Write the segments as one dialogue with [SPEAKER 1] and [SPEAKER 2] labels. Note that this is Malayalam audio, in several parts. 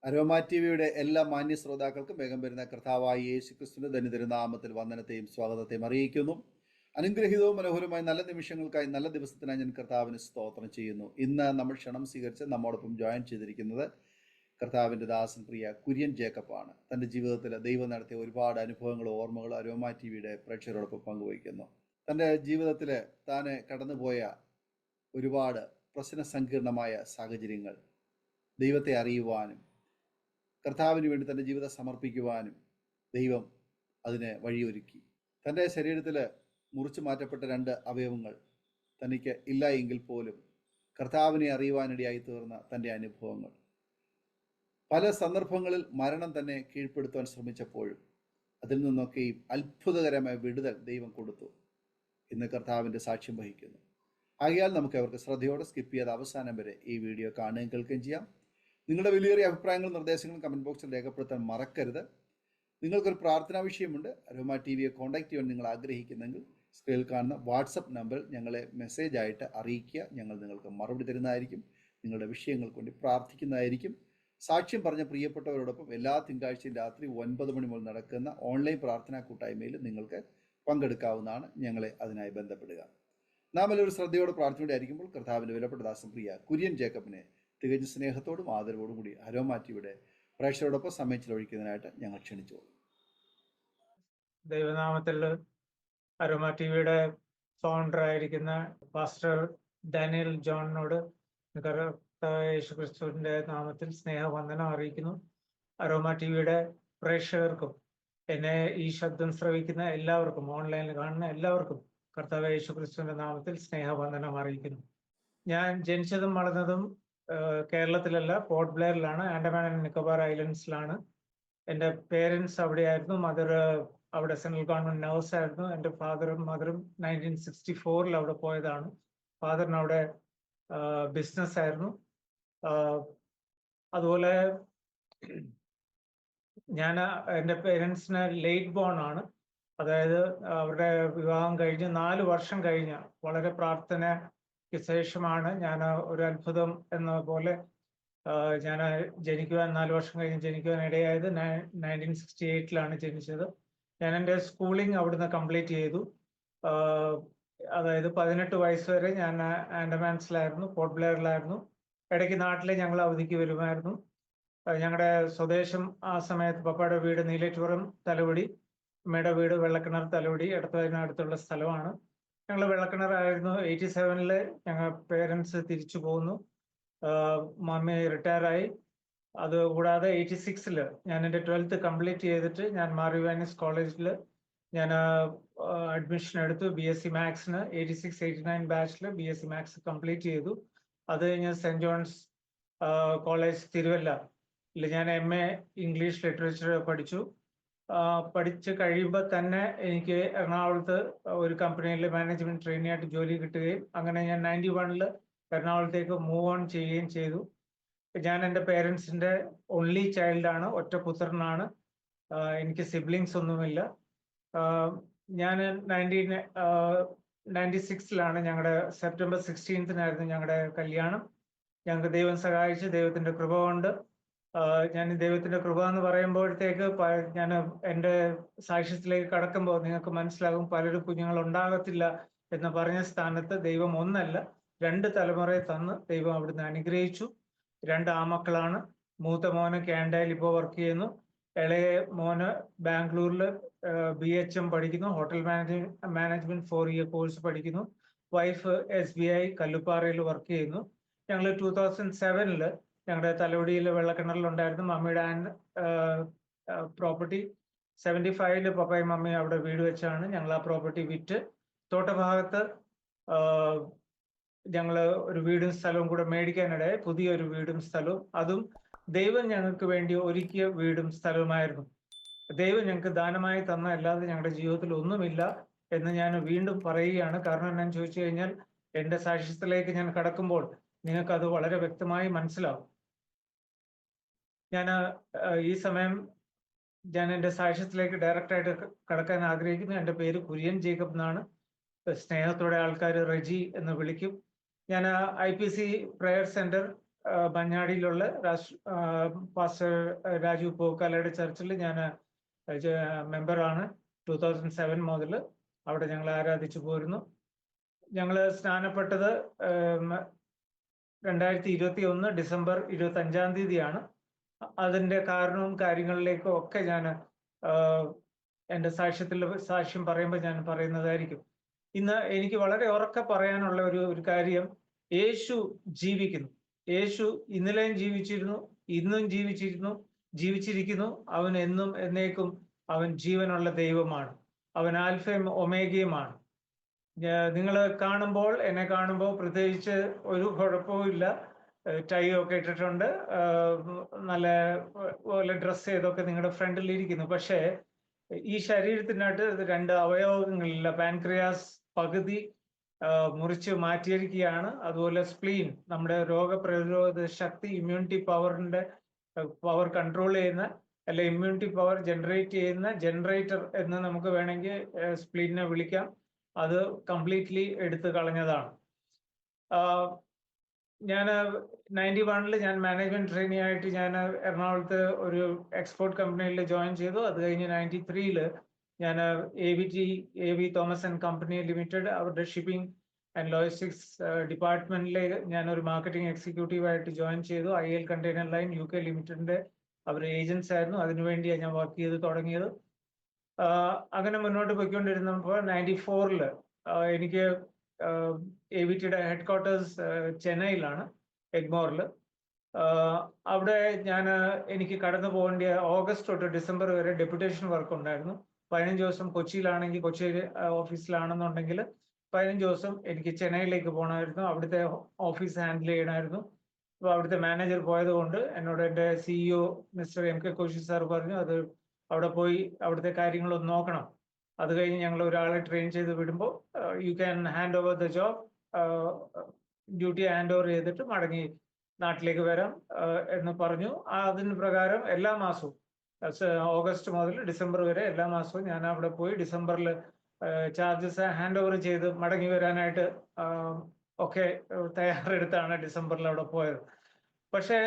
[SPEAKER 1] അരോമ ടിവിയുടെ എല്ലാ മാന്യ ശ്രോതാക്കൾക്കും വേഗം വരുന്ന കർത്താവായ യേശുക്രിസ്തുവിന്റെ ധന്യതിരുനാമത്തിൽ വന്ദനത്തെയും സ്വാഗതത്തെയും അറിയിക്കുന്നു. അനുഗ്രഹീതവും മനോഹരമായ നല്ല നിമിഷങ്ങൾക്കായി, നല്ല ദിവസത്തിനായി ഞാൻ കർത്താവിന് സ്തോത്രം ചെയ്യുന്നു. ഇന്ന് നമ്മൾ ക്ഷണം സ്വീകരിച്ച് നമ്മോടൊപ്പം ജോയിൻ ചെയ്തിരിക്കുന്നത് കർത്താവിൻ്റെ ദാസൻ പ്രിയ കുര്യൻ ജേക്കബ് ആണ്. തൻ്റെ ജീവിതത്തിൽ ദൈവം നടത്തിയ ഒരുപാട് അനുഭവങ്ങളും ഓർമ്മകളും അരോമ ടിവിയുടെ പ്രേക്ഷകരോടൊപ്പം പങ്കുവയ്ക്കുന്നു. തൻ്റെ ജീവിതത്തിൽ താൻ കടന്നുപോയ ഒരുപാട് പ്രശ്നസങ്കീർണമായ സാഹചര്യങ്ങൾ ദൈവത്തെ അറിയുവാനും കർത്താവിന് വേണ്ടി തൻ്റെ ജീവിതം സമർപ്പിക്കുവാനും ദൈവം അതിനെ വഴിയൊരുക്കി. തൻ്റെ ശരീരത്തിൽ മുറിച്ചു മാറ്റപ്പെട്ട 2 അവയവങ്ങൾ തനിക്ക് ഇല്ല എങ്കിൽ പോലും കർത്താവിനെ അറിയുവാനിടയായി തീർന്ന തൻ്റെ അനുഭവങ്ങൾ, പല സന്ദർഭങ്ങളിൽ മരണം തന്നെ കീഴ്പ്പെടുത്തുവാൻ ശ്രമിച്ചപ്പോഴും അതിൽ നിന്നൊക്കെയും അത്ഭുതകരമായ വിടുതൽ ദൈവം കൊടുത്തു. ഇന്ന് കർത്താവിൻ്റെ സാക്ഷ്യം വഹിക്കുന്നു. ആകയാൽ നമുക്ക് അവർക്ക് ശ്രദ്ധയോടെ സ്കിപ്പ് ചെയ്ത് അവസാനം വരെ ഈ വീഡിയോ കാണുകയും കേൾക്കുകയും ചെയ്യാം. നിങ്ങളുടെ വിലയേറിയ അഭിപ്രായങ്ങളും നിർദ്ദേശങ്ങളും കമൻറ്റ് ബോക്സിൽ രേഖപ്പെടുത്താൻ മറക്കരുത്. നിങ്ങൾക്കൊരു പ്രാർത്ഥനാ വിഷയമുണ്ട്, അരോമ ടിവിയെ കോൺടാക്ട് ചെയ്യാൻ നിങ്ങൾ ആഗ്രഹിക്കുന്നെങ്കിൽ സ്ക്രീനിൽ കാണുന്ന വാട്സപ്പ് നമ്പറിൽ ഞങ്ങളെ മെസ്സേജ് ആയിട്ട് അറിയിക്കുക. ഞങ്ങൾ നിങ്ങൾക്ക് മറുപടി തരുന്നതായിരിക്കും. നിങ്ങളുടെ വിഷയങ്ങൾക്ക് വേണ്ടി പ്രാർത്ഥിക്കുന്നതായിരിക്കും. സാക്ഷ്യം പറഞ്ഞ പ്രിയപ്പെട്ടവരോടൊപ്പം എല്ലാ തിങ്കളാഴ്ചയും രാത്രി 9 മണി മുതൽ നടക്കുന്ന ഓൺലൈൻ പ്രാർത്ഥനാ കൂട്ടായ്മയിൽ നിങ്ങൾക്ക് പങ്കെടുക്കാവുന്നതാണ്. ഞങ്ങളെ അതിനായി ബന്ധപ്പെടുക. നാം എല്ലാവരും ശ്രദ്ധയോടെ പ്രാർത്ഥനയോടെ കർത്താവിൻ്റെ വിലപ്പെട്ട ദാസൻ പ്രിയ കുര്യൻ ജേക്കബിനെ തികഞ്ഞ സ്നേഹത്തോടും ആദരവോടും കൂടി അരോമ ടിവിയുടെ പ്രേക്ഷകരോടൊപ്പം സമയം ചിലവഴിക്കുന്നതിനായിട്ട് ഞങ്ങൾ ക്ഷണിച്ചു.
[SPEAKER 2] ദൈവനാമത്തിൽ അരോമ ടിവിയുടെ ഫൗണ്ടർ ആയിരിക്കുന്ന പാസ്റ്റർ ഡാനിയൽ ജോണിനോട് യേശുക്രിസ്തുവിന്റെ നാമത്തിൽ സ്നേഹവന്ദനം അറിയിക്കുന്നു. അരോമ ടിവിയുടെ പ്രേക്ഷകർക്കും എന്നെ ഈ ശബ്ദം ശ്രവിക്കുന്ന എല്ലാവർക്കും, ഓൺലൈനിൽ കാണുന്ന എല്ലാവർക്കും കർത്താവ് യേശുക്രിസ്തുവിന്റെ നാമത്തിൽ സ്നേഹവന്ദനം അറിയിക്കുന്നു. ഞാൻ ജനിച്ചതും വളർന്നതും കേരളത്തിലല്ല, പോർട്ട് ബ്ലെയറിലാണ്, ആൻഡമാൻ ആൻഡ് നിക്കോബാർ ഐലൻഡ്സിലാണ്. എൻ്റെ പേരൻസ് അവിടെയായിരുന്നു. മദർ അവിടെ സെൻട്രൽ ഗവൺമെന്റ് നഴ്സ് ആയിരുന്നു. എൻ്റെ ഫാദറും മദറും 1964 അവിടെ പോയതാണ്. ഫാദറിന് അവിടെ ബിസിനസ് ആയിരുന്നു. അതുപോലെ ഞാൻ എൻ്റെ പേരൻസിന് ലേറ്റ് ബോൺ ആണ്. അതായത് അവരുടെ വിവാഹം കഴിഞ്ഞ് 4 വർഷം കഴിഞ്ഞ വളരെ പ്രാർത്ഥനയ്ക്ക് ശേഷമാണ് ഞാൻ ഒരു അത്ഭുതം എന്ന പോലെ ഞാൻ ജനിക്കുവാൻ 4 വർഷം കഴിഞ്ഞ് ജനിക്കുവാൻ ഇടയായത്. 1968 ജനിച്ചത്. ഞാൻ എൻ്റെ സ്കൂളിംഗ് അവിടുന്ന് കംപ്ലീറ്റ് ചെയ്തു. അതായത് 18 വയസ്സ് വരെ ഞാൻ ആൻഡമാൻസിലായിരുന്നു, പോർട്ട് ബ്ലെയറിലായിരുന്നു. ഇടയ്ക്ക് നാട്ടിൽ ഞങ്ങൾ അവധിക്ക് വരുമായിരുന്നു. ഞങ്ങളുടെ സ്വദേശം ആ സമയത്ത് പപ്പയുടെ വീട് നീലേറ്റുപുറം തലവടി, അമ്മയുടെ വീട് വെള്ളക്കിണർ തലവടി, അടുത്തുള്ള സ്ഥലമാണ്. ഞങ്ങൾ വെള്ളക്കിണറായിരുന്നു. 87 ഞങ്ങൾ പേരൻസ് തിരിച്ചു പോന്നു. മമ്മി റിട്ടയറായി. അതുകൂടാതെ 86 ഞാൻ എൻ്റെ 12th കംപ്ലീറ്റ് ചെയ്തിട്ട് ഞാൻ മാർ യുവാനീസ് കോളേജിൽ ഞാൻ അഡ്മിഷൻ എടുത്തു. BSc മാത്സിന് 86-89 ബാച്ചിൽ BSc മാത്സ് കംപ്ലീറ്റ് ചെയ്തു. അത് കഴിഞ്ഞ് സെന്റ് ജോൺസ് കോളേജ് തിരുവല്ലയിൽ ഞാൻ MA ഇംഗ്ലീഷ് ലിറ്ററേച്ചർ പഠിച്ചു. പഠിച്ച് കഴിയുമ്പോൾ തന്നെ എനിക്ക് എറണാകുളത്ത് ഒരു കമ്പനിയിൽ മാനേജ്മെന്റ് ട്രെയിനി ആയിട്ട് ജോലി കിട്ടുകയും അങ്ങനെ ഞാൻ 91 എറണാകുളത്തേക്ക് മൂവ് ഓൺ ചെയ്യുകയും ചെയ്തു. ഞാൻ എൻ്റെ പേരൻസിൻ്റെ ഓൺലി ചൈൽഡാണ്, ഒറ്റ പുത്രനാണ്. എനിക്ക് സിബ്ലിങ്സ് ഒന്നുമില്ല. ഞാൻ 1996 ഞങ്ങളുടെ സെപ്റ്റംബർ 16 ഞങ്ങളുടെ കല്യാണം. ഞങ്ങൾക്ക് ദൈവം സഹായിച്ച്, ദൈവത്തിൻ്റെ കൃപ കൊണ്ട്. ഞാൻ ദൈവത്തിൻ്റെ കൃപ എന്ന് പറയുമ്പോഴത്തേക്ക് ഞാൻ എൻ്റെ സാക്ഷ്യത്തിലേക്ക് കടക്കുമ്പോൾ നിങ്ങൾക്ക് മനസ്സിലാകും, പലരും കുഞ്ഞുങ്ങൾ ഉണ്ടാകത്തില്ല എന്ന് പറഞ്ഞ സ്ഥാനത്ത് ദൈവം ഒന്നല്ല 2 തലമുറയെ തന്ന് ദൈവം അവിടുന്ന് അനുഗ്രഹിച്ചു. 2 ആമക്കളാണ്. മൂത്ത മോന് കാനഡയിൽ ഇപ്പോൾ വർക്ക് ചെയ്യുന്നു. ഇളയ മോന് ബാംഗ്ലൂരിൽ BHM പഠിക്കുന്നു, ഹോട്ടൽ മാനേജ്മെന്റ് 4-year കോഴ്സ് പഠിക്കുന്നു. വൈഫ് SBI കല്ലുപ്പാറയിൽ വർക്ക് ചെയ്യുന്നു. ഞങ്ങൾ 2007 ഞങ്ങളുടെ തലവടിയിൽ വെള്ളക്കിണറിലുണ്ടായിരുന്നു. മമ്മിയുടെ പ്രോപ്പർട്ടി 75 പപ്പയും മമ്മിയും അവിടെ വീട് വെച്ചാണ്. ഞങ്ങൾ ആ പ്രോപ്പർട്ടി വിറ്റ് തോട്ടഭാഗത്ത് ഞങ്ങൾ ഒരു വീടും സ്ഥലവും കൂടെ മേടിക്കാനിടയായി. പുതിയൊരു വീടും സ്ഥലവും, അതും ദൈവം ഞങ്ങൾക്ക് വേണ്ടി ഒരുക്കിയ വീടും സ്ഥലവുമായിരുന്നു. ദൈവം ഞങ്ങൾക്ക് ദാനമായി തന്ന, അല്ലാതെ ഞങ്ങളുടെ ജീവിതത്തിൽ ഒന്നുമില്ല എന്ന് ഞാൻ വീണ്ടും പറയുകയാണ്. കാരണം എന്താണെന്ന് ചോദിച്ചു കഴിഞ്ഞാൽ എൻ്റെ സാക്ഷ്യത്തിലേക്ക് ഞാൻ കടക്കുമ്പോൾ നിങ്ങൾക്ക് അത് വളരെ വ്യക്തമായി മനസ്സിലാവും. ഞാൻ ഈ സമയം ഞാൻ എൻ്റെ സാക്ഷ്യത്തിലേക്ക് ഡയറക്റ്റായിട്ട് കടക്കാൻ ആഗ്രഹിക്കുന്നു. എൻ്റെ പേര് കുര്യൻ ജേക്കബ് എന്നാണ്. സ്നേഹത്തോടെ ആൾക്കാർ റെജി എന്ന് വിളിക്കും. ഞാൻ IPC പ്രയർ സെന്റർ മഞ്ഞാടിയിലുള്ള പാസ്റ്റർ രാജു പോക്കാലയുടെ ചർച്ചിൽ ഞാൻ മെമ്പറാണ്. 2007 മുതൽ അവിടെ ഞങ്ങൾ ആരാധിച്ചു പോരുന്നു. ഞങ്ങൾ സ്നാനപ്പെട്ടത് 2021 ഡിസംബർ 25 തീയതിയാണ്. അതിൻ്റെ കാരണവും കാര്യങ്ങളിലേക്കും ഒക്കെ ഞാൻ എൻ്റെ സാക്ഷ്യം പറയുമ്പോൾ ഞാൻ പറയുന്നതായിരിക്കും. ഇന്ന് എനിക്ക് വളരെ ഉറക്കെ പറയാനുള്ള ഒരു കാര്യം, യേശു ജീവിക്കുന്നു. യേശു ഇന്നലെയും ജീവിച്ചിരുന്നു, ഇന്നും ജീവിച്ചിരിക്കുന്നു. അവൻ എന്നും എന്നേക്കും അവൻ ജീവനുള്ള ദൈവമാണ്. അവൻ ആൽഫയും ഒമേഗയുമാണ്. നിങ്ങൾ എന്നെ കാണുമ്പോൾ പ്രത്യേകിച്ച് ഒരു കുഴപ്പവും, ടൈ ഒക്കെ ഇട്ടിട്ടുണ്ട്, നല്ല പോലെ ഡ്രസ്സ് ചെയ്തൊക്കെ നിങ്ങളുടെ ഫ്രണ്ടിൽ ഇരിക്കുന്നു. പക്ഷേ ഈ ശരീരത്തിനകത്ത് 2 അവയവങ്ങളില്ല. പാൻക്രിയാസ് പകുതി മുറിച്ച് മാറ്റിയിരിക്കുകയാണ്. അതുപോലെ സ്പ്ലീൻ, നമ്മുടെ രോഗപ്രതിരോധ ശക്തി, ഇമ്മ്യൂണിറ്റി പവർ കൺട്രോൾ ചെയ്യുന്ന, അല്ല ഇമ്മ്യൂണിറ്റി പവർ ജനറേറ്റ് ചെയ്യുന്ന ജനറേറ്റർ എന്ന് നമുക്ക് വേണമെങ്കിൽ സ്പ്ലീനിനെ വിളിക്കാം. അത് കംപ്ലീറ്റ്ലി എടുത്തു കളഞ്ഞതാണ്. ഞാൻ 91 ഞാൻ മാനേജ്മെന്റ് ട്രെയിനി ആയിട്ട് ഞാൻ എറണാകുളത്ത് ഒരു എക്സ്പോർട്ട് കമ്പനിയിൽ ജോയിൻ ചെയ്തു. അത് കഴിഞ്ഞ് 93 ഞാൻ AV Thomas and company limited, അവരുടെ ഷിപ്പിംഗ് ആൻഡ് ലോജിസ്റ്റിക്സ് ഡിപ്പാർട്ട്മെന്റിലേക്ക് ഞാൻ ഒരു മാർക്കറ്റിംഗ് എക്സിക്യൂട്ടീവ് ആയിട്ട് ജോയിൻ ചെയ്തു. IL കണ്ടെയ്നർ ലൈൻ UK ലിമിറ്റഡിന്റെ അവർ ഏജൻസ് ആയിരുന്നു. അതിനുവേണ്ടിയാണ് ഞാൻ വർക്ക് ചെയ്ത് തുടങ്ങിയത്. അങ്ങനെ മുന്നോട്ട് പോയിക്കൊണ്ടിരുന്നപ്പോൾ 94 എനിക്ക് AVTയുടെ ഹെഡ് ക്വാർട്ടേഴ്സ് ചെന്നൈയിലാണ്, എഗ്മോറിൽ. അവിടെ എനിക്ക് കടന്നു പോകേണ്ട ഓഗസ്റ്റ് തൊട്ട് ഡിസംബർ വരെ ഡെപ്യൂട്ടേഷൻ വർക്ക് ഉണ്ടായിരുന്നു. 15 ദിവസം കൊച്ചിയിലാണെങ്കിൽ, കൊച്ചി ഓഫീസിലാണെന്നുണ്ടെങ്കിൽ 15 ദിവസം എനിക്ക് ചെന്നൈയിലേക്ക് പോകണമായിരുന്നു. അവിടുത്തെ ഓഫീസ് ഹാൻഡിൽ ചെയ്യണമായിരുന്നു. അപ്പോൾ അവിടുത്തെ മാനേജർ പോയത് കൊണ്ട് എന്നോട് എൻ്റെ CEO mister MK Koshy sir പറഞ്ഞു, അത് അവിടെ പോയി അവിടുത്തെ കാര്യങ്ങളൊന്ന് നോക്കണം. അത് കഴിഞ്ഞ് ഞങ്ങൾ ഒരാളെ ട്രെയിൻ ചെയ്ത് വിടുമ്പോൾ you can hand over the job, duty hand over ചെയ്തിട്ട് മടങ്ങി നാട്ടിലേക്ക് വരാം എന്ന് പറഞ്ഞു. അതിന് പ്രകാരം എല്ലാ മാസവും ഓഗസ്റ്റ് മുതൽ ഡിസംബർ വരെ എല്ലാ മാസവും ഞാൻ അവിടെ പോയി ഡിസംബറിൽ ചാർജസ് ഹാൻഡ് ഓവർ ചെയ്ത് മടങ്ങി വരാനായിട്ട് ഒക്കെ തയ്യാറെടുത്താണ് ഡിസംബറിൽ അവിടെ പോയത്. പക്ഷേ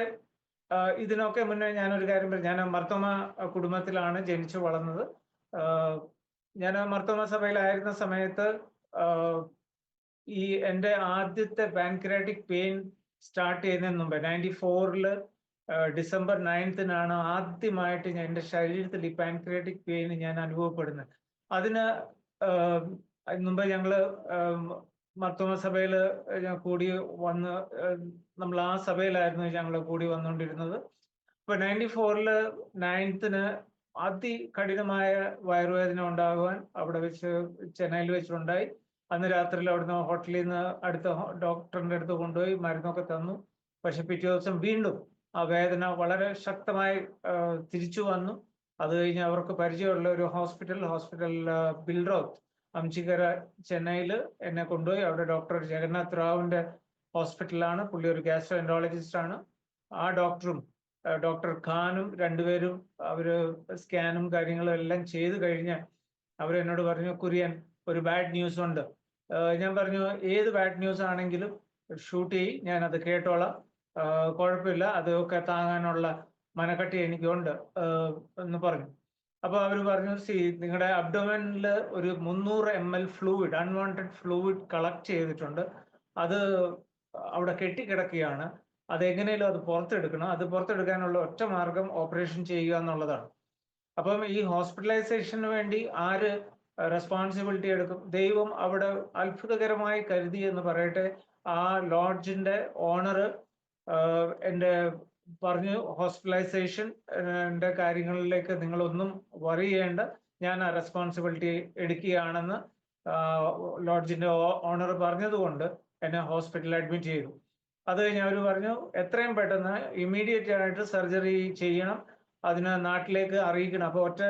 [SPEAKER 2] ഇതിനൊക്കെ മുന്നേ ഞാനൊരു കാര്യം പറഞ്ഞു. ഞാൻ മർത്തോമ കുടുംബത്തിലാണ് ജനിച്ചു വളർന്നത്. ഞാൻ മർത്തോമ സഭയിലായിരുന്ന സമയത്ത് ഈ എൻ്റെ ആദ്യത്തെ പാൻക്രിയാറ്റിക് പെയിൻ സ്റ്റാർട്ട് ചെയ്യുന്നതിന് മുമ്പ് 94 ഡിസംബർ 9 ആദ്യമായിട്ട് എൻ്റെ ശരീരത്തിൽ ഈ പാൻക്രിയാറ്റിക് പെയിൻ ഞാൻ അനുഭവപ്പെടുന്നത്. അതിന് മുമ്പ് ഞങ്ങള് മർത്തോമ സഭയിൽ കൂടി വന്ന് നമ്മൾ ആ സഭയിലായിരുന്നു ഞങ്ങൾ കൂടി വന്നുകൊണ്ടിരുന്നത്. ഇപ്പൊ 94 9 അതികഠിനമായ വയറുവേദന ഉണ്ടാകുവാൻ അവിടെ വെച്ച് ചെന്നൈയിൽ വെച്ചിട്ടുണ്ടായി. അന്ന് രാത്രിയിൽ അവിടുന്ന് ഹോട്ടലിൽ നിന്ന് അടുത്ത ഡോക്ടറിന്റെ അടുത്ത് കൊണ്ടുപോയി മരുന്നൊക്കെ തന്നു. പക്ഷെ പിറ്റേ ദിവസം വീണ്ടും ആ വേദന വളരെ ശക്തമായി തിരിച്ചു വന്നു. അത് കഴിഞ്ഞ് അവർക്ക് പരിചയമുള്ള ഒരു ഹോസ്പിറ്റൽ ബിൽറോത്ത് അംചിക്കര ചെന്നൈയിൽ എന്നെ കൊണ്ടുപോയി. അവിടെ ഡോക്ടർ ജഗന്നാഥ് റാവുവിന്റെ ഹോസ്പിറ്റലാണ്. പുള്ളി ഒരു ഗ്യാസ്ട്രോ എൻട്രോളജിസ്റ്റ് ആണ്. ആ ഡോക്ടറും ഡോക്ടർ ഖാനും രണ്ടുപേരും അവര് സ്കാനും കാര്യങ്ങളും എല്ലാം ചെയ്ത് കഴിഞ്ഞ് അവരെന്നോട് പറഞ്ഞു, കുര്യൻ, ഒരു ബാഡ് ന്യൂസ് ഉണ്ട്. ഞാൻ പറഞ്ഞു, ഏത് ബാഡ് ന്യൂസ് ആണെങ്കിലും ഷൂട്ട് ചെയ്യ്, ഞാൻ അത് കേട്ടോളാം, കുഴപ്പമില്ല, അതൊക്കെ താങ്ങാനുള്ള മനക്കട്ടി എനിക്കുണ്ട് എന്ന് പറഞ്ഞു. അപ്പൊ അവർ പറഞ്ഞു, നിങ്ങളുടെ അബ്ഡോമനിൽ ഒരു 300 ml fluid, unwanted fluid collect ചെയ്തിട്ടുണ്ട്. അത് അവിടെ കെട്ടിക്കിടക്കുകയാണ്. അതെങ്ങനെയും അത് പുറത്തെടുക്കണം. അത് പുറത്തെടുക്കാനുള്ള ഒറ്റ മാർഗം ഓപ്പറേഷൻ ചെയ്യുക എന്നുള്ളതാണ്. അപ്പം ഈ ഹോസ്പിറ്റലൈസേഷന് വേണ്ടി ആര് റെസ്പോൺസിബിലിറ്റി എടുക്കും? ദൈവം അവിടെ അത്ഭുതകരമായി കരുതി എന്ന് പറയട്ടെ. ആ ലോഡ്ജിന്റെ ഓണർ എൻ്റെ പറഞ്ഞു, ഹോസ്പിറ്റലൈസേഷൻ്റെ കാര്യങ്ങളിലേക്ക് നിങ്ങളൊന്നും വറി ചെയ്യേണ്ട, ഞാൻ ആ റെസ്പോൺസിബിലിറ്റി എടുക്കുകയാണെന്ന് ലോഡ്ജിന്റെ ഓണർ പറഞ്ഞതുകൊണ്ട് എന്നെ ഹോസ്പിറ്റലിൽ അഡ്മിറ്റ് ചെയ്തു. അത് കഴിഞ്ഞ് അവർ പറഞ്ഞു, എത്രയും പെട്ടെന്ന് ഇമ്മീഡിയറ്റ് ആയിട്ട് സർജറി ചെയ്യണം, അതിന് നാട്ടിലേക്ക് അറിയിക്കണം. അപ്പോൾ ഒറ്റ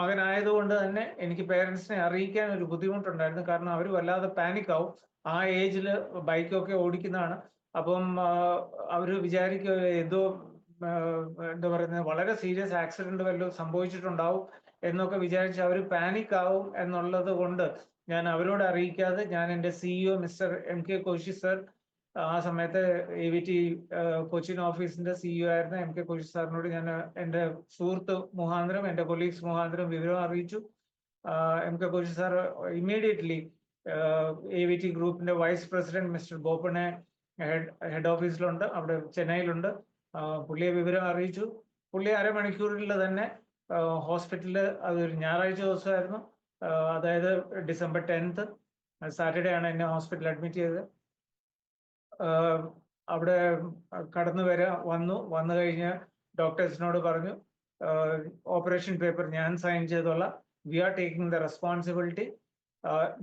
[SPEAKER 2] മകനായതുകൊണ്ട് തന്നെ എനിക്ക് പേരൻസിനെ അറിയിക്കാൻ ഒരു ബുദ്ധിമുട്ടുണ്ടായിരുന്നു. കാരണം അവർ വല്ലാതെ പാനിക് ആവും. ആ ഏജിൽ ബൈക്കൊക്കെ ഓടിക്കുന്നതാണ്. അപ്പം അവർ വിചാരിക്കുക ഏതോ എന്താ പറയുന്നത്, വളരെ സീരിയസ് ആക്സിഡന്റ് വല്ലതും സംഭവിച്ചിട്ടുണ്ടാവും എന്നൊക്കെ വിചാരിച്ച് അവർ പാനിക് ആവും എന്നുള്ളത് കൊണ്ട് ഞാൻ അവരോട് അറിയിക്കാതെ ഞാൻ എൻ്റെ CEO mister MK Koshy sir ആ സമയത്ത് AVT കൊച്ചിൻ ഓഫീസിന്റെ CEO ആയിരുന്ന MK കോശി സാറിനോട് ഞാൻ എൻ്റെ സുഹൃത്ത് മുഖാന്തരം, എൻ്റെ കൊളീഗ്സ് മുഖാന്തരം വിവരം അറിയിച്ചു. MK Koshy sir immediately AVT ഗ്രൂപ്പിന്റെ വൈസ് പ്രസിഡന്റ് മിസ്റ്റർ ബോപ്പനെ ഹെഡ് ഓഫീസിലുണ്ട്, അവിടെ ചെന്നൈയിലുണ്ട്, പുള്ളിയെ വിവരം അറിയിച്ചു. പുള്ളി അരമണിക്കൂറിൽ തന്നെ ഹോസ്പിറ്റലിൽ, അതൊരു ഞായറാഴ്ച ദിവസമായിരുന്നു, അതായത് December 10th, സാറ്റർഡേ ആണ് എന്നെ ഹോസ്പിറ്റലിൽ അഡ്മിറ്റ് ചെയ്തത്. അവിടെ വന്നു കഴിഞ്ഞ് ഡോക്ടേഴ്സിനോട് പറഞ്ഞു, ഓപ്പറേഷൻ പേപ്പർ ഞാൻ സൈൻ ചെയ്തോളാം, we are taking the responsibility.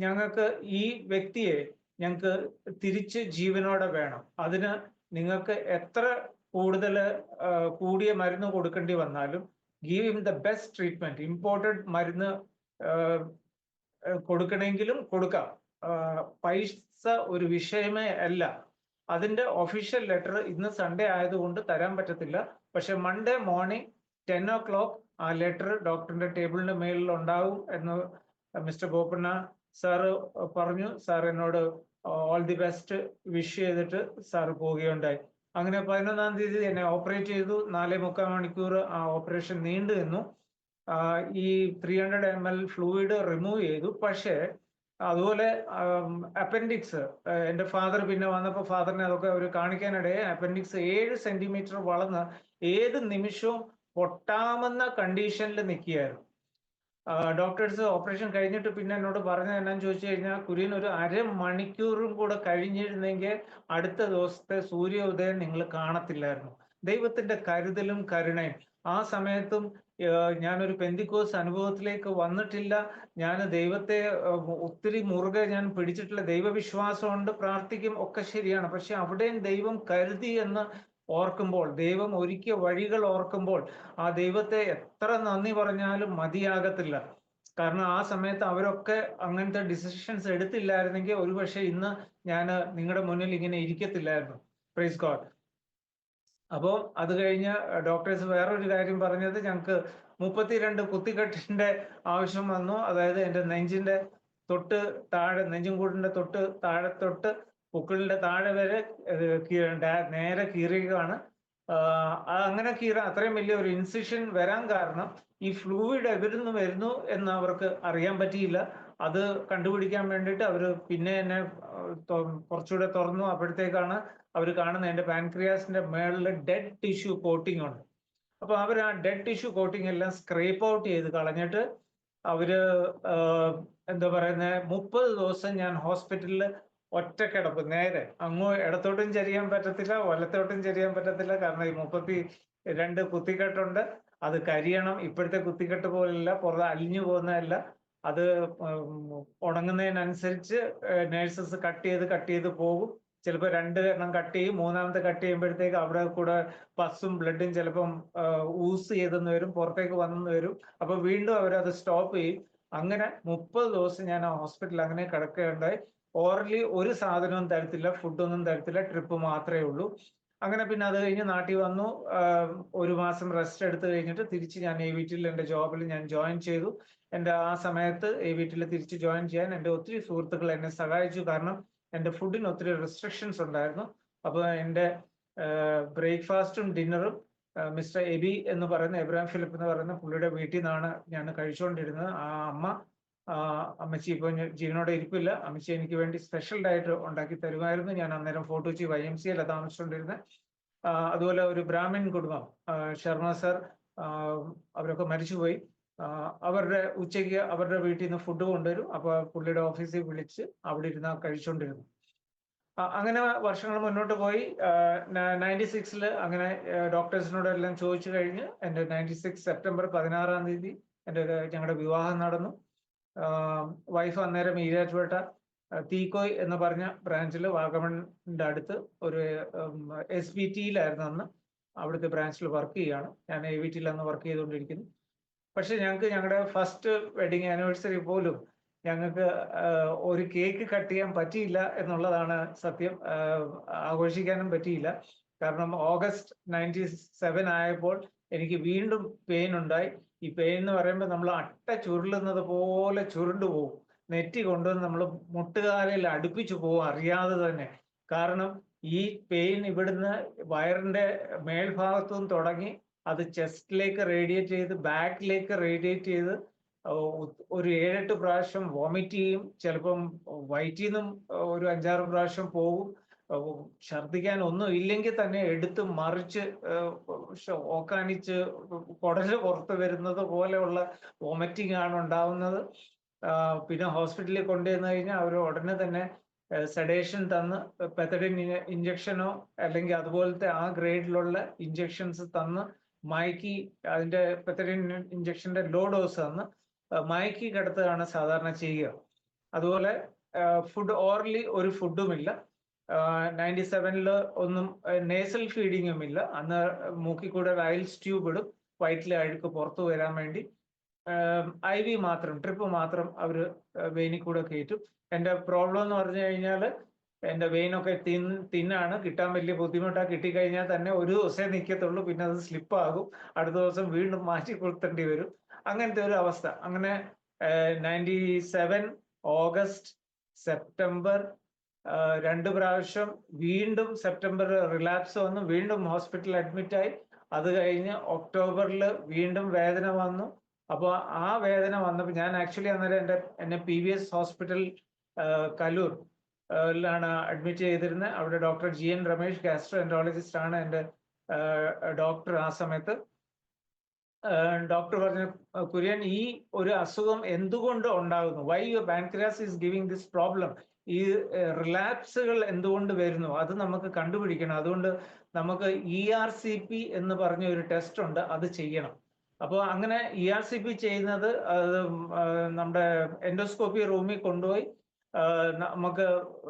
[SPEAKER 2] ഞങ്ങൾക്ക് ഈ വ്യക്തിയെ ഞങ്ങൾക്ക് തിരിച്ച് ജീവനോടെ വേണം. അതിന് നിങ്ങൾക്ക് എത്ര കൂടുതൽ കൂടിയ മരുന്ന് കൊടുക്കേണ്ടി വന്നാലും give him the best treatment. Imported മരുന്ന് കൊടുക്കണമെങ്കിലും കൊടുക്കാം, പൈസ ഒരു വിഷയമേ അല്ല. അതിന്റെ ഒഫീഷ്യൽ ലെറ്റർ ഇന്ന് സൺഡേ ആയതുകൊണ്ട് തരാൻ പറ്റത്തില്ല. പക്ഷെ മൺഡേ മോർണിംഗ് 10 o'clock ആ ലെറ്റർ ഡോക്ടറിന്റെ ടേബിളിന്റെ മേലിൽ ഉണ്ടാവും എന്ന് മിസ്റ്റർ ബോപ്പണ്ണ സാറ് പറഞ്ഞു. സാർ എന്നോട് ഓൾ ദി ബെസ്റ്റ് വിഷ് ചെയ്തിട്ട് സാറ് പോവുകയുണ്ടായി. അങ്ങനെ 11-ാം തീയതി എന്നെ ഓപ്പറേറ്റ് ചെയ്തു. 4.25 മണിക്കൂർ ആ ഓപ്പറേഷൻ നീണ്ടു നിന്നു. ഈ 300 ml ഫ്ലൂയിഡ് റിമൂവ് ചെയ്തു. പക്ഷേ അതുപോലെ അപ്പൻഡിക്സ്, എൻ്റെ ഫാദർ പിന്നെ വന്നപ്പോൾ ഫാദറിനെ അതൊക്കെ അവർ കാണിക്കാനിടയെ അപ്പൻഡിക്സ് 7 സെന്റിമീറ്റർ വളർന്ന് ഏത് നിമിഷവും പൊട്ടാമെന്ന കണ്ടീഷനിൽ നിൽക്കുകയായിരുന്നു. ഡോക്ടേഴ്സ് ഓപ്പറേഷൻ കഴിഞ്ഞിട്ട് പിന്നെ എന്നോട് പറഞ്ഞത് എന്നാന്ന് ചോദിച്ചു കഴിഞ്ഞാൽ, കുര്യൻ ഒരു അരമണിക്കൂറും കൂടെ കഴിഞ്ഞിരുന്നെങ്കിൽ അടുത്ത ദിവസത്തെ സൂര്യോദയം നിങ്ങൾ കാണത്തില്ലായിരുന്നു. ദൈവത്തിന്റെ കരുതലും കരുണയും. ആ സമയത്തും ഞാനൊരു പെന്തിക്കോസ് അനുഭവത്തിലേക്ക് വന്നിട്ടില്ല. ഞാൻ ദൈവത്തെ ഒത്തിരി മുറുകെ ഞാൻ പിടിച്ചിട്ടില്ല. ദൈവവിശ്വാസമുണ്ട്, പ്രാർത്ഥിക്കും, ഒക്കെ ശരിയാണ്. പക്ഷെ അവിടെയും ദൈവം കരുതി എന്ന് ഓർക്കുമ്പോൾ, ദൈവം ഒരുക്കിയ വഴികൾ ഓർക്കുമ്പോൾ ആ ദൈവത്തെ എത്ര നന്ദി പറഞ്ഞാലും മതിയാകത്തില്ല. കാരണം ആ സമയത്ത് അവരൊക്കെ അങ്ങനത്തെ ഡിസിഷൻസ് എടുത്തില്ലായിരുന്നെങ്കിൽ ഒരുപക്ഷെ ഇന്ന് ഞാൻ നിങ്ങളുടെ മുന്നിൽ ഇങ്ങനെ ഇരിക്കത്തില്ലായിരുന്നു. Praise God. അപ്പോൾ അത് കഴിഞ്ഞ് ഡോക്ടേഴ്സ് വേറൊരു കാര്യം പറഞ്ഞത്, ഞങ്ങൾക്ക് 32 കുത്തിക്കെട്ടിന്റെ ആവശ്യം വന്നു. അതായത് എൻ്റെ നെഞ്ചിന്റെ തൊട്ട് താഴെ, നെഞ്ചും കൂടിന്റെ തൊട്ട് താഴെ പുക്കിളിന്റെ താഴെ വരെ നേരെ കീറുകയാണ്. അങ്ങനെ അത്രയും വലിയ ഒരു ഇൻസിഷൻ വരാൻ കാരണം ഈ ഫ്ലൂയിഡ് എവിടുന്ന് വരുന്നു എന്ന് അവർക്ക് അറിയാൻ പറ്റിയില്ല. അത് കണ്ടുപിടിക്കാൻ വേണ്ടിയിട്ട് അവർ പിന്നെ എന്നെ കുറച്ചുകൂടെ തുറന്നു. അപ്പോഴത്തേക്കാണ് അവർ കാണുന്നത് എൻ്റെ പാൻക്രിയാസിന്റെ മേളിൽ ഡെഡ് ടിഷ്യൂ കോട്ടിംഗ് ഉണ്ട്. അപ്പൊ അവർ ആ ഡെഡ് ടിഷ്യൂ കോട്ടിംഗ് എല്ലാം സ്ക്രേപ്പ് ഔട്ട് ചെയ്ത് കളഞ്ഞിട്ട് അവര് എന്താ പറയുന്നത്, 30 ദിവസം ഞാൻ ഹോസ്പിറ്റലിൽ ഒറ്റക്കിടപ്പ്. നേരെ ഇടത്തോട്ടും ചരിയാൻ പറ്റത്തില്ല, വലത്തോട്ടും ചരിയാൻ പറ്റത്തില്ല. കാരണം ഈ 32 കുത്തിക്കെട്ടുണ്ട്. അത് കരിയണം. ഇപ്പോഴത്തെ കുത്തിക്കെട്ട് പോലെയല്ല, പുറത്ത് അലിഞ്ഞു പോകുന്നതല്ല. അത് ഉണങ്ങുന്നതിനനുസരിച്ച് നേഴ്സസ് കട്ട് ചെയ്ത് പോകും. ചിലപ്പോൾ 2 എണ്ണം കട്ട് ചെയ്യും. 3ാമത്തെ കട്ട് ചെയ്യുമ്പോഴത്തേക്ക് അവിടെ കൂടെ പസ്സും ബ്ലഡും ചിലപ്പം ഊസ് ചെയ്തെന്ന് വരും, പുറത്തേക്ക് വന്നെന്ന് വരും. അപ്പൊ വീണ്ടും അവരത് സ്റ്റോപ്പ് ചെയ്യും. അങ്ങനെ 30 ദിവസം ഞാൻ ആ ഹോസ്പിറ്റലിൽ അങ്ങനെ കിടക്കുകയുണ്ടായി. ഓറലി ഒരു സാധനവും തരത്തില്ല, ഫുഡൊന്നും തരത്തില്ല, ട്രിപ്പ് മാത്രമേ ഉള്ളൂ. അങ്ങനെ പിന്നെ അത് കഴിഞ്ഞ് നാട്ടിൽ വന്നു. 1 മാസം റെസ്റ്റ് എടുത്തു കഴിഞ്ഞിട്ട് തിരിച്ച് ഞാൻ AVTയിൽ എൻ്റെ ജോബിൽ ഞാൻ ജോയിൻ ചെയ്തു. എൻ്റെ ആ സമയത്ത് AVTയിൽ തിരിച്ച് ജോയിൻ ചെയ്യാൻ എൻ്റെ ഒത്തിരി സുഹൃത്തുക്കൾ എന്നെ സഹായിച്ചു. കാരണം എൻ്റെ ഫുഡിന് ഒത്തിരി റെസ്ട്രിക്ഷൻസ് ഉണ്ടായിരുന്നു. അപ്പോൾ എൻ്റെ ബ്രേക്ക്ഫാസ്റ്റും ഡിന്നറും മിസ്റ്റർ എബി എന്ന് പറയുന്ന, എബ്രഹാം ഫിലിപ്പ് എന്ന് പറയുന്ന പുള്ളിയുടെ വീട്ടിൽ നിന്നാണ് ഞാൻ കഴിച്ചുകൊണ്ടിരുന്നത്. ആ അമ്മച്ചി ഇപ്പോൾ ജീവനോടെ ഇരിപ്പില്ല. അമ്മച്ചി എനിക്ക് വേണ്ടി സ്പെഷ്യൽ ഡയറ്റ് ഉണ്ടാക്കി തരുമായിരുന്നു. ഞാൻ അന്നേരം ഫോർട്ട് കൊച്ചി YMCA താമസിച്ചുകൊണ്ടിരുന്നത്. അതുപോലെ ഒരു ബ്രാഹ്മിൻ കുടുംബം, ശർമ്മ സർ, അവരൊക്കെ മരിച്ചുപോയി. അവരുടെ ഉച്ചയ്ക്ക് അവരുടെ വീട്ടിൽ നിന്ന് ഫുഡ് കൊണ്ടുവരും. അപ്പോൾ പുള്ളിയുടെ ഓഫീസിൽ വിളിച്ച് അവിടെ ഇരുന്ന് കഴിച്ചുകൊണ്ടിരുന്നു. അങ്ങനെ വർഷങ്ങൾ മുന്നോട്ട് പോയി. 96 അങ്ങനെ ഡോക്ടേഴ്സിനോടെല്ലാം ചോദിച്ചു കഴിഞ്ഞ് എൻ്റെ 96 സെപ്റ്റംബർ 16-ാം തീയതി ഞങ്ങളുടെ വിവാഹം നടന്നു. വൈഫ് അന്നേരം ഈരാറ്റുപേട്ട തീക്കോയ് എന്ന് പറഞ്ഞ ബ്രാഞ്ചിൽ, വാഗമണിന്റെ അടുത്ത് ഒരു SBTയിലായിരുന്നു അന്ന്. അവിടുത്തെ ബ്രാഞ്ചിൽ വർക്ക് ചെയ്യുകയാണ്. ഞാൻ AVTയിൽ അന്ന് വർക്ക് ചെയ്തുകൊണ്ടിരിക്കുന്നു. പക്ഷെ ഞങ്ങളുടെ ഫസ്റ്റ് വെഡിങ് ആനിവേഴ്സറി പോലും ഞങ്ങൾക്ക് ഒരു കേക്ക് കട്ട് ചെയ്യാൻ പറ്റിയില്ല എന്നുള്ളതാണ് സത്യം. ആഘോഷിക്കാനും പറ്റിയില്ല. കാരണം ഓഗസ്റ്റ് 97 ആയപ്പോൾ എനിക്ക് വീണ്ടും പെയിൻ ഉണ്ടായി. ഈ പെയിൻ എന്ന് പറയുമ്പോൾ നമ്മൾ അട്ട ചുരുളുന്നത് പോലെ ചുരുണ്ടു പോകും. നെറ്റി കൊണ്ടുവന്ന് നമ്മൾ മുട്ടുകാലിൽ അടുപ്പിച്ചു പോകും അറിയാതെ തന്നെ. കാരണം ഈ പെയിൻ ഇവിടുന്ന് വയറിന്റെ മേൽഭാഗത്തും തുടങ്ങി അത് ചെസ്റ്റിലേക്ക് റേഡിയേറ്റ് ചെയ്ത് ബാക്കിലേക്ക് റേഡിയേറ്റ് ചെയ്ത് ഒരു 7-8 പ്രാവശ്യം വോമിറ്റ് ചെയ്യും. ചിലപ്പം വയറ്റിൽ നിന്നും ഒരു 5-6 പ്രാവശ്യം പോകും. ഛർദ്ദിക്കാൻ ഒന്നും ഇല്ലെങ്കിൽ തന്നെ എടുത്ത് മറിച്ച് ഓക്കാനിച്ച് കുടല് പുറത്ത് വരുന്നത് പോലെയുള്ള വോമിറ്റിംഗ് ആണ് ഉണ്ടാവുന്നത്. പിന്നെ ഹോസ്പിറ്റലിൽ കൊണ്ടുവന്നു കഴിഞ്ഞാൽ അവർ ഉടനെ തന്നെ സെഡേഷൻ തന്ന് പെത്തഡിൻ ഇഞ്ചക്ഷനോ അല്ലെങ്കിൽ അതുപോലത്തെ ആ ഗ്രേഡിലുള്ള ഇഞ്ചക്ഷൻസ് തന്ന് മയക്കി, അതിന്റെ പെത്തഡിൻ ഇഞ്ചക്ഷന്റെ ലോ ഡോസ് തന്ന് മയക്കി കിടത്തുകയാണ് സാധാരണ ചെയ്യുക. അതുപോലെ ഫുഡ് ഓറലി ഒരു ഫുഡുമില്ല. 97 ഒന്നും നേസൽ ഫീഡിങ്ങും ഇല്ല. അന്ന് മൂക്കിൽ കൂടെ റൈൽസ് ട്യൂബ് ഇടും വയറ്റിലെ അഴുക്ക് പുറത്തു വരാൻ വേണ്ടി. IV മാത്രം, ട്രിപ്പ് മാത്രം അവര് വെയിനിൽ കൂടെ കയറ്റും. എന്റെ പ്രോബ്ലം എന്ന് പറഞ്ഞു കഴിഞ്ഞാൽ എന്റെ വെയിനൊക്കെ തിന്നാണ്, കിട്ടാൻ വലിയ ബുദ്ധിമുട്ടാണ്. കിട്ടിക്കഴിഞ്ഞാൽ തന്നെ ഒരു ദിവസമേ നിൽക്കത്തുള്ളൂ, പിന്നെ അത് സ്ലിപ്പാകും. അടുത്ത ദിവസം വീണ്ടും മാറ്റി കൊടുത്തേണ്ടി വരും. അങ്ങനത്തെ ഒരു അവസ്ഥ. അങ്ങനെ 97 ഓഗസ്റ്റ്, സെപ്റ്റംബർ 2 പ്രാവശ്യം, വീണ്ടും സെപ്റ്റംബർ റിലാപ്സ് വന്നു, വീണ്ടും ഹോസ്പിറ്റലിൽ അഡ്മിറ്റായി. അത് കഴിഞ്ഞ് ഒക്ടോബറിൽ വീണ്ടും വേദന വന്നു. അപ്പോൾ ആ വേദന വന്നപ്പോൾ ഞാൻ ആക്ച്വലി അന്നേരം എന്നെ PVS ഹോസ്പിറ്റൽ കലൂർ ാണ് അഡ്മിറ്റ് ചെയ്തിരുന്നത്. അവിടെ doctor GN Ramesh gastro enterologist ആണ് എൻ്റെ ഡോക്ടർ ആ സമയത്ത്. ഡോക്ടർ പറഞ്ഞു, കുര്യൻ, ഈ ഒരു അസുഖം എന്തുകൊണ്ട് ഉണ്ടാകുന്നു, Y your pancreas is giving this problem, ഈ റിലാപ്സുകൾ എന്തുകൊണ്ട് വരുന്നു, അത് നമുക്ക് കണ്ടുപിടിക്കണം. അതുകൊണ്ട് നമുക്ക് ERCP എന്ന് പറഞ്ഞ ഒരു ടെസ്റ്റ് ഉണ്ട്, അത് ചെയ്യണം. അപ്പോൾ അങ്ങനെ ERCP ചെയ്യുന്നത് നമ്മുടെ എൻഡോസ്കോപ്പി റൂമിൽ കൊണ്ടുപോയി നമുക്ക്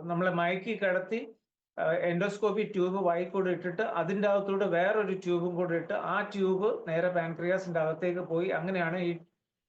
[SPEAKER 2] നമ്മളെ മയക്കി കിടത്തി എൻഡോസ്കോപ്പി ട്യൂബ് വായിക്കൂടെ ഇട്ടിട്ട് അതിൻ്റെ അകത്തൂടെ വേറൊരു ട്യൂബും കൂടെ ഇട്ട് ആ ട്യൂബ് നേരെ പാൻക്രിയാസിന്റെ അകത്തേക്ക് പോയി അങ്ങനെയാണ് ഈ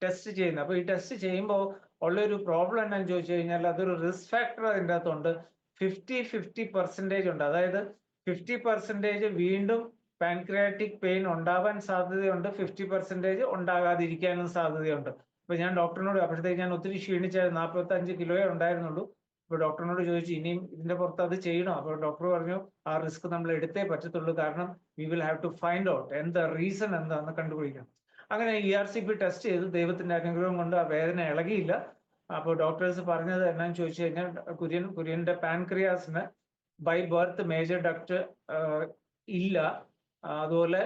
[SPEAKER 2] ടെസ്റ്റ് ചെയ്യുന്നത്. അപ്പോൾ ഈ ടെസ്റ്റ് ചെയ്യുമ്പോൾ ഉള്ളൊരു പ്രോബ്ലം എന്താണെന്ന് ചോദിച്ചു കഴിഞ്ഞാൽ അതൊരു റിസ്ക് ഫാക്ടർ അതിൻ്റെ അകത്തുണ്ട്. 50% ഉണ്ട്. അതായത് 50% വീണ്ടും പാൻക്രിയാറ്റിക് പെയിൻ ഉണ്ടാവാൻ സാധ്യതയുണ്ട്, 50% ഉണ്ടാകാതിരിക്കാനും സാധ്യതയുണ്ട്. അപ്പൊ ഞാൻ ഡോക്ടറിനോട്, അപ്പോഴത്തേക്ക് ഞാൻ ഒത്തിരി ക്ഷീണിച്ചായിരുന്നു, 45 കിലോയെ ഉണ്ടായിരുന്നുള്ളൂ. അപ്പൊ ഡോക്ടറിനോട് ചോദിച്ചു ഇനിയും ഇതിന്റെ പുറത്ത് അത് ചെയ്യണോ? അപ്പൊ ഡോക്ടർ പറഞ്ഞു ആ റിസ്ക് നമ്മൾ എടുത്തേ പറ്റത്തുള്ളൂ, കാരണം we will have to find out എന്താ റീസൺ എന്താണെന്ന് കണ്ടുപിടിക്കണം. അങ്ങനെ ERCP ടെസ്റ്റ് ചെയ്തു. ദൈവത്തിന്റെ അനുഗ്രഹം കൊണ്ട് ആ വേദന ഇളകിയില്ല. അപ്പോൾ ഡോക്ടേഴ്സ് പറഞ്ഞത് എന്നാന്ന് ചോദിച്ചു കഴിഞ്ഞാൽ കുര്യന്റെ പാൻക്രിയാസിന് ബൈ ബർത്ത് മേജർ ഡക്ട് ഇല്ല. അതുപോലെ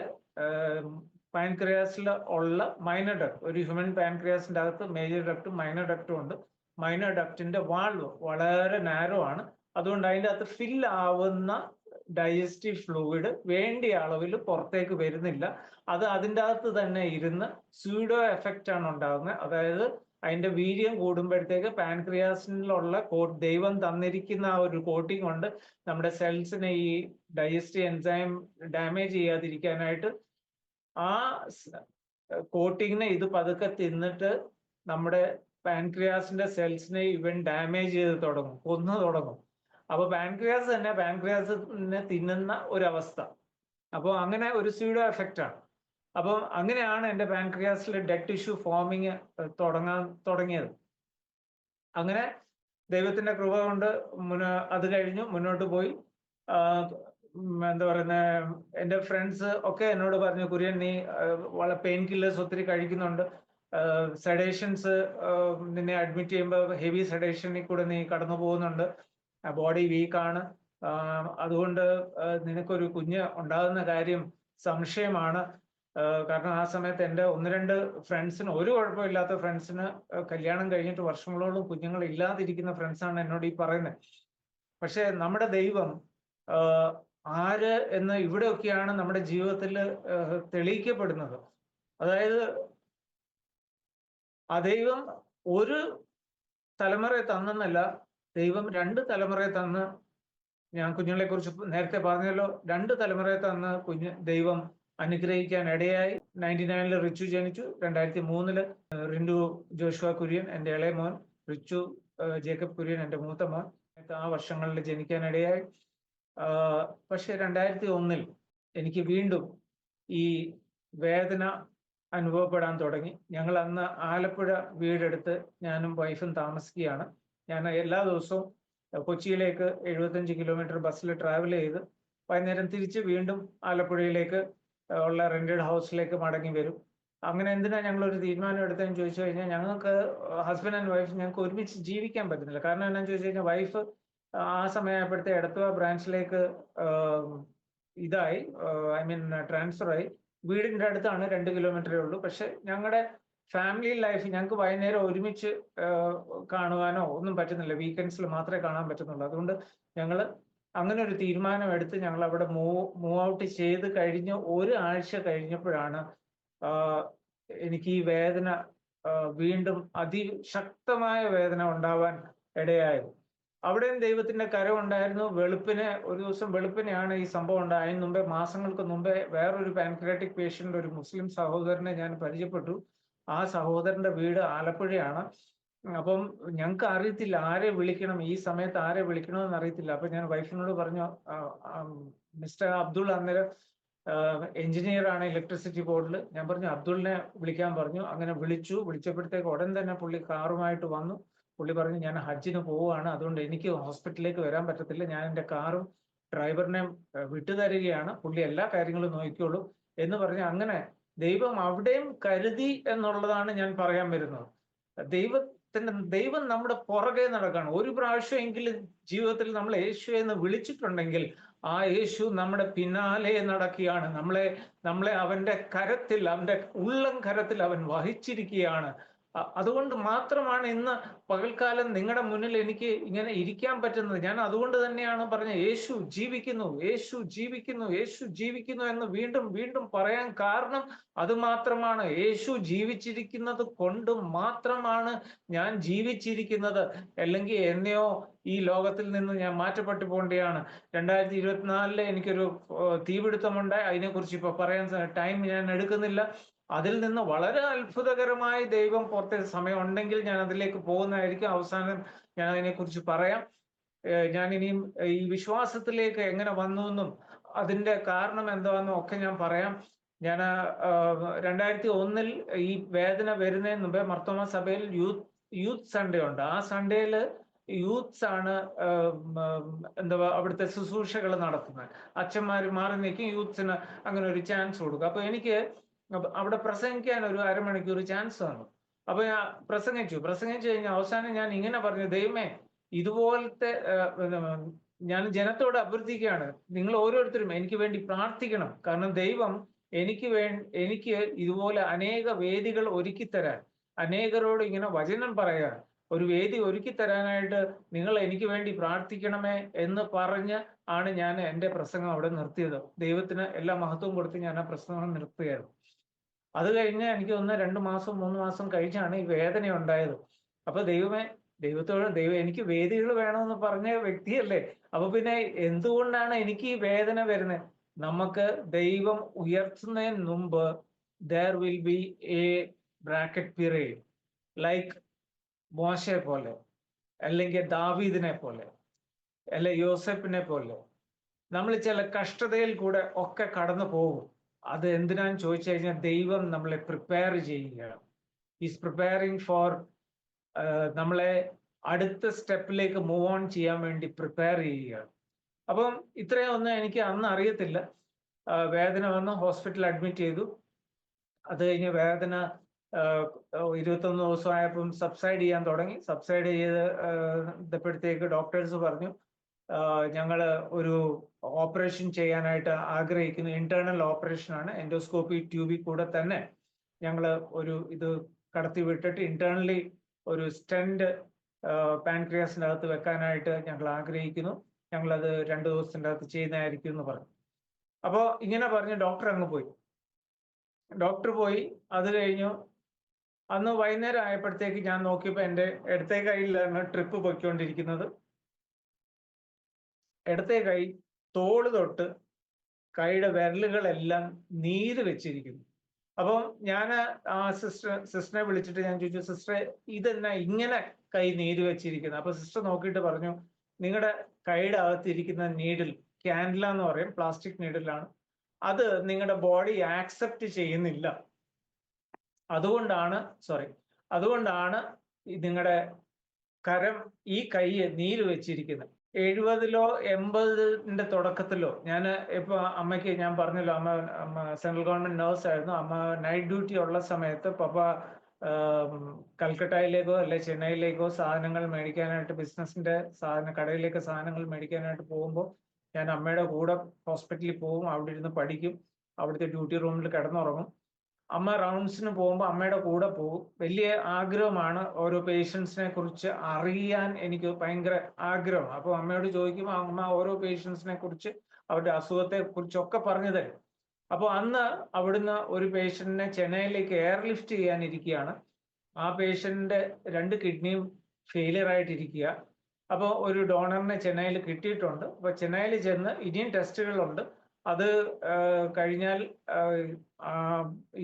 [SPEAKER 2] പാൻക്രിയാസിൽ ഉള്ള മൈനർ ഡക്ട്, ഒരു ഹ്യൂമൻ പാൻക്രിയാസിന്റെ അകത്ത് മേജർ ഡക്റ്റും മൈനർ ഡക്റ്റും ഉണ്ട്. മൈനർ ഡക്റ്റിന്റെ വാൾവ് വളരെ നാരോ ആണ്. അതുകൊണ്ട് അതിൻ്റെ അകത്ത് ഫിൽ ആവുന്ന ഡൈജസ്റ്റീവ് ഫ്ലൂയിഡ് വേണ്ടിയ അളവിൽ പുറത്തേക്ക് വരുന്നില്ല. അത് അതിൻ്റെ അകത്ത് തന്നെ ഇരുന്ന് സ്യൂഡോ എഫക്റ്റ് ആണ് ഉണ്ടാകുന്നത്. അതായത് അതിന്റെ വീര്യം കൂടുമ്പോഴത്തേക്ക് പാൻക്രിയാസിലുള്ള ദൈവം തന്നിരിക്കുന്ന ആ ഒരു കോട്ടിംഗ് കൊണ്ട് നമ്മുടെ സെൽസിനെ ഈ ഡൈജസ്റ്റീവ് എൻസൈം ഡാമേജ് ചെയ്യാതിരിക്കാനായിട്ട് ആ കോട്ടിങ്ങിനെ ഇത് പതുക്കെ തിന്നിട്ട് നമ്മുടെ പാൻക്രിയാസിന്റെ സെൽസിനെ ഇവൻ ഡാമേജ് ചെയ്ത് തുടങ്ങും, കൊന്നു തുടങ്ങും. അപ്പൊ പാൻക്രിയാസ് തന്നെ പാൻക്രിയാസിനെ തിന്നുന്ന ഒരവസ്ഥ. അപ്പോൾ അങ്ങനെ ഒരു സ്യൂഡോ എഫക്റ്റ് ആണ്. അപ്പം അങ്ങനെയാണ് എൻ്റെ പാൻക്രിയാസിൽ ഡെഡ് ടിഷ്യൂ ഫോമിങ് തുടങ്ങിയത്. അങ്ങനെ ദൈവത്തിന്റെ കൃപ കൊണ്ട് അത് കഴിഞ്ഞു മുന്നോട്ട് പോയി. എന്താ പറയുന്നത്, എൻ്റെ ഫ്രണ്ട്സ് ഒക്കെ എന്നോട് പറഞ്ഞു, കുര്യൻ നീ വളരെ പെയിൻ കില്ലേഴ്സ് ഒത്തിരി കഴിക്കുന്നുണ്ട്, സെഡേഷൻസ് നിന്നെ അഡ്മിറ്റ് ചെയ്യുമ്പോൾ ഹെവി സെഡേഷനിൽ കൂടെ നീ കടന്നു പോകുന്നുണ്ട്, ബോഡി വീക്കാണ്, അതുകൊണ്ട് നിനക്കൊരു കുഞ്ഞ് ഉണ്ടാകുന്ന കാര്യം സംശയമാണ്. കാരണം ആ സമയത്ത് എൻ്റെ 1-2 ഫ്രണ്ട്സിന്, ഒരു കുഴപ്പമില്ലാത്ത ഫ്രണ്ട്സിന് കല്യാണം കഴിഞ്ഞിട്ട് വർഷങ്ങളോളം കുഞ്ഞുങ്ങൾ ഇല്ലാതിരിക്കുന്ന ഫ്രണ്ട്സാണ് എന്നോട് ഈ പറയുന്നത്. പക്ഷെ നമ്മുടെ ദൈവം ആര് എന്ന് ഇവിടെയൊക്കെയാണ് നമ്മുടെ ജീവിതത്തിൽ തെളിയിക്കപ്പെടുന്നത്. അതായത് ആ ദൈവം ഒരു തലമുറയെ തന്നെന്നല്ല, ദൈവം 2 തലമുറയെ തന്ന്, ഞാൻ കുഞ്ഞുങ്ങളെ കുറിച്ച് നേരത്തെ പറഞ്ഞല്ലോ, 2 തലമുറയെ തന്ന് ദൈവം അനുഗ്രഹിക്കാൻ ഇടയായി. 99 റിച്ചു ജനിച്ചു. 2003 റിൻഡു ജോഷുവ കുര്യൻ എൻ്റെ ഇളയ മോൻ, റിച്ചു ജേക്കബ് കുര്യൻ എൻ്റെ മൂത്ത മോൻ ആ വർഷങ്ങളിൽ ജനിക്കാൻ ഇടയായി. പക്ഷെ 2001 എനിക്ക് വീണ്ടും ഈ വേദന അനുഭവപ്പെടാൻ തുടങ്ങി. ഞങ്ങൾ അന്ന് ആലപ്പുഴ വീടെടുത്ത് ഞാനും വൈഫും താമസിക്കുകയാണ്. ഞാൻ എല്ലാ ദിവസവും കൊച്ചിയിലേക്ക് 75 കിലോമീറ്റർ ബസ്സിൽ ട്രാവൽ ചെയ്ത് വൈകുന്നേരം തിരിച്ച് വീണ്ടും ആലപ്പുഴയിലേക്ക് ഉള്ള റെന്റഡ് ഹൗസിലേക്ക് മടങ്ങി വരും. അങ്ങനെ എന്തിനാ ഞങ്ങൾ ഒരു തീരുമാനം എടുത്തതെന്ന് ചോദിച്ചു കഴിഞ്ഞാൽ, ഞങ്ങൾക്ക് ഹസ്ബൻഡ് ആൻഡ് വൈഫ് ഞങ്ങൾക്ക് ഒരുമിച്ച് ജീവിക്കാൻ പറ്റുന്നില്ല. കാരണം എന്താണെന്ന് ചോദിച്ചു കഴിഞ്ഞാൽ, വൈഫ് ആ സമയമായപ്പോഴത്തെ എടത്തുവ ബ്രാഞ്ചിലേക്ക് ട്രാൻസ്ഫർ ആയി. വീടിന്റെ അടുത്താണ്, 2 കിലോമീറ്ററേ ഉള്ളൂ. പക്ഷെ ഞങ്ങളുടെ ഫാമിലി ലൈഫ് ഞങ്ങൾക്ക് വൈകുന്നേരം ഒരുമിച്ച് കാണുവാനോ ഒന്നും പറ്റുന്നില്ല. വീക്കെൻഡ്സിൽ മാത്രമേ കാണാൻ പറ്റുന്നുള്ളൂ. അതുകൊണ്ട് ഞങ്ങൾ അങ്ങനെ ഒരു തീരുമാനം എടുത്ത് ഞങ്ങൾ അവിടെ മൂവ് ഔട്ട് ചെയ്ത് കഴിഞ്ഞ് 1 ആഴ്ച കഴിഞ്ഞപ്പോഴാണ് എനിക്ക് ഈ വേദന വീണ്ടും അതിശക്തമായ വേദന ഉണ്ടാവാൻ ഇടയായത്. അവിടെയും ദൈവത്തിന്റെ കരം ഉണ്ടായിരുന്നു. ഒരു ദിവസം വെളുപ്പിനെയാണ് ഈ സംഭവം ഉണ്ടായത്. അതിന് മുമ്പേ, മാസങ്ങൾക്ക് മുമ്പേ, വേറൊരു പാൻക്രിയാറ്റിക് പേഷ്യന്റ്, ഒരു മുസ്ലിം സഹോദരനെ ഞാൻ പരിചയപ്പെട്ടു. ആ സഹോദരന്റെ വീട് ആലപ്പുഴയാണ്. അപ്പം ഞങ്ങൾക്ക് അറിയത്തില്ല ആരെ വിളിക്കണം, ഈ സമയത്ത് ആരെ വിളിക്കണമെന്ന് അറിയത്തില്ല. അപ്പൊ ഞാൻ വൈഫിനോട് പറഞ്ഞു, മിസ്റ്റർ അബ്ദുൾ അന്നേരം എഞ്ചിനീയർ ആണ് ഇലക്ട്രിസിറ്റി ബോർഡിൽ. ഞാൻ പറഞ്ഞു അബ്ദുളിനെ വിളിക്കാൻ പറഞ്ഞു. അങ്ങനെ വിളിച്ചപ്പോഴത്തേക്ക് ഉടൻ തന്നെ പുള്ളി കാറുമായിട്ട് വന്നു. പുള്ളി പറഞ്ഞു, ഞാൻ ഹജ്ജിന് പോവുകയാണ്, അതുകൊണ്ട് എനിക്ക് ഹോസ്പിറ്റലിലേക്ക് വരാൻ പറ്റത്തില്ല, ഞാൻ എൻ്റെ കാറും ഡ്രൈവറിനെ വിട്ടുതരികയാണ്, പുള്ളി എല്ലാ കാര്യങ്ങളും നോക്കിക്കോളൂ എന്ന് പറഞ്ഞ്, അങ്ങനെ ദൈവം അവിടെയും കരുതി എന്നുള്ളതാണ് ഞാൻ പറയാൻ വരുന്നത്. ദൈവം നമ്മുടെ പുറകെ നടക്കുകയാണ്. ഒരു പ്രാവശ്യമെങ്കിലും ജീവിതത്തിൽ നമ്മൾ യേശു എന്ന് വിളിച്ചിട്ടുണ്ടെങ്കിൽ ആ യേശു നമ്മുടെ പിന്നാലെ നടക്കുകയാണ്. നമ്മളെ അവന്റെ കരത്തിൽ, അവന്റെ ഉള്ളം കരത്തിൽ അവൻ വഹിച്ചിരിക്കുകയാണ്. അതുകൊണ്ട് മാത്രമാണ് ഇന്ന് പകൽക്കാലം നിങ്ങളുടെ മുന്നിൽ എനിക്ക് ഇങ്ങനെ ഇരിക്കാൻ പറ്റുന്നത്. ഞാൻ അതുകൊണ്ട് തന്നെയാണ് പറഞ്ഞത്, യേശു ജീവിക്കുന്നു, യേശു ജീവിക്കുന്നു, യേശു ജീവിക്കുന്നു എന്ന് വീണ്ടും വീണ്ടും പറയാൻ കാരണം അത് മാത്രമാണ്. യേശു ജീവിച്ചിരിക്കുന്നത് കൊണ്ട് മാത്രമാണ് ഞാൻ ജീവിച്ചിരിക്കുന്നത്. അല്ലെങ്കിൽ എന്നെയോ ഈ ലോകത്തിൽ നിന്ന് ഞാൻ മാറ്റപ്പെട്ടു പോകേണ്ടതാണ്. 2024 എനിക്കൊരു തീപിടുത്തമുണ്ടായി. അതിനെക്കുറിച്ച് ഇപ്പൊ പറയാൻ ടൈം ഞാൻ എടുക്കുന്നില്ല. അതിൽ നിന്ന് വളരെ അത്ഭുതകരമായി ദൈവം പുറത്തെ സമയം ഉണ്ടെങ്കിൽ ഞാൻ അതിലേക്ക് പോകുന്നതായിരിക്കും. അവസാനം ഞാൻ അതിനെക്കുറിച്ച് പറയാം. ഞാൻ ഇനിയും ഈ വിശ്വാസത്തിലേക്ക് എങ്ങനെ വന്നു എന്നും അതിന്റെ കാരണം എന്താണെന്നും ഒക്കെ ഞാൻ പറയാം. ഞാൻ 2001 ഈ വേദന വരുന്നതിന് മുമ്പേ മർത്തോമ സഭയിൽ യൂത്ത് സൺഡേ ഉണ്ട്. ആ സൺഡേയിൽ യൂത്ത്സ് ആണ് അവിടുത്തെ ശുശ്രൂഷകൾ നടത്തുന്നത്. അച്ഛന്മാർ മാറി നിൽക്കും, യൂത്ത്സിന് അങ്ങനെ ഒരു ചാൻസ് കൊടുക്കും. അപ്പൊ എനിക്ക് അവിടെ പ്രസംഗിക്കാൻ ഒരു അരമണിക്കൂർ ചാൻസ് തന്നു. അപ്പൊ ഞാൻ പ്രസംഗിച്ചു കഴിഞ്ഞ അവസാനം ഞാൻ ഇങ്ങനെ പറഞ്ഞു, ദൈവമേ, ഇതുപോലത്തെ ഞാൻ ജനത്തോട് അഭ്യർത്ഥിക്കുകയാണ്, നിങ്ങൾ ഓരോരുത്തരും എനിക്ക് വേണ്ടി പ്രാർത്ഥിക്കണം. കാരണം ദൈവം എനിക്ക് ഇതുപോലെ അനേക വേദികൾ ഒരുക്കി തരാൻ, അനേകരോട് ഇങ്ങനെ വചനം പറയാൻ ഒരു വേദി ഒരുക്കി തരാനായിട്ട് നിങ്ങൾ എനിക്ക് വേണ്ടി പ്രാർത്ഥിക്കണമേ എന്ന് പറഞ്ഞ് ആണ് ഞാൻ എൻ്റെ പ്രസംഗം അവിടെ നിർത്തിയത്. ദൈവത്തിന് എല്ലാ മഹത്വവും കൊടുത്ത് ഞാൻ ആ പ്രസംഗം നിർത്തുകയായിരുന്നു. അത് കഴിഞ്ഞ് എനിക്ക് 2 മാസം 3 മാസം കഴിച്ചാണ് ഈ വേദന ഉണ്ടായത്. അപ്പൊ ദൈവം എനിക്ക് വേദികൾ വേണമെന്ന് പറഞ്ഞ വ്യക്തിയല്ലേ. അപ്പൊ പിന്നെ എന്തുകൊണ്ടാണ് എനിക്ക് ഈ വേദന വരുന്നത്? നമുക്ക് ദൈവം ഉയർത്തുന്നതിന് മുമ്പ് there will be a bracket period, like മോശയെ പോലെ, അല്ലെങ്കിൽ ദാവീദിനെ പോലെ, അല്ലെ യോസെഫിനെ പോലെ നമ്മൾ ചില കഷ്ടതയിൽ കൂടെ ഒക്കെ കടന്നു പോകും. അത് എന്തിനാന്ന് ചോദിച്ചു കഴിഞ്ഞാൽ ദൈവം നമ്മളെ പ്രിപ്പയർ ചെയ്യുകയാണ്. ഈസ് പ്രിപ്പയറിങ് ഫോർ നമ്മളെ അടുത്ത സ്റ്റെപ്പിലേക്ക് മൂവ് ഓൺ ചെയ്യാൻ വേണ്ടി പ്രിപ്പയർ ചെയ്യുകയാണ്. അപ്പം ഇത്രയൊന്നും എനിക്ക് അന്ന് അറിയത്തില്ല. വേദന വന്ന് ഹോസ്പിറ്റലിൽ അഡ്മിറ്റ് ചെയ്തു. അത് കഴിഞ്ഞ് വേദന 21 ദിവസമായപ്പം സബ്സൈഡ് ചെയ്യാൻ തുടങ്ങി. സബ്സൈഡ് ചെയ്തപ്പോഴത്തേക്ക് ഡോക്ടേഴ്സ് പറഞ്ഞു, ഞങ്ങൾ ഒരു ഓപ്പറേഷൻ ചെയ്യാനായിട്ട് ആഗ്രഹിക്കുന്നു. ഇന്റേണൽ ഓപ്പറേഷൻ ആണ്, എൻഡോസ്കോപ്പി ട്യൂബിൽ കൂടെ തന്നെ ഞങ്ങൾ ഒരു ഇത് കടത്തി വിട്ടിട്ട് ഇന്റേണലി ഒരു സ്റ്റെന്റ് പാൻക്രിയാസിൻ്റെ അകത്ത് വെക്കാനായിട്ട് ഞങ്ങൾ ആഗ്രഹിക്കുന്നു. ഞങ്ങളത് 2 ദിവസത്തിൻ്റെ അകത്ത് ചെയ്യുന്നതായിരിക്കും എന്ന് പറഞ്ഞു. അപ്പോൾ ഇങ്ങനെ പറഞ്ഞ് ഡോക്ടർ അങ്ങ് പോയി. അത് കഴിഞ്ഞു. അന്ന് വൈകുന്നേരം ആയപ്പോഴത്തേക്ക് ഞാൻ നോക്കിയപ്പോൾ എൻ്റെ ഇടത്തെ കൈയിലാണ് ട്രിപ്പ് പൊയ്ക്കൊണ്ടിരിക്കുന്നത്. ഇടത്തെ കൈ തോള് തൊട്ട് കൈയുടെ വിരലുകളെല്ലാം നീര് വെച്ചിരിക്കുന്നു. അപ്പം ഞാൻ ആ സിസ്റ്ററിനെ വിളിച്ചിട്ട് ഞാൻ ചോദിച്ചു, സിസ്റ്ററെ, ഇതെന്നാ ഇങ്ങനെ കൈ നീര് വെച്ചിരിക്കുന്നത്? അപ്പൊ സിസ്റ്റർ നോക്കിയിട്ട് പറഞ്ഞു, നിങ്ങളുടെ കൈയുടെ അകത്തിരിക്കുന്ന നീഡിൽ, ക്യാൻഡില എന്ന് പറയും, പ്ലാസ്റ്റിക് നീഡിലാണ്, അത് നിങ്ങളുടെ ബോഡി ആക്സെപ്റ്റ് ചെയ്യുന്നില്ല. അതുകൊണ്ടാണ് നിങ്ങളുടെ കരം ഈ കൈ നീര് വെച്ചിരിക്കുന്നത്. 70-ലോ 80-ന്റെ തുടക്കത്തിലോ ഞാൻ ഇപ്പൊ അമ്മയ്ക്ക് ഞാൻ പറഞ്ഞല്ലോ, അമ്മ സെൻട്രൽ ഗവൺമെന്റ് നേഴ്സ് ആയിരുന്നു. അമ്മ നൈറ്റ് ഡ്യൂട്ടി ഉള്ള സമയത്ത് പപ്പ കൽക്കട്ടയിലേക്കോ അല്ലെ ചെന്നൈയിലേക്കോ സാധനങ്ങൾ മേടിക്കാനായിട്ട്, ബിസിനസിന്റെ കടയിലേക്ക് സാധനങ്ങൾ മേടിക്കാനായിട്ട് പോകുമ്പോൾ ഞാൻ അമ്മയുടെ കൂടെ ഹോസ്പിറ്റലിൽ പോകും. അവിടെ ഇരുന്ന് പഠിക്കും, അവിടുത്തെ ഡ്യൂട്ടി റൂമിൽ കിടന്നുറങ്ങും. അമ്മ റൗണ്ട്സിന് പോകുമ്പോൾ അമ്മയുടെ കൂടെ പോകും. വലിയ ആഗ്രഹമാണ് ഓരോ പേഷ്യൻസിനെ കുറിച്ച് അറിയാൻ, എനിക്ക് ഭയങ്കര ആഗ്രഹം. അപ്പോൾ അമ്മയോട് ചോദിക്കുമ്പോൾ അമ്മ ഓരോ പേഷ്യൻസിനെ കുറിച്ച്, അവരുടെ അസുഖത്തെ കുറിച്ചൊക്കെ പറഞ്ഞു തരും. അപ്പോൾ അന്ന് അവിടുന്ന് ഒരു പേഷ്യന്റിനെ ചെന്നൈയിലേക്ക് എയർലിഫ്റ്റ് ചെയ്യാനിരിക്കുകയാണ്. ആ പേഷ്യന്റിന്റെ 2 കിഡ്നിയും ഫെയിലിയർ ആയിട്ടിരിക്കുക. അപ്പോൾ ഒരു ഡോണറിനെ ചെന്നൈയിൽ കിട്ടിയിട്ടുണ്ട്. അപ്പോൾ ചെന്നൈയിൽ ചെന്ന് ഇനിയും ടെസ്റ്റുകളുണ്ട്. അത് കഴിഞ്ഞാൽ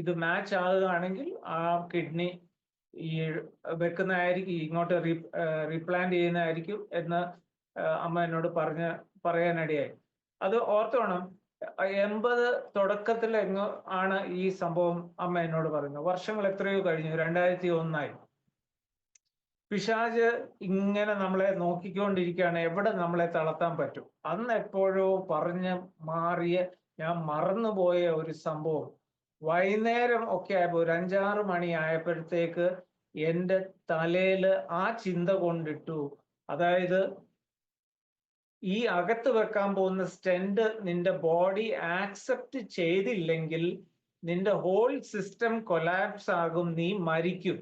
[SPEAKER 2] ഇത് മാച്ച് ആകുകയാണെങ്കിൽ ആ കിഡ്നി ഈ വെക്കുന്നതായിരിക്കും, ഇങ്ങോട്ട് റീപ്ലാന്റ് ചെയ്യുന്നതായിരിക്കും എന്ന് അമ്മ എന്നോട് പറയാനിടയായി. അത് ഓർത്തോണം, 80 തുടക്കത്തിൽ എങ്ങോ ആണ് ഈ സംഭവം അമ്മ എന്നോട് പറയുന്നത്. വർഷങ്ങൾ എത്രയോ കഴിഞ്ഞു, 2001 പിശാച് ഇങ്ങനെ നമ്മളെ നോക്കിക്കൊണ്ടിരിക്കുകയാണ്, എവിടെ നമ്മളെ തളർത്താൻ പറ്റും. അന്ന് എപ്പോഴോ പറഞ്ഞ് മാറിയ, ഞാൻ മറന്നുപോയ ഒരു സംഭവം, വൈകുന്നേരം ഒക്കെ ആയപ്പോ ഒരു 5-6 മണി ആയപ്പോഴത്തേക്ക് എൻ്റെ തലയിൽ ആ ചിന്ത കൊണ്ടിട്ടു. അതായത്, ഈ അകത്ത് വെക്കാൻ പോകുന്ന സ്റ്റെന്റ് നിന്റെ ബോഡി ആക്സെപ്റ്റ് ചെയ്തില്ലെങ്കിൽ നിന്റെ ഹോൾ സിസ്റ്റം കൊലാപ്സ് ആകും, നീ മരിക്കും.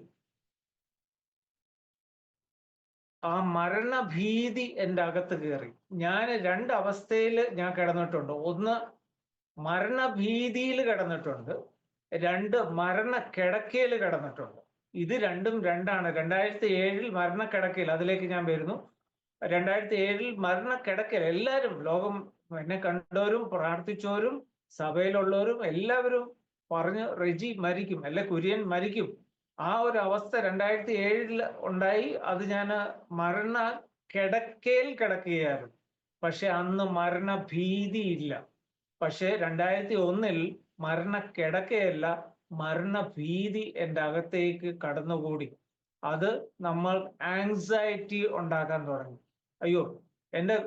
[SPEAKER 2] ആ മരണഭീതി എൻ്റെ അകത്ത് കയറി. ഞാൻ 2 അവസ്ഥയിൽ ഞാൻ കിടന്നിട്ടുണ്ട്. ഒന്ന്, മരണഭീതിയിൽ കിടന്നിട്ടുണ്ട്. 2, മരണക്കിടക്കയിൽ കിടന്നിട്ടുണ്ട്. ഇത് രണ്ടും രണ്ടാണ്. 2007 മരണക്കിടക്കയിൽ, അതിലേക്ക് ഞാൻ വരുന്നു. 2007 മരണക്കിടക്കയിൽ എല്ലാവരും, ലോകം എന്നെ കണ്ടവരും പ്രാർത്ഥിച്ചവരും സഭയിലുള്ളവരും എല്ലാവരും പറഞ്ഞു, റെജി മരിക്കും, അല്ലെ കുര്യൻ മരിക്കും. ആ ഒരു അവസ്ഥ 2007 ഉണ്ടായി. അത് ഞാൻ മരണ കിടക്കയിൽ കിടക്കുകയായിരുന്നു. പക്ഷെ അന്ന് മരണഭീതിയില്ല. പക്ഷെ 2001 മരണക്കിടക്കയല്ല, മരണഭീതി എൻ്റെ അകത്തേക്ക് കടന്നുകൂടി. അത് നമ്മൾ ആങ്സൈറ്റി ഉണ്ടാക്കാൻ തുടങ്ങി. അയ്യോ, എൻ്റെ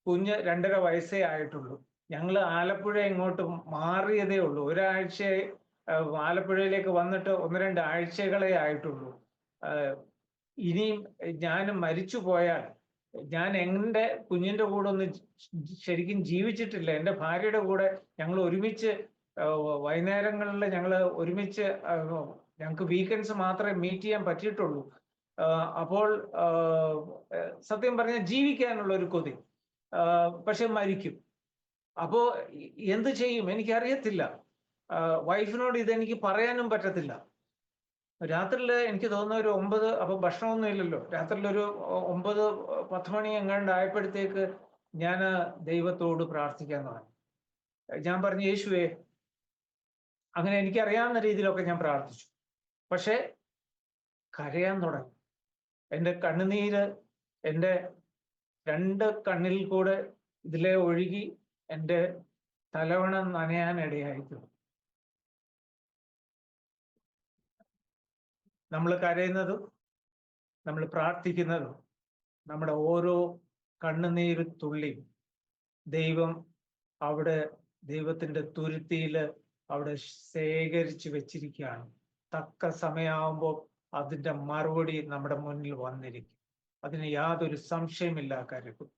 [SPEAKER 2] കുഞ്ഞ് 2.5 വയസ്സേ ആയിട്ടുള്ളൂ. ഞങ്ങൾ ആലപ്പുഴ ഇങ്ങോട്ട് മാറിയതേ ഉള്ളൂ. ഒരാഴ്ച ആലപ്പുഴയിലേക്ക് വന്നിട്ട് 1-2 ആഴ്ചകളെ ആയിട്ടുള്ളൂ. ഇനിയും ഞാൻ മരിച്ചു പോയാൽ ഞാൻ എൻ്റെ കുഞ്ഞിൻ്റെ കൂടെ ഒന്ന് ശരിക്കും ജീവിച്ചിട്ടില്ല. എൻ്റെ ഭാര്യയുടെ കൂടെ ഞങ്ങൾ ഒരുമിച്ച് വൈകുന്നേരങ്ങളിൽ ഞങ്ങൾ ഒരുമിച്ച്, ഞങ്ങൾക്ക് വീക്കെൻഡ്സ് മാത്രമേ മീറ്റ് ചെയ്യാൻ പറ്റിയിട്ടുള്ളൂ. അപ്പോൾ സത്യം പറഞ്ഞാൽ ജീവിക്കാനുള്ള ഒരു കൊതി. പക്ഷെ മരിക്കും. അപ്പോ എന്ത് ചെയ്യും എനിക്കറിയത്തില്ല. വൈഫിനോട് ഇതെനിക്ക് പറയാനും പറ്റത്തില്ല. രാത്രിയിൽ എനിക്ക് തോന്നുന്ന ഒരു 9, അപ്പൊ ഭക്ഷണമൊന്നും ഇല്ലല്ലോ, രാത്രിയിൽ ഒരു 9-10 മണി എങ്ങാണ്ടായപ്പോഴത്തേക്ക് ഞാൻ ദൈവത്തോട് പ്രാർത്ഥിക്കാൻ തുടങ്ങി. ഞാൻ പറഞ്ഞു, യേശുവേ, അങ്ങനെ എനിക്കറിയാവുന്ന രീതിയിലൊക്കെ ഞാൻ പ്രാർത്ഥിച്ചു. പക്ഷെ കരയാൻ തുടങ്ങി. എൻ്റെ കണ്ണുനീര് എൻ്റെ 2 കണ്ണിൽ കൂടെ ഇതിലെ ഒഴുകി എൻ്റെ തലവണ നനയാനിടയായിരിക്കും. നമ്മൾ കരയുന്നതും നമ്മൾ പ്രാർത്ഥിക്കുന്നതും നമ്മുടെ ഓരോ കണ്ണുനീര് തുള്ളിയും ദൈവം അവിടെ ദൈവത്തിൻ്റെ തുരുത്തിയിൽ അവിടെ ശേഖരിച്ചു വെച്ചിരിക്കുകയാണ്. തക്ക സമയമാകുമ്പോൾ അതിൻ്റെ മറുപടി നമ്മുടെ മുന്നിൽ വന്നിരിക്കും. അതിന് യാതൊരു സംശയമില്ല കാര്യത്തിൽ.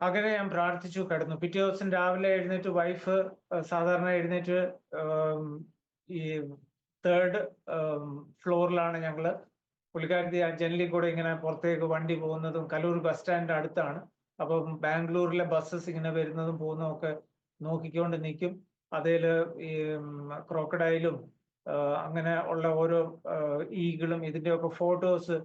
[SPEAKER 2] അങ്ങനെ ഞാൻ പ്രാർത്ഥിച്ചു കിടന്നു. പിറ്റേ ദിവസം രാവിലെ എഴുന്നേറ്റ്, വൈഫ് സാധാരണ എഴുന്നേറ്റ് ഈ 3rd ഫ്ലോറിലാണ് ഞങ്ങള്. പുള്ളിക്കാരത്തി ആ ജനലിൽ കൂടെ ഇങ്ങനെ പുറത്തേക്ക് വണ്ടി പോകുന്നതും, കലൂർ ബസ് സ്റ്റാൻഡിന്റെ അടുത്താണ്. അപ്പം ബാംഗ്ലൂരിലെ ബസ്സസ് ഇങ്ങനെ വരുന്നതും പോകുന്നതും ഒക്കെ നോക്കിക്കൊണ്ട് നിൽക്കും. അതിൽ ഈ ക്രോക്കഡൈലും അങ്ങനെ ഉള്ള ഓരോ ഈഗിളും ഇതിൻ്റെയൊക്കെ ഫോട്ടോസ്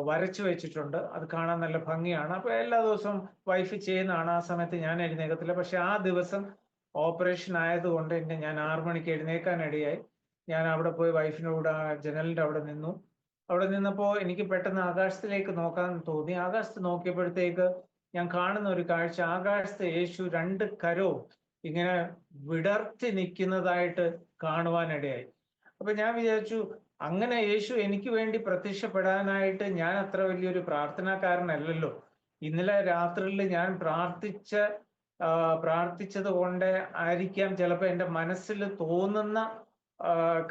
[SPEAKER 2] വരച്ചു വെച്ചിട്ടുണ്ട്. അത് കാണാൻ നല്ല ഭംഗിയാണ്. അപ്പൊ എല്ലാ ദിവസവും വൈഫ് ചെയ്യുന്നതാണ്. ആ സമയത്ത് ഞാൻ എഴുന്നേക്കത്തില്ല. പക്ഷെ ആ ദിവസം ഓപ്പറേഷൻ ആയതുകൊണ്ട് ഞാൻ 6 മണിക്ക് എഴുന്നേക്കാനിടയായി. ഞാൻ അവിടെ പോയി വൈഫിൻ്റെ കൂടെ ജനലിൻ്റെ അവിടെ നിന്നു. അവിടെ നിന്നപ്പോൾ എനിക്ക് പെട്ടെന്ന് ആകാശത്തിലേക്ക് നോക്കാൻ തോന്നി. ആകാശത്ത് നോക്കിയപ്പോഴത്തേക്ക് ഞാൻ കാണുന്ന ഒരു കാഴ്ച, ആകാശത്ത് യേശു 2 കരവും ഇങ്ങനെ വിടർത്തി നിൽക്കുന്നതായിട്ട് കാണുവാനിടയായി. അപ്പൊ ഞാൻ വിചാരിച്ചു, അങ്ങനെ യേശു എനിക്ക് വേണ്ടി പ്രത്യക്ഷപ്പെടാനായിട്ട് ഞാൻ അത്ര വലിയൊരു പ്രാർത്ഥനാക്കാരനല്ലല്ലോ. ഇന്നലെ രാത്രിയിൽ ഞാൻ പ്രാർത്ഥിച്ചത് കൊണ്ട് ആയിരിക്കാം ചിലപ്പോൾ എൻ്റെ മനസ്സിൽ തോന്നുന്ന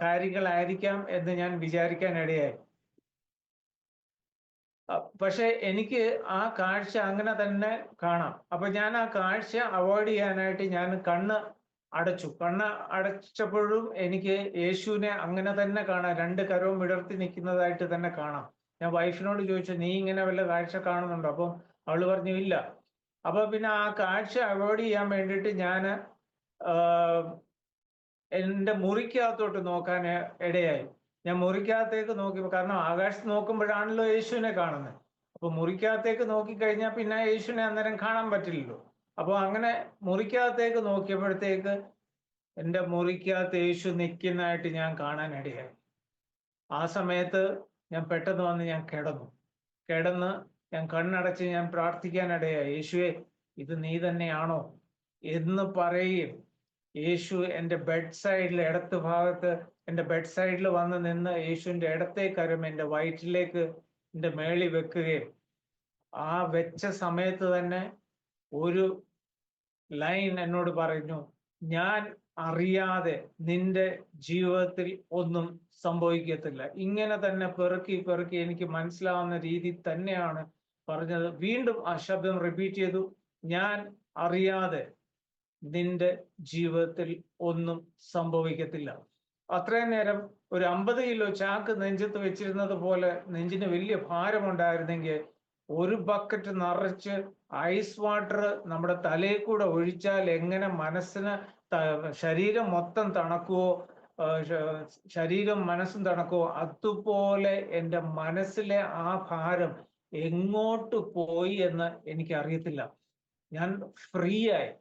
[SPEAKER 2] കാര്യങ്ങളായിരിക്കാം എന്ന് ഞാൻ വിചാരിക്കാൻ ഇടയായി. പക്ഷെ എനിക്ക് ആ കാഴ്ച അങ്ങനെ തന്നെ കാണാം. അപ്പൊ ഞാൻ ആ കാഴ്ച അവോയ്ഡ് ചെയ്യാനായിട്ട് ഞാൻ കണ്ണ് അടച്ചപ്പോഴും എനിക്ക് യേശുവിനെ അങ്ങനെ തന്നെ കാണാം. രണ്ട് കരവും വിടർത്തി നിൽക്കുന്നതായിട്ട് തന്നെ കാണാം. ഞാൻ വൈഫിനോട് ചോദിച്ചു, നീ ഇങ്ങനെ വല്ല കാഴ്ച കാണുന്നുണ്ടോ? അപ്പം അവള് പറഞ്ഞു ഇല്ല. അപ്പൊ പിന്നെ ആ കാഴ്ച അവോയ്ഡ് ചെയ്യാൻ വേണ്ടിയിട്ട് ഞാൻ എൻ്റെ മുറിക്കകത്തോട്ട് നോക്കാൻ ഇടയായി. ഞാൻ മുറിക്കകത്തേക്ക് നോക്കിയപ്പോൾ, കാരണം ആകാശത്ത് നോക്കുമ്പോഴാണല്ലോ യേശുവിനെ കാണുന്നത്. അപ്പൊ മുറിക്കകത്തേക്ക് നോക്കിക്കഴിഞ്ഞാൽ പിന്നെ യേശുവിനെ അന്നേരം കാണാൻ പറ്റില്ലല്ലോ. അപ്പോൾ അങ്ങനെ മുറിക്കകത്തേക്ക് നോക്കിയപ്പോഴത്തേക്ക് എൻ്റെ മുറിക്കകത്ത് യേശു നിൽക്കുന്നതായിട്ട് ഞാൻ കാണാൻ ഇടയായി. ആ സമയത്ത് ഞാൻ പെട്ടെന്ന് വന്ന് ഞാൻ കിടന്ന് ഞാൻ കണ്ണടച്ച് ഞാൻ പ്രാർത്ഥിക്കാനിടയായി. യേശുവേ, ഇത് നീ തന്നെയാണോ എന്ന് പറയുകയും യേശു എൻ്റെ ബെഡ് സൈഡിൽ ഇടത്ത് ഭാഗത്ത് എൻ്റെ ബെഡ് സൈഡിൽ വന്ന് നിന്ന് യേശുവിൻ്റെ ഇടത്തെ കരം എൻ്റെ വയറ്റിലേക്ക് എൻ്റെ മേളി വെക്കുകയും ആ വെച്ച സമയത്ത് തന്നെ ഒരു ലൈൻ എന്നോട് പറഞ്ഞു, ഞാൻ അറിയാതെ നിന്റെ ജീവിതത്തിൽ ഒന്നും സംഭവിക്കത്തില്ല. ഇങ്ങനെ തന്നെ പെറുക്കി എനിക്ക് മനസ്സിലാവുന്ന രീതി തന്നെയാണ് പറഞ്ഞത്. വീണ്ടും ആ ശബ്ദം റിപ്പീറ്റ് ചെയ്തു, ഞാൻ അറിയാതെ നിന്റെ ജീവിതത്തിൽ ഒന്നും സംഭവിക്കത്തില്ല. അത്രയും നേരം ഒരു 50 കിലോ ചാക്ക് നെഞ്ചത്ത് വെച്ചിരുന്നത് പോലെ നെഞ്ചിന് വലിയ ഭാരമുണ്ടായിരുന്നെങ്കിൽ ഒരു ബക്കറ്റ് നിറച്ച് ഐസ് വാട്ടർ നമ്മുടെ തലയിൽ കൂടെ ഒഴിച്ചാൽ എങ്ങനെ മനസ്സിന് ശരീരം മൊത്തം തണുക്കുവോ, ശരീരം മനസ്സും തണുക്കുവോ, അതുപോലെ എൻ്റെ മനസ്സിലെ ആ ഭാരം എങ്ങോട്ട് പോയി എന്ന് എനിക്കറിയത്തില്ല. ഞാൻ ഫ്രീ ആയി.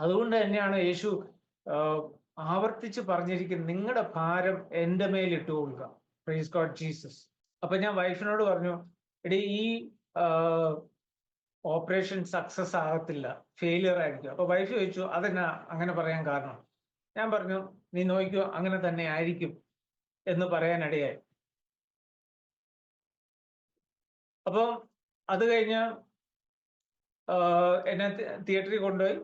[SPEAKER 2] അതുകൊണ്ട് തന്നെയാണ് യേശു ആവർത്തിച്ച് പറഞ്ഞിരിക്കുന്നത്, നിങ്ങളുടെ ഭാരം എൻ്റെ മേൽ ഇട്ടുകൊള്ളുക. Price God Jesus. അപ്പൊ ഞാൻ വൈഫിനോട് പറഞ്ഞു, എടീ, ഈ ഓപ്പറേഷൻ സക്സസ് ആകത്തില്ല, ഫെയിലിയർ ആയിരിക്കും. അപ്പൊ വൈഫ് ചോദിച്ചു, അതെന്നാ അങ്ങനെ പറയാൻ കാരണം? ഞാൻ പറഞ്ഞു, നീ നോക്കിക്കോ, അങ്ങനെ തന്നെ ആയിരിക്കും എന്ന് പറയാനിടയായി. അപ്പം അത് കഴിഞ്ഞ് എന്നെ തിയേറ്ററിൽ കൊണ്ടുപോയി.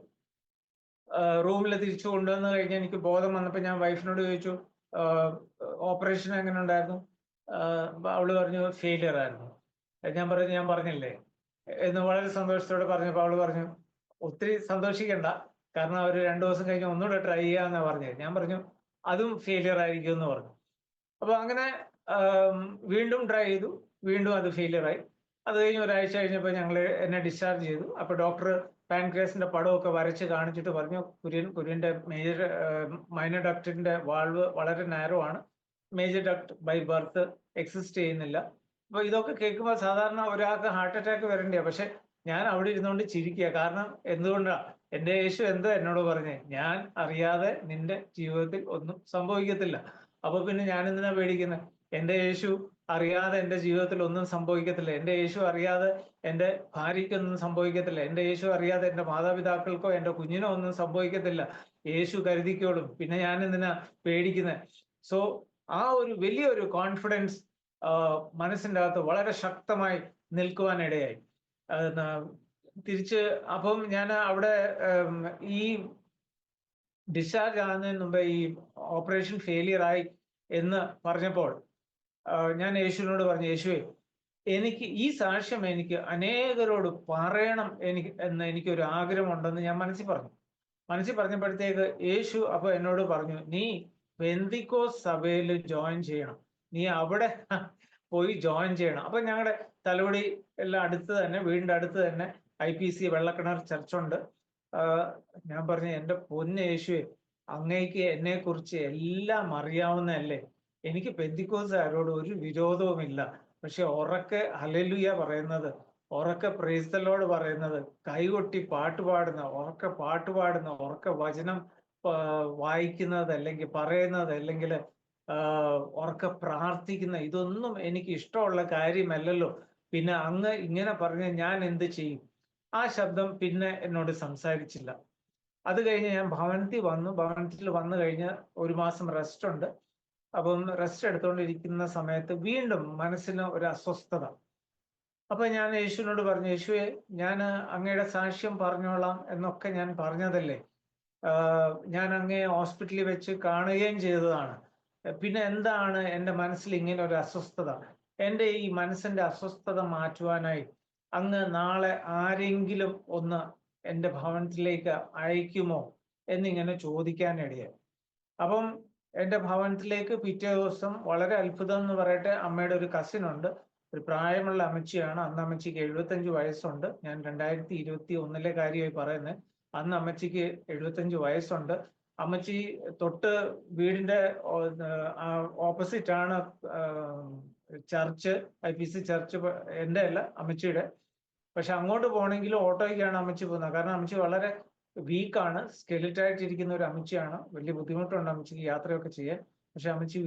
[SPEAKER 2] റൂമിൽ തിരിച്ചു കൊണ്ടുവന്ന് കഴിഞ്ഞ് എനിക്ക് ബോധം വന്നപ്പോൾ ഞാൻ വൈഫിനോട് ചോദിച്ചു, ഓപ്പറേഷൻ എങ്ങനെ ഉണ്ടായിരുന്നു? അവള് പറഞ്ഞു ഫെയിലിയർ ആയിരുന്നു. ഞാൻ പറഞ്ഞില്ലേ എന്ന് വളരെ സന്തോഷത്തോടെ പറഞ്ഞപ്പോൾ അവള് പറഞ്ഞു, ഒത്തിരി സന്തോഷിക്കണ്ട, കാരണം അവർ 2 ദിവസം കഴിഞ്ഞ് ഒന്നുകൂടെ ട്രൈ ചെയ്യാന്നാ പറഞ്ഞത്. ഞാൻ പറഞ്ഞു അതും ഫെയിലിയർ ആയിരിക്കും എന്ന് പറഞ്ഞു. അപ്പൊ അങ്ങനെ വീണ്ടും ട്രൈ ചെയ്തു, വീണ്ടും അത് ഫെയിലിയർ ആയി. അത് കഴിഞ്ഞ് ഒരാഴ്ച കഴിഞ്ഞപ്പോൾ എന്നെ ഡിസ്ചാർജ് ചെയ്തു. അപ്പൊ ഡോക്ടർ പാൻക്രിയാസിന്റെ പടമൊക്കെ വരച്ച് കാണിച്ചിട്ട് പറഞ്ഞു, കുര്യന്റെ മൈനർ ഡക്റ്റിന്റെ വാൾവ് വളരെ നാരോ ആണ്, major duct by birth exist ചെയ്യുന്നില്ല. അപ്പൊ ഇതൊക്കെ കേൾക്കുമ്പോൾ സാധാരണ ഒരാൾക്ക് ഹാർട്ട് അറ്റാക്ക് വരണ്ടേ. പക്ഷെ ഞാൻ അവിടെ ഇരുന്നുകൊണ്ട് ചിരിക്കുക. കാരണം എന്തുകൊണ്ടാ? എൻ്റെ യേശു എന്താ എന്നോട് പറഞ്ഞേ? ഞാൻ അറിയാതെ നിന്റെ ജീവിതത്തിൽ ഒന്നും സംഭവിക്കത്തില്ല. അപ്പൊ പിന്നെ ഞാൻ എന്തിനാ പേടിക്കുന്നത്? എൻ്റെ യേശു അറിയാതെ എൻ്റെ ജീവിതത്തിൽ ഒന്നും സംഭവിക്കത്തില്ല. എൻ്റെ യേശു അറിയാതെ എൻ്റെ ഭാര്യയ്ക്കൊന്നും സംഭവിക്കത്തില്ല. എൻ്റെ യേശു അറിയാതെ എൻ്റെ മാതാപിതാക്കൾക്കോ എൻ്റെ കുഞ്ഞിനോ ഒന്നും സംഭവിക്കത്തില്ല. യേശു കരുതിക്കോളും. പിന്നെ ഞാൻ എന്തിനാ പേടിക്കുന്നത്? സോ ആ ഒരു വലിയൊരു കോൺഫിഡൻസ് മനസ്സിൻ്റെ അകത്ത് വളരെ ശക്തമായി നിൽക്കുവാനിടയായി. തിരിച്ച് അപ്പം ഞാൻ അവിടെ ഈ ഡിസ്ചാർജ് ആകുന്നതിന് മുമ്പ് ഈ ഓപ്പറേഷൻ ഫെയിലിയർ ആയി എന്ന് പറഞ്ഞപ്പോൾ ഞാൻ യേശുവിനോട് പറഞ്ഞു, യേശുവേ, എനിക്ക് ഈ സാക്ഷ്യം എനിക്ക് അനേകരോട് പറയണം എന്ന് എനിക്കൊരു ആഗ്രഹമുണ്ടെന്ന് ഞാൻ മനസ്സിൽ പറഞ്ഞപ്പോഴത്തേക്ക് യേശു അപ്പൊ എന്നോട് പറഞ്ഞു, നീ പെന്തിക്കോസ് സഭയിൽ ജോയിൻ ചെയ്യണം, നീ അവിടെ പോയി ജോയിൻ ചെയ്യണം. അപ്പൊ ഞങ്ങളുടെ തലവടി എല്ലാം അടുത്ത് തന്നെ, വീടിന്റെ അടുത്ത് തന്നെ IPC വെള്ളക്കിണർ ചർച്ചുണ്ട്. ഞാൻ പറഞ്ഞു, എൻ്റെ പൊന്ന് യേശുവേ, അങ്ങേക്ക് എന്നെ കുറിച്ച് എല്ലാം അറിയാവുന്നതല്ലേ, എനിക്ക് പെന്തിക്കോസുകാരോട് ഒരു വിരോധവുമില്ല. പക്ഷെ ഉറക്കെ ഹല്ലേലൂയ പറയുന്നത്, ഉറക്കെ പ്രൈസ് ദി ലോർഡ് പറയുന്നത്, കൈകൊട്ടി പാട്ടുപാടുന്ന, ഉറക്കെ വചനം വായിക്കുന്നത്, അല്ലെങ്കിൽ പറയുന്നത്, അല്ലെങ്കിൽ ഉറക്കെ പ്രാർത്ഥിക്കുന്ന, ഇതൊന്നും എനിക്ക് ഇഷ്ടമുള്ള കാര്യമല്ലല്ലോ. പിന്നെ അങ്ങ് ഇങ്ങനെ പറഞ്ഞ ഞാൻ എന്ത് ചെയ്യും? ആ ശബ്ദം പിന്നെ എന്നോട് സംസാരിച്ചില്ല. അത് കഴിഞ്ഞ് ഞാൻ ഭവനത്തിൽ വന്നു കഴിഞ്ഞ് 1 മാസം റെസ്റ്റ് ഉണ്ട്. അപ്പം റെസ്റ്റ് എടുത്തുകൊണ്ടിരിക്കുന്ന സമയത്ത് വീണ്ടും മനസ്സിന് ഒരു അസ്വസ്ഥത. അപ്പൊ ഞാൻ യേശുവിനോട് പറഞ്ഞു, യേശുവെ, ഞാൻ അങ്ങയുടെ സാക്ഷ്യം പറഞ്ഞോളാം എന്നൊക്കെ ഞാൻ പറഞ്ഞതല്ലേ, ഞാൻ അങ്ങയെ ഹോസ്പിറ്റലിൽ വെച്ച് കാണുകയും ചെയ്തതാണ്. പിന്നെ എന്താണ് എൻ്റെ മനസ്സിൽ ഇങ്ങനെ ഒരു അസ്വസ്ഥത? എൻ്റെ ഈ മനസ്സിന്റെ അസ്വസ്ഥത മാറ്റുവാനായി അങ്ങ് നാളെ ആരെങ്കിലും ഒന്ന് എൻ്റെ ഭവനത്തിലേക്ക് അയക്കുമോ എന്നിങ്ങനെ ചോദിക്കാനിടയായി. അപ്പം എൻ്റെ ഭവനത്തിലേക്ക് പിറ്റേ ദിവസം, വളരെ അത്ഭുതം എന്ന് പറയട്ടെ, അമ്മയുടെ ഒരു കസിൻ ഉണ്ട്, ഒരു പ്രായമുള്ള അമ്മച്ചിയാണ്. അന്ന് അമ്മച്ചിക്ക് 75 വയസ്സുണ്ട്. ഞാൻ 2021 കാര്യമായി പറയുന്നത്. അന്ന് അമ്മച്ചിക്ക് 75 വയസ്സുണ്ട്. അമ്മച്ചി തൊട്ട് വീടിന്റെ ഓപ്പോസിറ്റ് ആണ് ചർച്ച്, IPC ചർച്ച്. എൻ്റെ അല്ല, അമ്മച്ചിയുടെ. പക്ഷെ അങ്ങോട്ട് പോകണമെങ്കിൽ ഓട്ടോയ്ക്കാണ് അമ്മച്ചി പോകുന്നത്. കാരണം അമ്മച്ചി വളരെ വീക്കാണ്, സ്കെലിറ്റായിട്ടിരിക്കുന്ന ഒരു അമ്മച്ചിയാണ്. വലിയ ബുദ്ധിമുട്ടുണ്ട് അമ്മച്ചിക്ക് യാത്രയൊക്കെ ചെയ്യാൻ. പക്ഷെ അമ്മച്ചി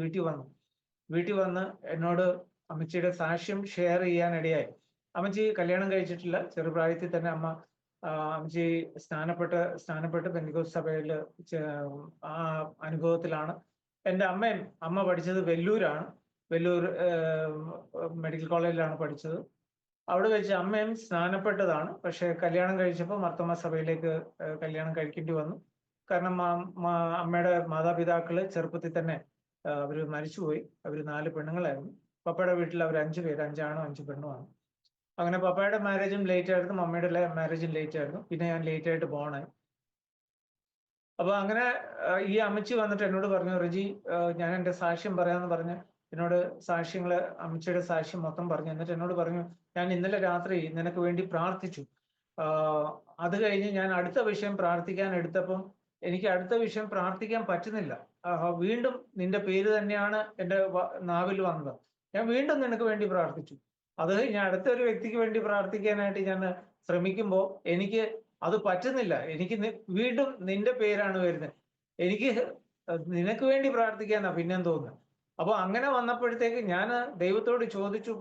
[SPEAKER 2] വീട്ടിൽ വന്ന് എന്നോട് അമ്മച്ചിയുടെ സാക്ഷ്യം ഷെയർ ചെയ്യാനിടയായി. അമ്മച്ചി കല്യാണം കഴിച്ചിട്ടില്ല. ചെറുപ്രായത്തിൽ തന്നെ അമ്മച്ചി സ്നാനപ്പെട്ട് പെന്തിക്കോസ്ത് സഭയിൽ ആ അനുഭവത്തിലാണ്. എൻ്റെ അമ്മ പഠിച്ചത് വെല്ലൂരാണ്. വെല്ലൂർ മെഡിക്കൽ കോളേജിലാണ് പഠിച്ചത്. അവിടെ വെച്ച് അമ്മയും സ്നാനപ്പെട്ടതാണ്. പക്ഷെ കല്യാണം കഴിച്ചപ്പോൾ മർത്തോമാ സഭയിലേക്ക് കല്യാണം കഴിക്കേണ്ടി വന്നു. കാരണം അമ്മയുടെ മാതാപിതാക്കള് ചെറുപ്പത്തിൽ തന്നെ അവര് മരിച്ചുപോയി. അവര് 4 പെണ്ണുങ്ങളായിരുന്നു. പപ്പയുടെ വീട്ടിൽ അവർ 5 പേര്, 5 ആണും 5 പെണ്ണുമാണ്. അങ്ങനെ പപ്പയുടെ മാരേജും ലേറ്റ് ആയിരുന്നു, മമ്മയുടെ മാരേജും ലേറ്റ് ആയിരുന്നു. പിന്നെ ഞാൻ ലേറ്റ് ആയിട്ട് പോണേ. അപ്പൊ അങ്ങനെ ഈ അമ്മച്ചി വന്നിട്ട് എന്നോട് പറഞ്ഞു, റെജി, ഞാൻ എൻ്റെ സാക്ഷ്യം പറയാന്ന് പറഞ്ഞ് എന്നോട് അമ്മച്ചിയുടെ സാക്ഷ്യം മൊത്തം പറഞ്ഞു. എന്നിട്ട് എന്നോട് പറഞ്ഞു, ഞാൻ ഇന്നലെ രാത്രി നിനക്ക് വേണ്ടി പ്രാർത്ഥിച്ചു. അത് കഴിഞ്ഞ് ഞാൻ അടുത്ത വിഷയം പ്രാർത്ഥിക്കാൻ എടുത്തപ്പം എനിക്ക് അടുത്ത വിഷയം പ്രാർത്ഥിക്കാൻ പറ്റുന്നില്ല. വീണ്ടും നിന്റെ പേര് തന്നെയാണ് എൻ്റെ നാവിൽ വന്നത്. ഞാൻ വീണ്ടും നിനക്ക് വേണ്ടി പ്രാർത്ഥിച്ചു. അത് കഴിഞ്ഞ് അടുത്ത ഒരു വ്യക്തിക്ക് വേണ്ടി പ്രാർത്ഥിക്കാനായിട്ട് ഞാൻ ശ്രമിക്കുമ്പോൾ എനിക്ക് അത് പറ്റുന്നില്ല. എനിക്ക് വീണ്ടും നിന്റെ പേരാണ് വരുന്നത്. എനിക്ക് നിനക്ക് വേണ്ടി പ്രാർത്ഥിക്കാനാ പിന്നെയും തോന്നുന്നത്. അപ്പൊ അങ്ങനെ വന്നപ്പോഴത്തേക്ക് ഞാൻ ദൈവത്തോട് ചോദിച്ചു,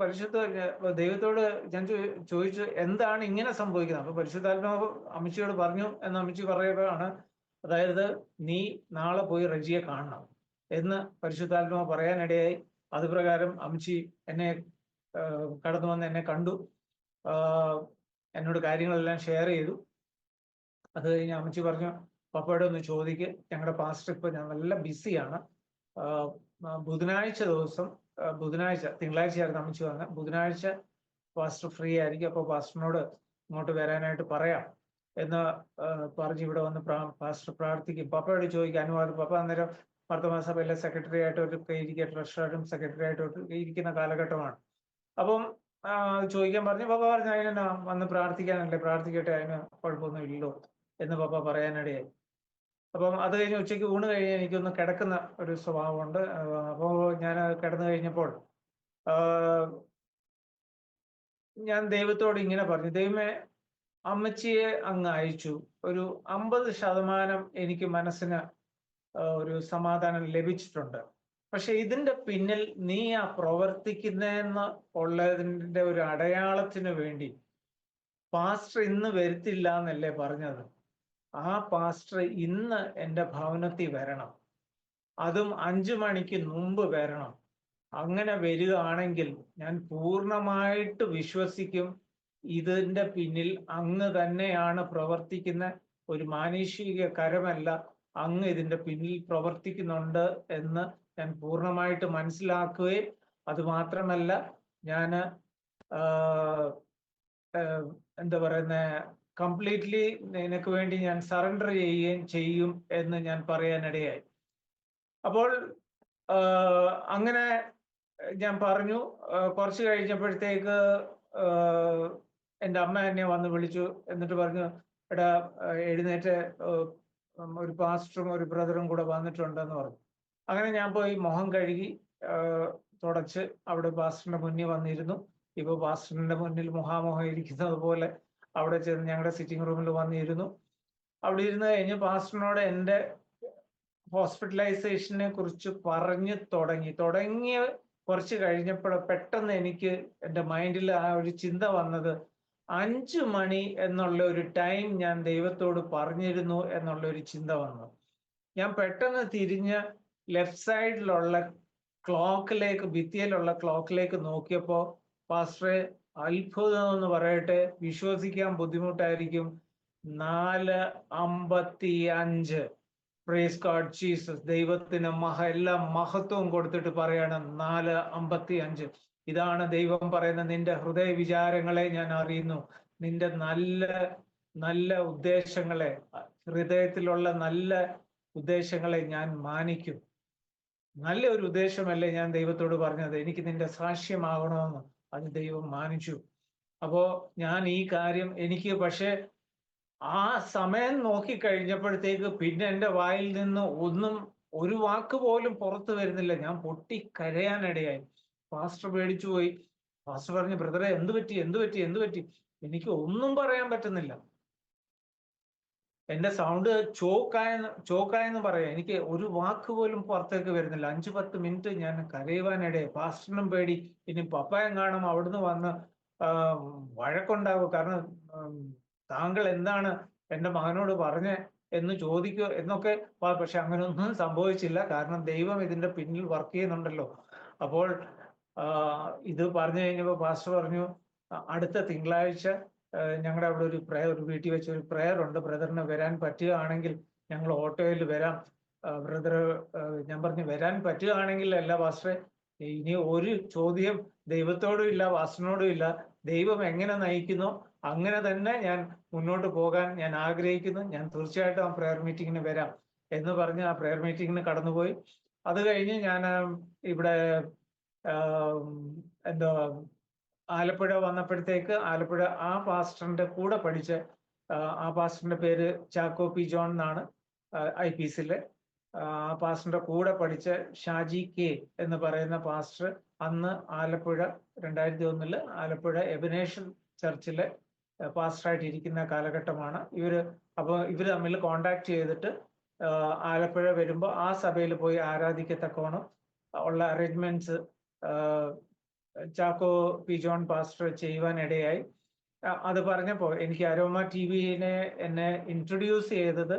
[SPEAKER 2] ദൈവത്തോട് ഞാൻ ചോദിച്ചു, എന്താണ് ഇങ്ങനെ സംഭവിക്കുന്നത്? അപ്പൊ പരിശുദ്ധാത്മാവ് അമ്മച്ചിയോട് പറഞ്ഞു എന്ന് അമ്മച്ചി പറയുകയാണ്, അതായത് നീ നാളെ പോയി റജിയെ കാണണം എന്ന് പരിശുദ്ധാത്മാവ് പറയാനിടയായി. അതുപ്രകാരം അമ്മച്ചി കടന്നു വന്ന് എന്നെ കണ്ടു, എന്നോട് കാര്യങ്ങളെല്ലാം ഷെയർ ചെയ്തു. അത് കഴിഞ്ഞ് അമ്മച്ചി പറഞ്ഞു, പപ്പയോട് ഒന്ന് ചോദിക്ക്, ഞങ്ങളുടെ പാസ്റ്റർ ഇപ്പൊ ഞാൻ നല്ല ബിസിയാണ്. തിങ്കളാഴ്ചയായിരുന്നു അമ്മച്ചി വന്നത്. ബുധനാഴ്ച പാസ്റ്റർ ഫ്രീ ആയിരിക്കും, അപ്പോൾ പാസ്റ്ററിനോട് ഇങ്ങോട്ട് വരാനായിട്ട് പറയാം എന്ന് പറഞ്ഞ് ഇവിടെ വന്ന് പാസ്റ്റർ പ്രാർത്ഥിക്കും. പപ്പയോട് ചോദിക്കും അനുവാദം. പപ്പ അന്നേരം മർത്തോമാ സഭയിലെ സെക്രട്ടറി ആയിട്ടൊക്കെ ഇരിക്കുക, ട്രഷററും സെക്രട്ടറി ആയിട്ടൊക്കെ ഇരിക്കുന്ന കാലഘട്ടമാണ്. അപ്പം ചോദിക്കാൻ പറഞ്ഞു. പപ്പ പറഞ്ഞു, അതിനെന്നാ, വന്ന് പ്രാർത്ഥിക്കാനല്ലേ, പ്രാർത്ഥിക്കട്ടെ, അതിന് കുഴപ്പമൊന്നും ഇല്ലല്ലോ എന്ന് പപ്പ പറയാനിടയായി. അപ്പം അത് കഴിഞ്ഞ് ഉച്ചയ്ക്ക് ഊണ് കഴിഞ്ഞ് എനിക്കൊന്ന് കിടക്കുന്ന ഒരു സ്വഭാവമുണ്ട്. അപ്പോൾ ഞാൻ കിടന്നു കഴിഞ്ഞപ്പോൾ ഞാൻ ദൈവത്തോട് ഇങ്ങനെ പറഞ്ഞു, ദൈവമേ, അമ്മച്ചിയെ അങ്ങ് അയച്ചു, ഒരു 50% എനിക്ക് മനസ്സിന് ഒരു സമാധാനം ലഭിച്ചിട്ടുണ്ട്. പക്ഷെ ഇതിന്റെ പിന്നിൽ നീ പ്രവർത്തിക്കുന്നതെന്ന് ഉള്ളതിന്റെ ഒരു അടയാളത്തിന് വേണ്ടി പാസ്റ്റർ ഇന്ന് വരുത്തില്ല എന്നല്ലേ പറഞ്ഞത്? ആ പാസ്റ്റർ ഇന്ന് എൻ്റെ ഭവനത്തിൽ വരണം, അതും 5 മണിക്ക് മുമ്പ് വരണം. അങ്ങനെ വരികയാണെങ്കിൽ ഞാൻ പൂർണ്ണമായിട്ട് വിശ്വസിക്കും ഇതിന്റെ പിന്നിൽ അങ്ങ് തന്നെയാണ് പ്രവർത്തിക്കുന്ന, ഒരു മാനുഷിക കരമല്ല, അങ്ങ് ഇതിന്റെ പിന്നിൽ പ്രവർത്തിക്കുന്നുണ്ട് എന്ന് ഞാൻ പൂർണ്ണമായിട്ട് മനസ്സിലാക്കുകയും അത് മാത്രമല്ല ഞാൻ എന്താ പറയുന്ന കംപ്ലീറ്റ്ലി നിനക്ക് വേണ്ടി ഞാൻ സറണ്ടർ ചെയ്യുകയും ചെയ്യും എന്ന് ഞാൻ പറയാനിടയായി. അപ്പോൾ അങ്ങനെ ഞാൻ പറഞ്ഞു. കുറച്ച് കഴിഞ്ഞപ്പോഴത്തേക്ക് എൻ്റെ അമ്മ എന്നെ വന്ന് വിളിച്ചു. എന്നിട്ട് പറഞ്ഞു, എടാ എഴുന്നേറ്റ്, ഒരു പാസ്റ്ററും ഒരു ബ്രദറും കൂടെ വന്നിട്ടുണ്ടെന്ന് പറഞ്ഞു. അങ്ങനെ ഞാൻ പോയി മുഖം കഴുകി തുടച്ച് അവിടെ പാസ്റ്ററിന്റെ മുന്നിൽ വന്നിരുന്നു. ഇപ്പൊ പാസ്റ്ററിന്റെ മുന്നിൽ മുഖാമുഖം ഇരിക്കുന്നത് പോലെ അവിടെ ചെന്ന് ഞങ്ങളുടെ സിറ്റിംഗ് റൂമിൽ വന്നിരുന്നു. അവിടെ ഇരുന്ന് കഴിഞ്ഞ് പാസ്റ്ററിനോട് എൻ്റെ ഹോസ്പിറ്റലൈസേഷനെ കുറിച്ച് പറഞ്ഞു തുടങ്ങിയ കുറച്ച് കഴിഞ്ഞപ്പോൾ പെട്ടെന്ന് എനിക്ക് എൻ്റെ മൈൻഡിൽ ആ ഒരു ചിന്ത വന്നത്, 5 മണി എന്നുള്ള ഒരു ടൈം ഞാൻ ദൈവത്തോട് പറഞ്ഞിരുന്നു എന്നുള്ള ഒരു ചിന്ത വന്നു. ഞാൻ പെട്ടെന്ന് തിരിഞ്ഞ് ലെഫ്റ്റ് സൈഡിലുള്ള ക്ലോക്കിലേക്ക്, ഭിത്തിയിലുള്ള ക്ലോക്കിലേക്ക് നോക്കിയപ്പോ പാസ്റ്ററെ, അത്ഭുതം എന്ന് പറയട്ടെ, വിശ്വസിക്കാൻ ബുദ്ധിമുട്ടായിരിക്കും, 4:55. Price God Jesus. ദൈവത്തിന് എല്ലാ മഹത്വവും കൊടുത്തിട്ട് പറയാണ് 4:55. ഇതാണ് ദൈവം പറയുന്നത്, നിന്റെ ഹൃദയ വിചാരങ്ങളെ ഞാൻ അറിയുന്നു, നിന്റെ നല്ല നല്ല ഉദ്ദേശങ്ങളെ, ഹൃദയത്തിലുള്ള നല്ല ഉദ്ദേശങ്ങളെ ഞാൻ മാനിക്കും. നല്ല ഒരു ഉദ്ദേശമല്ലേ ഞാൻ ദൈവത്തോട് പറഞ്ഞത്, എനിക്ക് നിന്റെ സാക്ഷ്യമാകണമെന്ന്. അത് ദൈവം മാനിച്ചു. അപ്പോ ഞാൻ ഈ കാര്യം എനിക്ക്, പക്ഷെ ആ സമയം നോക്കി കഴിഞ്ഞപ്പോഴത്തേക്ക് പിന്നെ എൻ്റെ വായിൽ നിന്ന് ഒരു വാക്ക് പോലും പുറത്തു വരുന്നില്ല. ഞാൻ പൊട്ടി കരയാനിടയായി. പാസ്റ്റർ പേടിച്ചു പോയി. പാസ്റ്റർ പറഞ്ഞു, ബ്രദറെ എന്ത് പറ്റി, എന്ത് പറ്റി, എന്ത് പറ്റി? എനിക്ക് ഒന്നും പറയാൻ പറ്റുന്നില്ല. എന്റെ സൗണ്ട് ചോക്കായെന്ന് പറയാം. എനിക്ക് ഒരു വാക്ക് പോലും പുറത്തേക്ക് വരുന്നില്ല. 5-10 മിനിറ്റ് ഞാൻ കരയുവാനിടയായി. പാസ്റ്ററിനും പേടി, ഇനി പപ്പായം കാണും അവിടുന്ന് വന്ന് വഴക്കുണ്ടാകും. കാരണം താങ്കൾ എന്താണ് എൻ്റെ മകനോട് പറഞ്ഞ് എന്ന് ചോദിക്കോ എന്നൊക്കെ. പക്ഷെ അങ്ങനെയൊന്നും സംഭവിച്ചില്ല. കാരണം ദൈവം ഇതിന്റെ പിന്നിൽ വർക്ക് ചെയ്യുന്നുണ്ടല്ലോ. അപ്പോൾ ഇത് പറഞ്ഞു കഴിഞ്ഞപ്പോൾ പാസ്റ്റർ പറഞ്ഞു, അടുത്ത തിങ്കളാഴ്ച ഞങ്ങളുടെ അവിടെ ഒരു വീട്ടിൽ വെച്ച് ഒരു പ്രയർ ഉണ്ട്, ബ്രദറിന് വരാൻ പറ്റുകയാണെങ്കിൽ ഞങ്ങൾ ഓട്ടോയിൽ വരാം. ബ്രദർ, ഞാൻ പറഞ്ഞു, വരാൻ പറ്റുകയാണെങ്കിൽ അല്ല പാസ്റ്ററെ, ഇനി ഒരു ചോദ്യം ദൈവത്തോടും ഇല്ല പാസ്റ്ററിനോടും ഇല്ല, ദൈവം എങ്ങനെ നയിക്കുന്നോ അങ്ങനെ തന്നെ ഞാൻ മുന്നോട്ട് പോകാൻ ഞാൻ ആഗ്രഹിക്കുന്നു, ഞാൻ തീർച്ചയായിട്ടും ആ പ്രയർ മീറ്റിങ്ങിന് വരാം എന്ന് പറഞ്ഞ് ആ പ്രയർ മീറ്റിങ്ങിന് കടന്നുപോയി. അത് കഴിഞ്ഞ് ഞാൻ ഇവിടെ എന്താ ആലപ്പുഴ വന്നപ്പോഴത്തേക്ക്, ആലപ്പുഴ ആ പാസ്റ്ററിന്റെ കൂടെ പഠിച്ച, ആ പാസ്റ്ററിന്റെ പേര് ചാക്കോ പി ജോൺ എന്നാണ്, IPCയിലെ ആ പാസ്റ്ററിന്റെ കൂടെ പഠിച്ച ഷാജി കെ എന്ന് പറയുന്ന പാസ്റ്റർ അന്ന് ആലപ്പുഴ 2001 ആലപ്പുഴ എബനേഷൻ ചർച്ചിലെ പാസ്റ്ററായിട്ട് ഇരിക്കുന്ന കാലഘട്ടമാണ്. അപ്പോൾ ഇവര് തമ്മിൽ കോണ്ടാക്ട് ചെയ്തിട്ട് ആലപ്പുഴ വരുമ്പോൾ ആ സഭയിൽ പോയി ആരാധിക്കത്തക്കോണം ഉള്ള arrangements Chacko P John pastor ചെയ്യുവാനിടയായി. അത് പറഞ്ഞപ്പോൾ എനിക്ക് അരോമ TVനെ എന്നെ ഇൻട്രൊഡ്യൂസ് ചെയ്തത്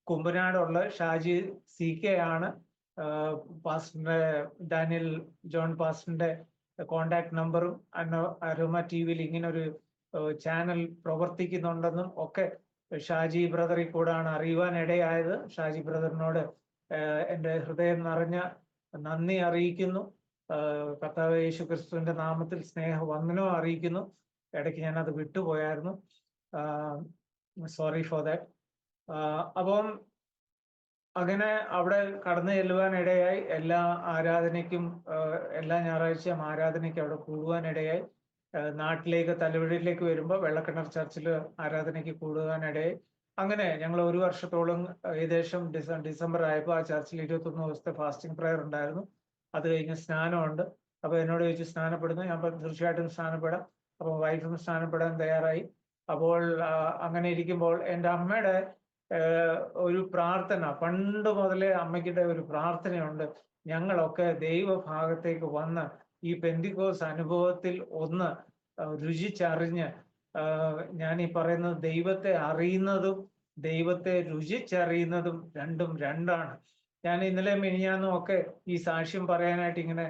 [SPEAKER 2] കുമ്പനാടുള്ള ഷാജി CK ആണ്. പാസ്റ്ററിന്റെ ഡാനിയൽ ജോൺ പാസ്റ്ററിന്റെ കോണ്ടാക്ട് നമ്പറും അരോമ TVയിൽ ഇങ്ങനെ ഒരു ചാനൽ പ്രവർത്തിക്കുന്നുണ്ടെന്നും ഒക്കെ ഷാജി ബ്രദറിൽ കൂടാണ് അറിയുവാനിടയായത്. ഷാജി ബ്രദറിനോട് എൻ്റെ ഹൃദയം നിറഞ്ഞ നന്ദി അറിയിക്കുന്നു. കർത്താവ് യേശു ക്രിസ്തുവിന്റെ നാമത്തിൽ സ്നേഹവന്ദനവും അറിയിക്കുന്നു. ഇടയ്ക്ക് ഞാൻ അത് വിട്ടുപോയായിരുന്നു, സോറി ഫോർ ദാറ്റ്. അപ്പം അങ്ങനെ അവിടെ കടന്നു ചെല്ലുവാനിടയായി. എല്ലാ ആരാധനയ്ക്കും, എല്ലാ ഞായറാഴ്ചയും ആരാധനയ്ക്ക് അവിടെ കൂടുവാനിടയായി. നാട്ടിലേക്ക് തലവഴിയിലേക്ക് വരുമ്പോൾ വെള്ളക്കിണർ ചർച്ചിൽ ആരാധനയ്ക്ക് കൂടുവാനിടയായി. അങ്ങനെ ഞങ്ങൾ 1 വർഷത്തോളം, ഏകദേശം ഡിസംബർ ആയപ്പോൾ ആ ചർച്ചിൽ 21 ദിവസത്തെ ഫാസ്റ്റിംഗ് പ്രയർ ഉണ്ടായിരുന്നു. അത് കഴിഞ്ഞ് സ്നാനമുണ്ട്. അപ്പൊ എന്നോട് ചോദിച്ചു, സ്നാനപ്പെടുന്നു? ഞാൻ തീർച്ചയായിട്ടും സ്നാനപ്പെടാം. അപ്പൊ വൈഫും സ്നാനപ്പെടാൻ തയ്യാറായി. അപ്പോൾ അങ്ങനെ ഇരിക്കുമ്പോൾ എൻ്റെ അമ്മയുടെ ഒരു പ്രാർത്ഥന, പണ്ട് മുതലേ അമ്മയ്ക്കിടെ ഒരു പ്രാർത്ഥനയുണ്ട്, ഞങ്ങളൊക്കെ ദൈവഭാഗത്തേക്ക് വന്ന് ഈ പെന്തിക്കോസ് അനുഭവത്തിൽ ഒന്ന് രുചിച്ചറിഞ്ഞ്, ഞാൻ ഈ പറയുന്നത് ദൈവത്തെ അറിയുന്നതും ദൈവത്തെ രുചിച്ചറിയുന്നതും രണ്ടും രണ്ടാണ്. ഞാൻ ഇന്നലെ മിനിഞ്ഞാന്നും ഒക്കെ ഈ സാക്ഷ്യം പറയാനായിട്ട് ഇങ്ങനെ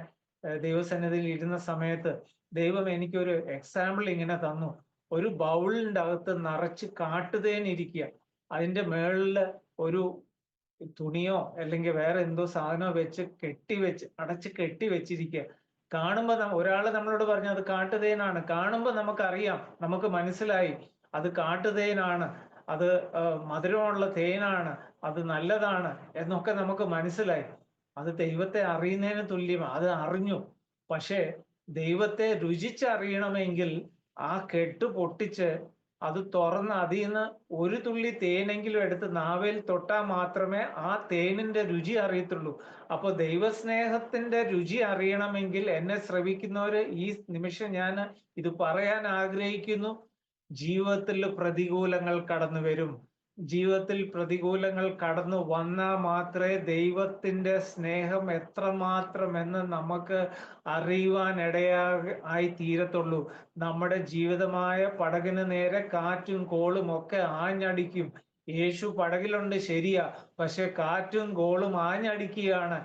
[SPEAKER 2] ദൈവസന്നിധിയിൽ ഇരുന്ന സമയത്ത് ദൈവം എനിക്കൊരു എക്സാമ്പിൾ ഇങ്ങനെ തന്നു. ഒരു ബൗളിൻ്റെ അകത്ത് നിറച്ച് കാട്ടുതേനിരിക്കുക, അതിൻ്റെ മേളില് ഒരു തുണിയോ അല്ലെങ്കിൽ വേറെ എന്തോ സാധനമോ വെച്ച് അടച്ച് കെട്ടി വെച്ചിരിക്കുക. കാണുമ്പോൾ ഒരാൾ നമ്മളോട് പറഞ്ഞു അത് കാട്ടുതേനാണ്. കാണുമ്പോൾ നമുക്കറിയാം, നമുക്ക് മനസ്സിലായി അത് കാട്ടുതേനാണ്, അത് മധുരമുള്ള തേനാണ്, അത് നല്ലതാണ് എന്നൊക്കെ നമുക്ക് മനസ്സിലായി. അത് ദൈവത്തെ അറിയുന്നതിന് തുല്യമാണ്. അത് അറിഞ്ഞു. പക്ഷേ ദൈവത്തെ രുചിച്ചറിയണമെങ്കിൽ ആ കെട്ട് പൊട്ടിച്ച് അത് തുറന്ന് അതിൽ നിന്ന് ഒരു തുള്ളി തേനെങ്കിലും എടുത്ത് നാവേൽ തൊട്ടാൽ മാത്രമേ ആ തേനിന്റെ രുചി അറിയത്തുള്ളൂ. അപ്പൊ ദൈവസ്നേഹത്തിന്റെ രുചി അറിയണമെങ്കിൽ എന്നെ ശ്രവിക്കുന്നവര് ഈ നിമിഷം ഞാൻ ഇത് പറയാൻ ആഗ്രഹിക്കുന്നു. ജീവിതത്തിൽ പ്രതികൂലങ്ങൾ കടന്നു വരും. ജീവിതത്തിൽ പ്രതികൂലങ്ങൾ കടന്നു വന്നാൽ മാത്രമേ ദൈവത്തിന്റെ സ്നേഹം എത്രമാത്രം എന്ന് നമുക്ക് അറിയുവാനിടയായി തീരത്തുള്ളൂ. നമ്മുടെ ജീവിതമായ പടകിന് നേരെ കാറ്റും കോളും ഒക്കെ ആഞ്ഞടിക്കും. യേശു പടകിലുണ്ട് ശരിയാ, പക്ഷെ കാറ്റും കോളും ആഞ്ഞടിക്കുകയാണ്.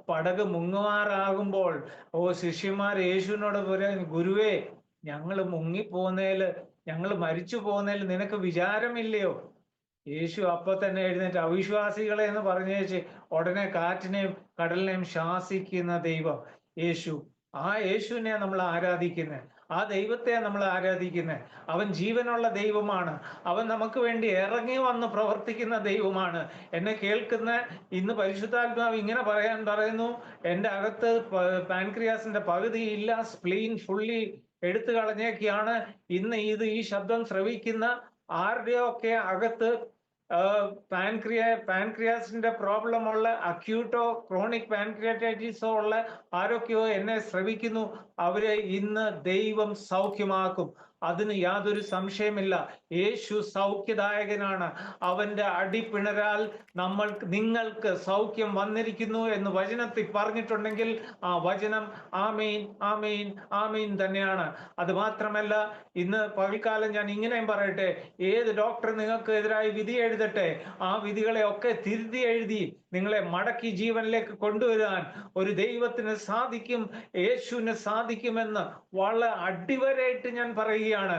[SPEAKER 2] പടക് മുങ്ങുമാറാകുമ്പോൾ ശിഷ്യന്മാർ യേശുവിനോട് പറയാൻ, ഗുരുവേ, ഞങ്ങൾ മുങ്ങിപ്പോന്നേല്, ഞങ്ങൾ മരിച്ചു പോന്നേല് നിനക്ക് വിചാരമില്ലയോ? യേശു അപ്പൊ തന്നെ എഴുന്നേറ്റ്, അവിശ്വാസികളെ എന്ന് പറഞ്ഞേച്ച് ഉടനെ കാറ്റിനെയും കടലിനെയും ശാസിക്കുന്ന ദൈവം യേശു. ആ യേശുവിനെ നമ്മൾ ആരാധിക്കുന്നത്, ആ ദൈവത്തെ നമ്മൾ ആരാധിക്കുന്നത്. അവൻ ജീവനുള്ള ദൈവമാണ്. അവൻ നമുക്ക് വേണ്ടി ഇറങ്ങി വന്ന് പ്രവർത്തിക്കുന്ന ദൈവമാണ്. എന്നെ കേൾക്കുന്ന ഇന്ന് പരിശുദ്ധാത്മാവ് ഇങ്ങനെ പറയുന്നു, എൻ്റെ അകത്ത് പാൻക്രിയാസിന്റെ പകുതി ഇല്ല, സ്പ്ലീൻ ഫുള്ളി എടുത്തു കളഞ്ഞേക്കാണ്. ഇന്ന് ഈ ശബ്ദം ശ്രവിക്കുന്ന ആരുടെയൊക്കെ അകത്ത് പാൻക്രിയാസിന്റെ പ്രോബ്ലം ഉള്ള, അക്യൂട്ടോ ക്രോണിക് പാൻക്രിയാറ്റൈറ്റിസോ ഉള്ള ആരൊക്കെയോ എന്നെ ശ്രവിക്കുന്നു, അവരെ ഇന്ന് ദൈവം സൗഖ്യമാക്കും. അതിന് യാതൊരു സംശയമില്ല. യേശു സൗഖ്യദായകനാണ്. അവന്റെ അടിപ്പിണരാൽ നിങ്ങൾക്ക് സൗഖ്യം വന്നിരിക്കുന്നു എന്ന് വചനത്തിൽ പറഞ്ഞിട്ടുണ്ടെങ്കിൽ ആ വചനം ആമീൻ ആമീൻ ആമീൻ തന്നെയാണ്. അത് മാത്രമല്ല, ഇന്ന് പകൽക്കാലം ഞാൻ ഇങ്ങനെയും പറയട്ടെ, ഏത് ഡോക്ടർ നിങ്ങൾക്ക് എതിരായി വിധി എഴുതട്ടെ, ആ വിധികളെ ഒക്കെ തിരുത്തി എഴുതി നിങ്ങളെ മടക്കി ജീവനിലേക്ക് കൊണ്ടുവരാൻ ഒരു ദൈവത്തിന് സാധിക്കും, യേശുവിന് സാധിക്കുമെന്ന് വളരെ അടിവരായിട്ട് ഞാൻ പറയുകയാണ്.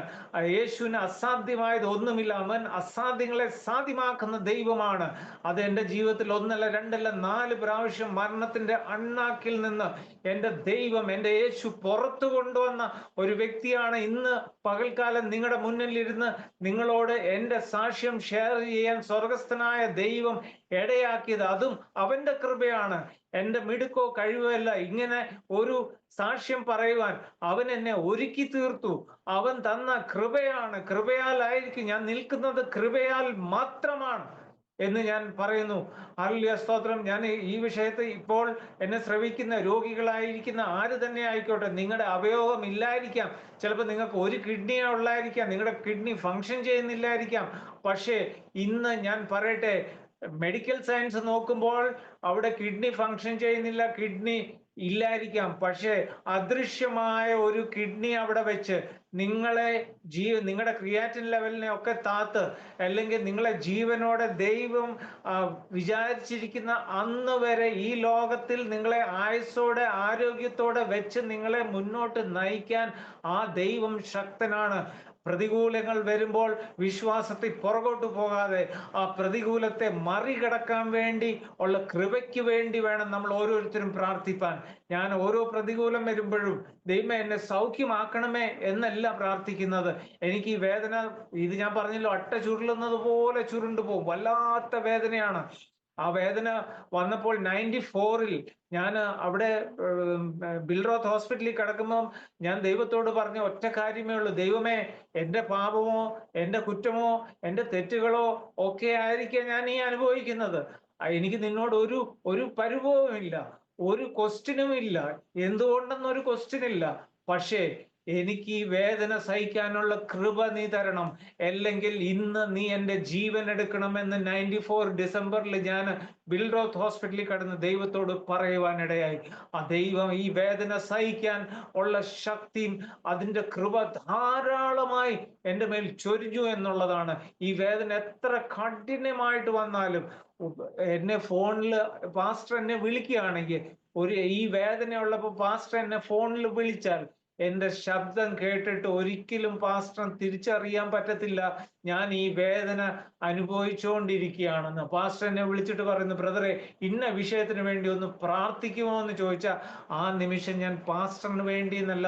[SPEAKER 2] യേശുവിന് അസാധ്യമായത് ഒന്നുമില്ല. അവൻ അസാധ്യങ്ങളെ സാധ്യമാക്കുന്ന ദൈവമാണ്. അത് എൻ്റെ ജീവിതത്തിൽ 1 അല്ല 2 അല്ല 4 പ്രാവശ്യം മരണത്തിന്റെ അണ്ണാക്കിൽ നിന്ന് എൻ്റെ ദൈവം, എൻ്റെ യേശു പുറത്തു കൊണ്ടുവന്ന ഒരു വ്യക്തിയാണ്. ഇന്ന് പകൽക്കാലം നിങ്ങളുടെ മുന്നിലിരുന്ന് നിങ്ങളോട് എൻ്റെ സാക്ഷ്യം ഷെയർ ചെയ്യാൻ സ്വർഗസ്ഥനായ ദൈവം ഇടയാക്കിയത്. അതും അവന്റെ കൃപയാണ്, എൻ്റെ മിടുക്കോ കഴിവോ അല്ല. ഇങ്ങനെ ഒരു സാക്ഷ്യം പറയുവാൻ അവൻ എന്നെ ഒരുക്കി തീർത്തു. അവൻ തന്ന കൃപയാണ്. കൃപയാലായിരിക്കും ഞാൻ നിൽക്കുന്നത്, കൃപയാൽ മാത്രമാണ് എന്ന് ഞാൻ പറയുന്നു. ഹല്ലേലൂയ, സ്തോത്രം. ഞാൻ ഈ വിഷയത്തിൽ ഇപ്പോൾ എന്നെ ശ്രവിക്കുന്ന രോഗികളായിരിക്കുന്ന ആര് തന്നെ ആയിക്കോട്ടെ, നിങ്ങളുടെ അവയവം ഇല്ലായിരിക്കാം, ചിലപ്പോൾ നിങ്ങൾക്ക് ഒരു കിഡ്നിയേ ഉള്ളായിരിക്കാം, നിങ്ങളുടെ കിഡ്നി ഫങ്ഷൻ ചെയ്യുന്നില്ലായിരിക്കാം. പക്ഷേ ഇന്ന് ഞാൻ പറയട്ടെ, മെഡിക്കൽ സയൻസ് നോക്കുമ്പോൾ അവിടെ കിഡ്നി ഫങ്ഷൻ ചെയ്യുന്നില്ല, കിഡ്നി ഇല്ലായിരിക്കാം. പക്ഷേ അദൃശ്യമായ ഒരു കിഡ്നി അവിടെ വെച്ച് നിങ്ങളുടെ ക്രിയാറ്റിൻ ലെവലിനെ ഒക്കെ താത്ത്, അല്ലെങ്കിൽ നിങ്ങളെ ജീവനോടെ ദൈവം വിചാരിച്ചിരിക്കുന്ന അന്ന് വരെ ഈ ലോകത്തിൽ നിങ്ങളെ ആയുസ്സോടെ ആരോഗ്യത്തോടെ വെച്ച് നിങ്ങളെ മുന്നോട്ട് നയിക്കാൻ ആ ദൈവം ശക്തനാണ്. പ്രതികൂലങ്ങൾ വരുമ്പോൾ വിശ്വാസത്തിൽ പുറകോട്ട് പോകാതെ ആ പ്രതികൂലത്തെ മറികടക്കാൻ വേണ്ടി ഉള്ള കൃപയ്ക്ക് വേണ്ടി വേണം നമ്മൾ ഓരോരുത്തരും പ്രാർത്ഥിപ്പാൻ. ഞാൻ ഓരോ പ്രതികൂലം വരുമ്പോഴും ദൈവമേ എന്നെ സൗഖ്യമാക്കണമേ എന്നല്ല പ്രാർത്ഥിക്കുന്നത്. എനിക്ക് ഈ വേദന, ഇത് ഞാൻ പറഞ്ഞല്ലോ, അട്ട ചുരുളുന്നത് പോലെ ചുരുണ്ടു പോകും, വല്ലാത്ത വേദനയാണ്. ആ വേദന വന്നപ്പോൾ 94-ൽ ഞാൻ അവിടെ ബിൽറോത്ത് ഹോസ്പിറ്റലിൽ കിടക്കുമ്പോൾ ഞാൻ ദൈവത്തോട് പറഞ്ഞ ഒറ്റ കാര്യമേ ഉള്ളൂ, ദൈവമേ, എൻ്റെ പാപമോ എൻ്റെ കുറ്റമോ എൻ്റെ തെറ്റുകളോ ഒക്കെ ആയിരിക്കാം ഞാൻ ഈ അനുഭവിക്കുന്നത്. എനിക്ക് നിന്നോട് ഒരു പരിഭവമില്ല, ഒരു ക്വസ്റ്റ്യനും ഇല്ല, എന്തുകൊണ്ടെന്നൊരു ക്വസ്റ്റ്യൻ ഇല്ല. പക്ഷേ എനിക്ക് ഈ വേദന സഹിക്കാനുള്ള കൃപ നീ തരണം, അല്ലെങ്കിൽ ഇന്ന് നീ എൻ്റെ ജീവൻ എടുക്കണമെന്ന് 94 ഡിസംബറിൽ ഞാൻ ബിൽറോത്ത് ഹോസ്പിറ്റലിൽ കടന്ന് ദൈവത്തോട് പറയുവാനിടയായി. ആ ദൈവം ഈ വേദന സഹിക്കാൻ ഉള്ള ശക്തിയും അതിൻ്റെ കൃപ ധാരാളമായി എൻ്റെ മേൽ ചൊരിഞ്ഞു എന്നുള്ളതാണ്. ഈ വേദന എത്ര കഠിനമായിട്ട് വന്നാലും എന്നെ ഫോണിൽ പാസ്റ്റർ എന്നെ വിളിക്കുകയാണെങ്കിൽ, ഈ വേദനയുള്ളപ്പോൾ പാസ്റ്റർ എന്നെ ഫോണിൽ വിളിച്ചാൽ എൻ്റെ ശബ്ദം കേട്ടിട്ട് ഒരിക്കലും പാസ്റ്റർ തിരിച്ചറിയാൻ പറ്റത്തില്ല ഞാൻ ഈ വേദന അനുഭവിച്ചുകൊണ്ടിരിക്കുകയാണെന്ന്. പാസ്റ്റർ എന്നെ വിളിച്ചിട്ട് പറയുന്നു, ബ്രദറെ, ഇന്ന വിഷയത്തിന് വേണ്ടി ഒന്ന് പ്രാർത്ഥിക്കുമോ എന്ന് ചോദിച്ചാൽ ആ നിമിഷം ഞാൻ പാസ്റ്ററിന് വേണ്ടി എന്നല്ല,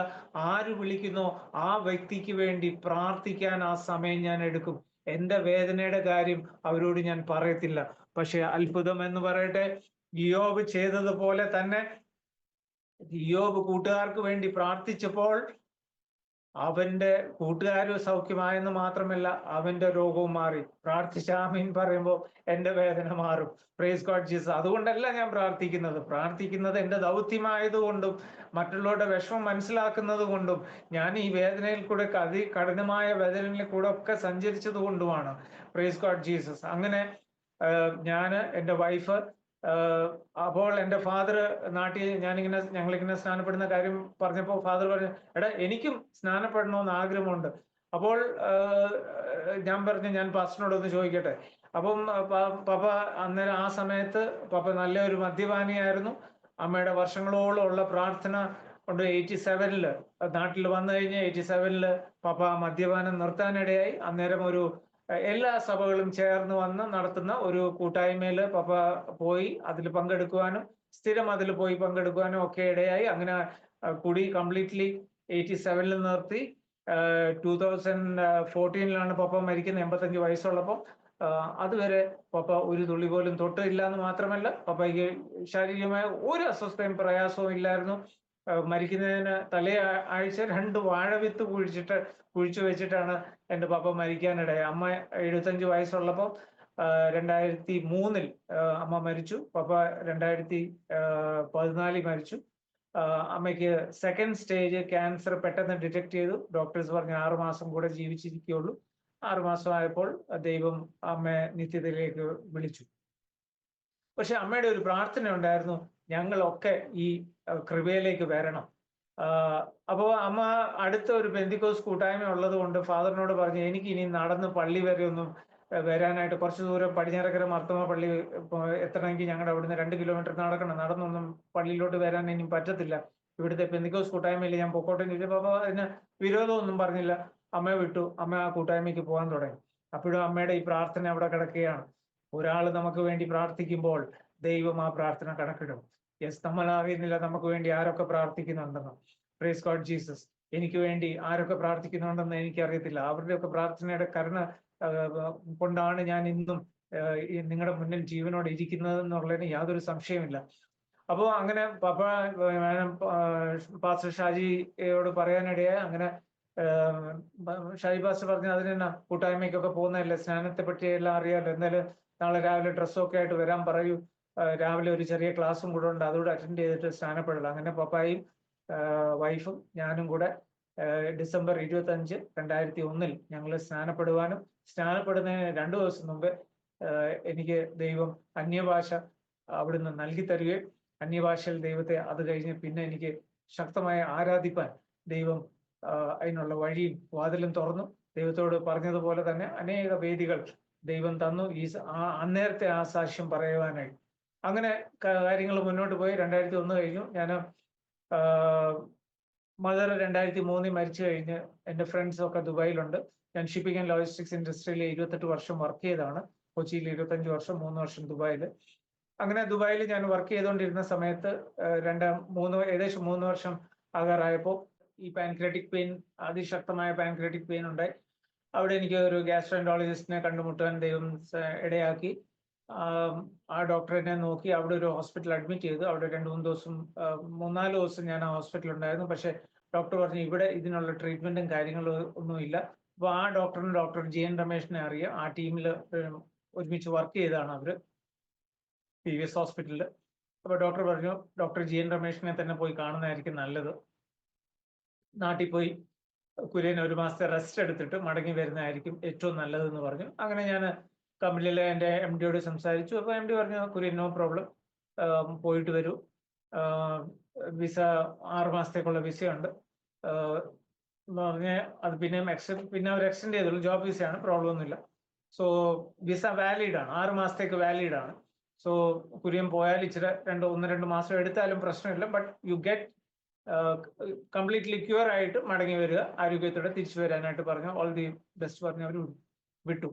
[SPEAKER 2] ആര് വിളിക്കുന്നോ ആ വ്യക്തിക്ക് വേണ്ടി പ്രാർത്ഥിക്കാൻ ആ സമയം ഞാൻ എടുക്കും. എൻ്റെ വേദനയുടെ കാര്യം അവരോട് ഞാൻ പറയത്തില്ല. പക്ഷെ അത്ഭുതം എന്ന് പറയട്ടെ, യോബ് ചെയ്തതുപോലെ തന്നെ യോബ് കൂട്ടുകാർക്ക് വേണ്ടി പ്രാർത്ഥിച്ചപ്പോൾ അവന്റെ കൂട്ടുകാരും സൗഖ്യമായെന്ന് മാത്രമല്ല അവന്റെ രോഗവും മാറി. പ്രാർത്ഥിച്ച ആമീൻ പറയുമ്പോൾ എൻ്റെ വേദന മാറും. Price God Jesus. അതുകൊണ്ടല്ല ഞാൻ പ്രാർത്ഥിക്കുന്നത് എൻ്റെ ദൗത്യമായതുകൊണ്ടും മറ്റുള്ളവരുടെ വിഷമം മനസ്സിലാക്കുന്നത് കൊണ്ടും ഞാൻ ഈ വേദനയിൽ കൂടെ കഠിനമായ വേദനയിൽ കൂടെ ഒക്കെ സഞ്ചരിച്ചത് കൊണ്ടുമാണ്. Price God Jesus. അങ്ങനെ ഞാൻ, എൻ്റെ വൈഫ്, അപ്പോൾ എൻ്റെ ഫാദർ നാട്ടിൽ ഞങ്ങളിങ്ങനെ സ്നാനപ്പെടുന്ന കാര്യം പറഞ്ഞപ്പോൾ ഫാദർ പറഞ്ഞു, എടാ എനിക്കും സ്നാനപ്പെടണമെന്ന് ആഗ്രഹമുണ്ട്. അപ്പോൾ ഞാൻ പറഞ്ഞു, ഞാൻ പാസ്റ്ററിനോടൊന്ന് ചോദിക്കട്ടെ. അപ്പം പപ്പ അന്നേരം ആ സമയത്ത് പപ്പ നല്ലൊരു മദ്യപാനിയായിരുന്നു. അമ്മയുടെ വർഷങ്ങളോളം ഉള്ള പ്രാർത്ഥന കൊണ്ട് 87 നാട്ടിൽ വന്നു കഴിഞ്ഞ് 87 പപ്പ മദ്യപാനം നിർത്താനിടയായി. അന്നേരം ഒരു എല്ലാ സഭകളും ചേർന്ന് വന്ന് നടത്തുന്ന ഒരു കൂട്ടായ്മയിൽ പപ്പ പോയി അതിൽ പങ്കെടുക്കുവാനും സ്ഥിരം അതിൽ പോയി പങ്കെടുക്കുവാനും ഒക്കെ ഇടയായി. അങ്ങനെ കുടി കംപ്ലീറ്റ്ലി 87 നിർത്തി. 2014 പപ്പ മരിക്കുന്നത്, 85 വയസ്സുള്ളപ്പോൾ. അതുവരെ പപ്പ ഒരു തുള്ളി പോലും തൊട്ടില്ല എന്ന് മാത്രമല്ല, പപ്പയ്ക്ക് ശാരീരികമായ ഒരു അസ്വസ്ഥയും പ്രയാസവും ഇല്ലായിരുന്നു. മരിക്കുന്നതിന് തലേ ആഴ്ച 2 വാഴവിത്ത് കുഴിച്ചു വെച്ചിട്ടാണ് എൻ്റെ പപ്പ മരിക്കാനിടയായി. അമ്മ 75 വയസ്സുള്ളപ്പോൾ 2003 അമ്മ മരിച്ചു. പപ്പ 2014 മരിച്ചു. അമ്മയ്ക്ക് സെക്കൻഡ് സ്റ്റേജ് ക്യാൻസർ പെട്ടെന്ന് ഡിറ്റക്ട് ചെയ്തു. ഡോക്ടേഴ്സ് പറഞ്ഞു 6 മാസം കൂടെ ജീവിച്ചിരിക്കുകയുള്ളൂ. 6 മാസമായപ്പോൾ ദൈവം അമ്മയെ നിത്യതയിലേക്ക് വിളിച്ചു. പക്ഷെ അമ്മയുടെ ഒരു പ്രാർത്ഥന ഉണ്ടായിരുന്നു, ഞങ്ങളൊക്കെ ഈ കൃപയിലേക്ക് വരണം. അപ്പോൾ അമ്മ അടുത്ത ഒരു പെന്തിക്കോസ് കൂട്ടായ്മ ഉള്ളത് കൊണ്ട് ഫാദറിനോട് പറഞ്ഞു, എനിക്ക് ഇനി നടന്ന് പള്ളി വരെ ഒന്നും വരാനായിട്ട്, കുറച്ച് ദൂരം പടിഞ്ഞാറക്കര മർത്തോമ പള്ളി എത്തണമെങ്കിൽ ഞങ്ങളുടെ അവിടുന്ന് 2 കിലോമീറ്റർ നടക്കണം. നടന്നൊന്നും പള്ളിയിലോട്ട് വരാൻ ഇനി പറ്റത്തില്ല. ഇവിടുത്തെ പെന്തിക്കോസ് കൂട്ടായ്മയിൽ ഞാൻ പൊക്കോട്ടെ എന്ന് ചോദിച്ചപ്പോൾ അപ്പോൾ അതിന് വിരോധമൊന്നും പറഞ്ഞില്ല. അമ്മയെ വിട്ടു. അമ്മ ആ കൂട്ടായ്മയ്ക്ക് പോകാൻ തുടങ്ങി. അപ്പോഴും അമ്മയുടെ ഈ പ്രാർത്ഥന അവിടെ കിടക്കുകയാണ്. ഒരാൾ നമുക്ക് വേണ്ടി പ്രാർത്ഥിക്കുമ്പോൾ ദൈവം ആ പ്രാർത്ഥന കണക്കിടും. യെസ്, നമ്മൾ അറിയുന്നില്ല നമുക്ക് വേണ്ടി ആരൊക്കെ പ്രാർത്ഥിക്കുന്നുണ്ടെന്ന്. Price God Jesus. എനിക്ക് വേണ്ടി ആരൊക്കെ പ്രാർത്ഥിക്കുന്നുണ്ടെന്ന് എനിക്കറിയത്തില്ല. അവരുടെയൊക്കെ പ്രാർത്ഥനയുടെ കരുണ കൊണ്ടാണ് ഞാൻ ഇന്നും നിങ്ങളുടെ മുന്നിൽ ജീവനോടെ ഇരിക്കുന്നത് എന്നുള്ളതിന് യാതൊരു സംശയമില്ല. അപ്പോൾ അങ്ങനെ പപ്പ പാസ്റ്റർ ഷാജിയോട് പറയാനിടയായി. അങ്ങനെ ഷാജി പാസ്റ്റർ പറഞ്ഞു, അതിനെന്നാ കൂട്ടായ്മയ്ക്കൊക്കെ പോകുന്നതല്ലേ, സ്നാനത്തെ പറ്റി എല്ലാം അറിയാമല്ലോ, എന്നാലും നാളെ രാവിലെ ഡ്രസ്സൊക്കെ ആയിട്ട് വരാൻ പറയൂ. രാവിലെ ഒരു ചെറിയ ക്ലാസ്സും കൂടെ ഉണ്ട്, അതുകൂടെ അറ്റൻഡ് ചെയ്തിട്ട് സ്നാനപ്പെടില്ല. അങ്ങനെ പപ്പായും വൈഫും ഞാനും കൂടെ ഡിസംബർ 25, 2001 ഞങ്ങൾ സ്നാനപ്പെടുവാനും, സ്നാനപ്പെടുന്നതിന് 2 ദിവസം മുമ്പ് എനിക്ക് ദൈവം അന്യഭാഷ അവിടുന്ന് നൽകി തരികയും അന്യഭാഷയിൽ ദൈവത്തെ അത് കഴിഞ്ഞ് പിന്നെ എനിക്ക് ശക്തമായി ആരാധിപ്പാൻ ദൈവം അതിനുള്ള വഴിയും വാതിലും തുറന്നു. ദൈവത്തോട് പറഞ്ഞതുപോലെ തന്നെ അനേക വേദികൾ ദൈവം തന്നു അന്നേരത്തെ ആ സാക്ഷ്യം പറയുവാനായി. അങ്ങനെ കാര്യങ്ങൾ മുന്നോട്ട് പോയി. 2001 കഴിഞ്ഞു. ഞാൻ മദർ 2003 മരിച്ചു കഴിഞ്ഞ് എൻ്റെ ഫ്രണ്ട്സ് ഒക്കെ ദുബായിലുണ്ട്. ഞാൻ ഷിപ്പിംഗ് ആൻഡ് ലോജിസ്റ്റിക്സ് ഇൻഡസ്ട്രിയിൽ 28 വർഷം വർക്ക് ചെയ്തതാണ്. കൊച്ചിയിൽ 25 വർഷം, 3 വർഷം ദുബായിൽ. അങ്ങനെ ദുബായിൽ ഞാൻ വർക്ക് ചെയ്തുകൊണ്ടിരുന്ന സമയത്ത് ഏകദേശം 3 വർഷം ആകാറായപ്പോൾ ഈ പാൻക്രിയാറ്റിക് പെയിൻ, അതിശക്തമായ പാൻക്രിയാറ്റിക് പെയിൻ ഉണ്ടായി. അവിടെ എനിക്ക് ഒരു ഗ്യാസ്ട്രോഎൻട്രോളജിസ്റ്റിനെ കണ്ടുമുട്ടാൻ ദൈവം ഇടയാക്കി. ആ ഡോക്ടറിനെ നോക്കി അവിടെ ഒരു ഹോസ്പിറ്റൽ അഡ്മിറ്റ് ചെയ്തു. അവിടെ 2-3 ദിവസം 3-4 ദിവസം ഞാൻ ആ ഹോസ്പിറ്റലിൽ ഉണ്ടായിരുന്നു. പക്ഷെ ഡോക്ടർ പറഞ്ഞു ഇവിടെ ഇതിനുള്ള ട്രീറ്റ്മെന്റും കാര്യങ്ങളും ഒന്നുമില്ല. അപ്പോൾ ആ ഡോക്ടർ GN രമേശിനെ അറിയാം. ആ ടീമിൽ ഒരുമിച്ച് വർക്ക് ചെയ്താണ് അവര് PVS ഹോസ്പിറ്റലിൽ. അപ്പോൾ ഡോക്ടർ പറഞ്ഞു ഡോക്ടർ GN രമേശിനെ തന്നെ പോയി കാണുന്നതായിരിക്കും നല്ലത്. നാട്ടിൽ പോയി കുര്യൻ 1 മാസത്തെ റെസ്റ്റ് എടുത്തിട്ട് മടങ്ങി വരുന്നതായിരിക്കും ഏറ്റവും നല്ലതെന്ന് പറഞ്ഞു. അങ്ങനെ ഞാൻ കമ്പനിയിലെ എൻ്റെ MD സംസാരിച്ചു. അപ്പോൾ MD പറഞ്ഞു കുര്യൻ നോ പ്രോബ്ലം, പോയിട്ട് വരൂ. വിസ 6 മാസത്തേക്കുള്ള വിസയുണ്ട് എന്ന് പറഞ്ഞ് അത് പിന്നെ അവർ എക്സ്റ്റെൻഡ് ചെയ്തുള്ളൂ. ജോബ് വിസയാണ്, പ്രോബ്ലം ഒന്നുമില്ല. സോ വിസ വാലിഡ് ആണ്, 6 മാസത്തേക്ക് വാലിഡ് ആണ്. സോ കുര്യൻ പോയാൽ ഇച്ചിരി 1-2 മാസം എടുത്താലും പ്രശ്നമില്ല. But you get completely cure ആയിട്ട് മടങ്ങി വരിക, ആരോഗ്യത്തോടെ തിരിച്ചു വരാനായിട്ട് പറഞ്ഞു. ഓൾ ദി ബെസ്റ്റ് പറഞ്ഞ് അവർ വിട്ടു.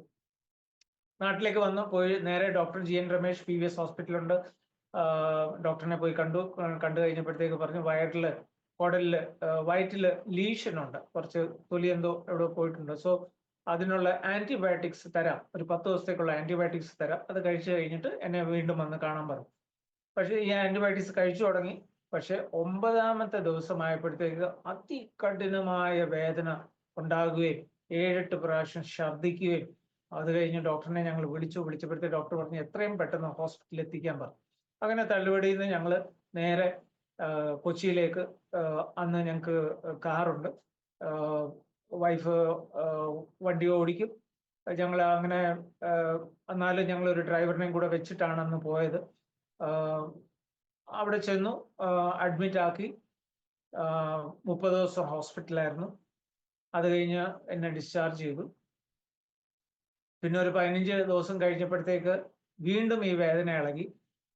[SPEAKER 2] നാട്ടിലേക്ക് പോയി നേരെ ഡോക്ടർ GN രമേശ് PVS ഹോസ്പിറ്റലുണ്ട്. ഡോക്ടറിനെ പോയി കണ്ടു കഴിഞ്ഞപ്പോഴത്തേക്ക് പറഞ്ഞു കുടലില് വയറ്റില് ലീഷൻ ഉണ്ട്, കുറച്ച് തൊലി എന്തോ എവിടെ പോയിട്ടുണ്ട്. സോ അതിനുള്ള ആന്റിബയോട്ടിക്സ് തരാം, ഒരു 10 ദിവസത്തേക്കുള്ള ആന്റിബയോട്ടിക്സ് തരാം, അത് കഴിച്ചു കഴിഞ്ഞിട്ട് എന്നെ വീണ്ടും വന്ന് കാണാൻ പറഞ്ഞു. പക്ഷേ ഈ ആന്റിബയോട്ടിക്സ് കഴിച്ചു തുടങ്ങി. പക്ഷെ 9ാമത്തെ ദിവസമായപ്പോഴത്തേക്ക് അതികഠിനമായ വേദന ഉണ്ടാകുകയും 7-8 പ്രാവശ്യം ഛർദ്ദിക്കുകയും, അത് കഴിഞ്ഞ് ഡോക്ടറിനെ ഞങ്ങൾ വിളിച്ചപ്പോഴത്തേക്ക് ഡോക്ടർ പറഞ്ഞു എത്രയും പെട്ടെന്ന് ഹോസ്പിറ്റലിൽ എത്തിക്കാൻ പറഞ്ഞു. അങ്ങനെ തള്ളുവടിയിൽ നിന്ന് ഞങ്ങൾ നേരെ കൊച്ചിയിലേക്ക്, അന്ന് ഞങ്ങൾക്ക് കാറുണ്ട്, വൈഫ് വണ്ടി ഓടിക്കും. ഞങ്ങൾ അങ്ങനെ എന്നാലും ഞങ്ങളൊരു ഡ്രൈവറിനെയും കൂടെ വെച്ചിട്ടാണ് അന്ന് പോയത്. അവിടെ ചെന്നു, അഡ്മിറ്റ് ആക്കി. 30 ദിവസം ഹോസ്പിറ്റലായിരുന്നു. അത് കഴിഞ്ഞ് എന്നെ ഡിസ്ചാർജ് ചെയ്തു. പിന്നെ ഒരു 15 ദിവസം കഴിഞ്ഞപ്പോഴത്തേക്ക് വീണ്ടും ഈ വേദന ഇളകി.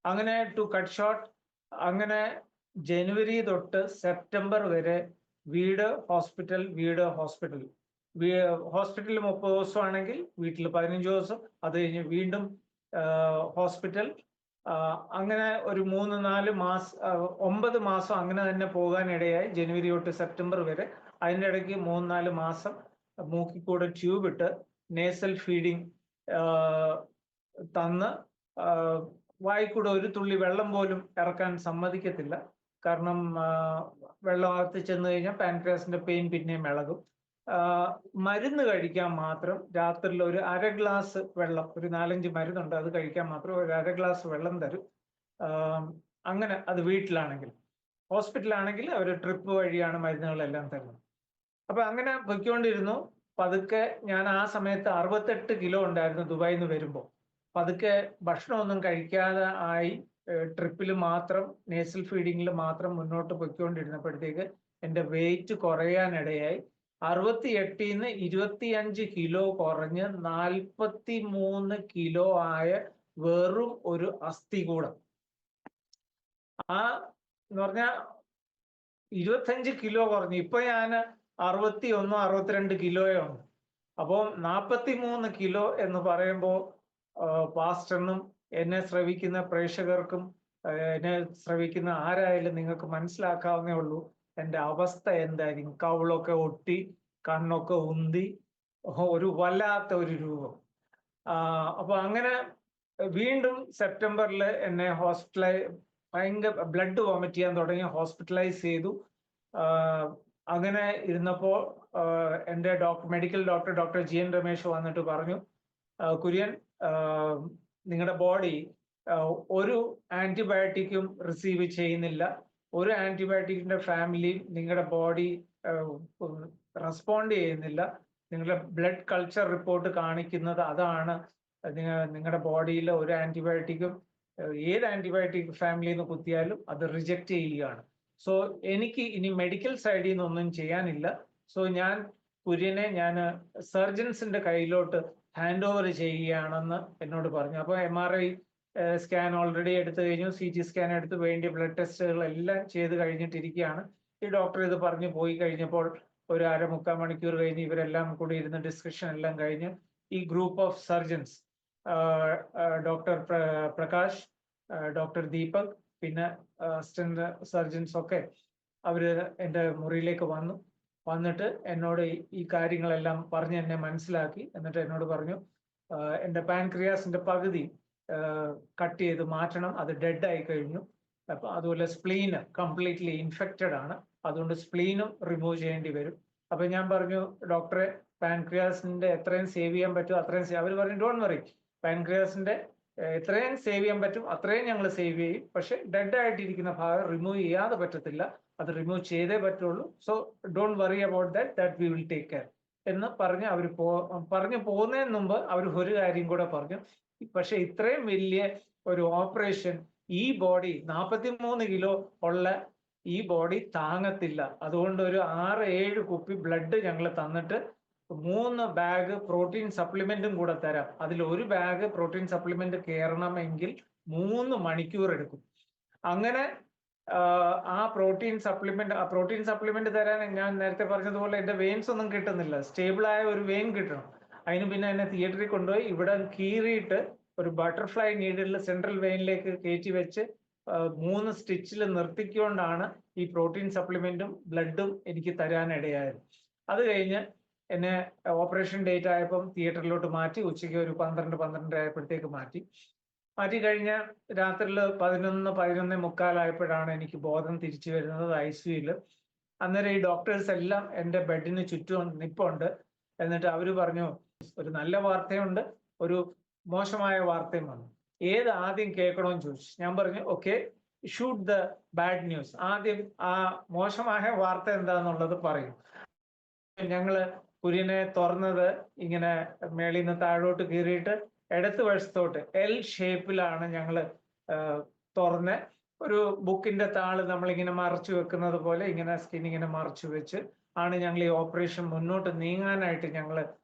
[SPEAKER 2] അങ്ങനെ ടു കട്ട് ഷോർട്ട്, അങ്ങനെ ജനുവരി തൊട്ട് സെപ്റ്റംബർ വരെ വീട് ഹോസ്പിറ്റൽ, വീട് ഹോസ്പിറ്റൽ. ഹോസ്പിറ്റലിൽ 30 ദിവസമാണെങ്കിൽ വീട്ടിൽ 15 ദിവസം, അത് കഴിഞ്ഞ് വീണ്ടും ഹോസ്പിറ്റൽ. അങ്ങനെ ഒരു 3-4 മാസം, 9 മാസം അങ്ങനെ തന്നെ പോകാനിടയായി, ജനുവരി തൊട്ട് സെപ്റ്റംബർ വരെ. അതിൻ്റെ ഇടയ്ക്ക് 3-4 മാസം മൂക്കിൽ കൂടെ ട്യൂബ് ഇട്ട് നേസൽ ഫീഡിങ് തന്ന് വായിക്കൂടെ ഒരു തുള്ളി വെള്ളം പോലും ഇറക്കാൻ സമ്മതിക്കത്തില്ല. കാരണം വെള്ളം അകത്ത് ചെന്ന് കഴിഞ്ഞാൽ പാൻക്രിയാസിന്റെ പെയിൻ പിന്നെയും ഇളകും. മരുന്ന് കഴിക്കാൻ മാത്രം രാത്രിയിൽ ഒരു 1/2 ഗ്ലാസ് വെള്ളം, ഒരു 4-5 മരുന്നുണ്ട്, അത് കഴിക്കാൻ മാത്രം ഒരു 1/2 ഗ്ലാസ് വെള്ളം തരും. അങ്ങനെ അത് വീട്ടിലാണെങ്കിൽ. ഹോസ്പിറ്റലാണെങ്കിൽ അവർ ട്രിപ്പ് വഴിയാണ് മരുന്നുകളെല്ലാം തരുന്നത്. അപ്പൊ അങ്ങനെ പൊയ്ക്കൊണ്ടിരുന്നു. പതുക്കെ ഞാൻ ആ സമയത്ത് 68 കിലോ ഉണ്ടായിരുന്നു ദുബായിൽ നിന്ന് വരുമ്പോൾ. പതുക്കെ ഭക്ഷണമൊന്നും കഴിക്കാതെ ആയി, ട്രിപ്പിൽ മാത്രം, നേസൽ ഫീഡിങ്ങിൽ മാത്രം മുന്നോട്ട് പൊയ്ക്കൊണ്ടിരുന്നപ്പോഴത്തേക്ക് എൻ്റെ വെയിറ്റ് കുറയാനിടയായി. 68-ന്ന് 25 കിലോ കുറഞ്ഞ് 43 കിലോ ആയ വെറും ഒരു അസ്ഥികൂടം. എന്ന് പറഞ്ഞാൽ 25 കിലോ കുറഞ്ഞു. ഇപ്പൊ ഞാൻ 61-62 കിലോയേ ഉണ്ട്. അപ്പോൾ 43 കിലോ എന്ന് പറയുമ്പോൾ പാസ്റ്ററിനും എന്നെ ശ്രവിക്കുന്ന പ്രേക്ഷകർക്കും എന്നെ ശ്രവിക്കുന്ന ആരായാലും നിങ്ങൾക്ക് മനസ്സിലാക്കാവുന്നേ ഉള്ളൂ എൻ്റെ അവസ്ഥ എന്തായിരിക്കും. കവിളൊക്കെ ഒട്ടി, കണ്ണൊക്കെ ഉന്തി, ഒരു വല്ലാത്ത ഒരു രൂപം. അപ്പൊ അങ്ങനെ വീണ്ടും സെപ്റ്റംബറിൽ എന്നെ ഭയങ്കര ബ്ലഡ് വോമിറ്റ് ചെയ്യാൻ തുടങ്ങി, ഹോസ്പിറ്റലൈസ് ചെയ്തു. അങ്ങനെ ഇരുന്നപ്പോൾ എൻ്റെ മെഡിക്കൽ ഡോക്ടർ GN രമേശ് വന്നിട്ട് പറഞ്ഞു, കുര്യൻ, നിങ്ങളുടെ ബോഡി ഒരു ആന്റിബയോട്ടിക്കും റിസീവ് ചെയ്യുന്നില്ല, ഒരു ആന്റിബയോട്ടിക്കിന്റെ ഫാമിലി നിങ്ങളുടെ ബോഡി റെസ്പോണ്ട് ചെയ്യുന്നില്ല, നിങ്ങളുടെ ബ്ലഡ് കൾച്ചർ റിപ്പോർട്ട് കാണിക്കുന്നത് അതാണ്. നിങ്ങളുടെ ബോഡിയിൽ ഒരു ആന്റിബയോട്ടിക്കും, ഏത് ആന്റിബയോട്ടിക് ഫാമിലിയിൽ നിന്ന് കുത്തിയാലും അത് റിജക്റ്റ് ചെയ്യുകയാണ്. സോ എനിക്ക് ഇനി മെഡിക്കൽ സൈഡിൽ നിന്നൊന്നും ചെയ്യാനില്ല. സോ കുര്യനെ ഞാൻ സർജൻസിന്റെ കയ്യിലോട്ട് ഹാൻഡ് ഓവർ ചെയ്യുകയാണെന്ന് എന്നോട് പറഞ്ഞു. അപ്പോൾ MRI സ്കാൻ ഓൾറെഡി എടുത്തു കഴിഞ്ഞു, CT സ്കാൻ എടുത്ത് വേണ്ടിയ ബ്ലഡ് ടെസ്റ്റുകളെല്ലാം ചെയ്ത് കഴിഞ്ഞിട്ടിരിക്കുകയാണ്. ഈ ഡോക്ടർ ഇത് പറഞ്ഞു പോയി കഴിഞ്ഞപ്പോൾ ഒരു 1/2-3/4 മണിക്കൂർ കഴിഞ്ഞ് ഇവരെല്ലാം കൂടി ഇരുന്ന് ഡിസ്കഷൻ എല്ലാം കഴിഞ്ഞ് ഈ group of surgeons, doctor Prakash, doctor Deepak, പിന്നെ അസിസ്റ്റന്റ് സർജൻസ് ഒക്കെ അവര് എൻ്റെ മുറിയിലേക്ക് വന്നിട്ട് എന്നോട് ഈ കാര്യങ്ങളെല്ലാം പറഞ്ഞ് എന്നെ മനസ്സിലാക്കി. എന്നിട്ട് എന്നോട് പറഞ്ഞു, എൻ്റെ പാൻക്രിയാസിന്റെ പകുതി കട്ട് ചെയ്ത് മാറ്റണം, അത് ഡെഡ് ആയി കഴിഞ്ഞു. അപ്പൊ അതുപോലെ സ്പ്ലീന് കംപ്ലീറ്റ്ലി ഇൻഫെക്റ്റഡ് ആണ്, അതുകൊണ്ട് സ്പ്ലീനും റിമൂവ് ചെയ്യേണ്ടി വരും. അപ്പൊ ഞാൻ പറഞ്ഞു, ഡോക്ടറെ, പാൻക്രിയാസിന്റെ എത്രയും സേവ് ചെയ്യാൻ പറ്റും അത്രയും അവർ പറഞ്ഞു, ഡോണ്ട് വറി, പാൻക്രിയാസിന്റെ എത്രയും സേവ് ചെയ്യാൻ പറ്റും അത്രയും ഞങ്ങൾ സേവ് ചെയ്യും, പക്ഷെ ഡെഡ് ആയിട്ടിരിക്കുന്ന ഭാഗം റിമൂവ് ചെയ്യാതെ പറ്റത്തില്ല, അത് റിമൂവ് ചെയ്തേ പറ്റുള്ളൂ. So don't worry about that we will take care എന്ന് പറഞ്ഞ് അവർ പറഞ്ഞു പോകുന്നതിന് മുമ്പ് അവർ ഒരു കാര്യം കൂടെ പറഞ്ഞു, പക്ഷെ ഇത്രയും വലിയ ഒരു ഓപ്പറേഷൻ ഈ ബോഡി 43 കിലോ ഉള്ള ഈ ബോഡി താങ്ങത്തില്ല, അതുകൊണ്ട് ഒരു 6-7 കുപ്പി ബ്ലഡ് ഞങ്ങൾ തന്നിട്ട് 3 ബാഗ് പ്രോട്ടീൻ സപ്ലിമെന്റും കൂടെ തരാം. അതിൽ ഒരു ബാഗ് പ്രോട്ടീൻ സപ്ലിമെന്റ് കയറണമെങ്കിൽ 3 മണിക്കൂർ എടുക്കും. അങ്ങനെ ആ പ്രോട്ടീൻ സപ്ലിമെന്റ് തരാൻ ഞാൻ നേരത്തെ പറഞ്ഞതുപോലെ എൻ്റെ വെയിൻസ് ഒന്നും കിട്ടുന്നില്ല, സ്റ്റേബിളായ ഒരു വെയിൻ കിട്ടണം. അതിന് പിന്നെ എന്നെ തിയേറ്ററിൽ കൊണ്ടുപോയി ഇവിടെ കീറിയിട്ട് ഒരു ബട്ടർഫ്ലൈ നീഡിൽ സെൻട്രൽ വെയിനിലേക്ക് കയറ്റി വെച്ച് 3 സ്റ്റിച്ചിൽ നിർത്തിക്കൊണ്ടാണ് ഈ പ്രോട്ടീൻ സപ്ലിമെന്റും ബ്ലഡും എനിക്ക് തരാനിടയായത്. അത് കഴിഞ്ഞ് എന്നെ ഓപ്പറേഷൻ ഡേറ്റ് ആയപ്പം തിയേറ്ററിലോട്ട് മാറ്റി. ഉച്ചയ്ക്ക് ഒരു 12 ആയപ്പോഴത്തേക്ക് മാറ്റി കഴിഞ്ഞ രാത്രിയിൽ 11-11:45 ആയപ്പോഴാണ് എനിക്ക് ബോധം തിരിച്ചു വരുന്നത് ICUയിൽ. അന്നേരം ഈ ഡോക്ടേഴ്സ് എല്ലാം എൻ്റെ ബെഡിന് ചുറ്റും നിപ്പുണ്ട്. എന്നിട്ട് അവർ പറഞ്ഞു, ഒരു നല്ല വാർത്തയുണ്ട്, ഒരു മോശമായ വാർത്തയും വന്നു, ഏത് ആദ്യം കേൾക്കണമെന്ന് ചോദിച്ചു. ഞാൻ പറഞ്ഞു, okay, shoot the bad news, ആദ്യം ആ മോശമായ വാർത്ത എന്താന്നുള്ളത് പറയും. ഞങ്ങള് കുര്യനെ തുറന്നത് ഇങ്ങനെ മേളിൽ നിന്ന് താഴോട്ട് കീറിയിട്ട് ഇടത്ത് വശത്തോട്ട് L ഷേപ്പിലാണ് ഞങ്ങള് തുറന്ന്, ഒരു ബുക്കിന്റെ താള് നമ്മളിങ്ങനെ മറച്ചു വെക്കുന്നത് പോലെ ഇങ്ങനെ സ്കിൻ ഇങ്ങനെ മറച്ചു വെച്ച് ആണ് ഞങ്ങൾ ഈ ഓപ്പറേഷൻ മുന്നോട്ട് നീങ്ങാനായിട്ട് ഞങ്ങൾ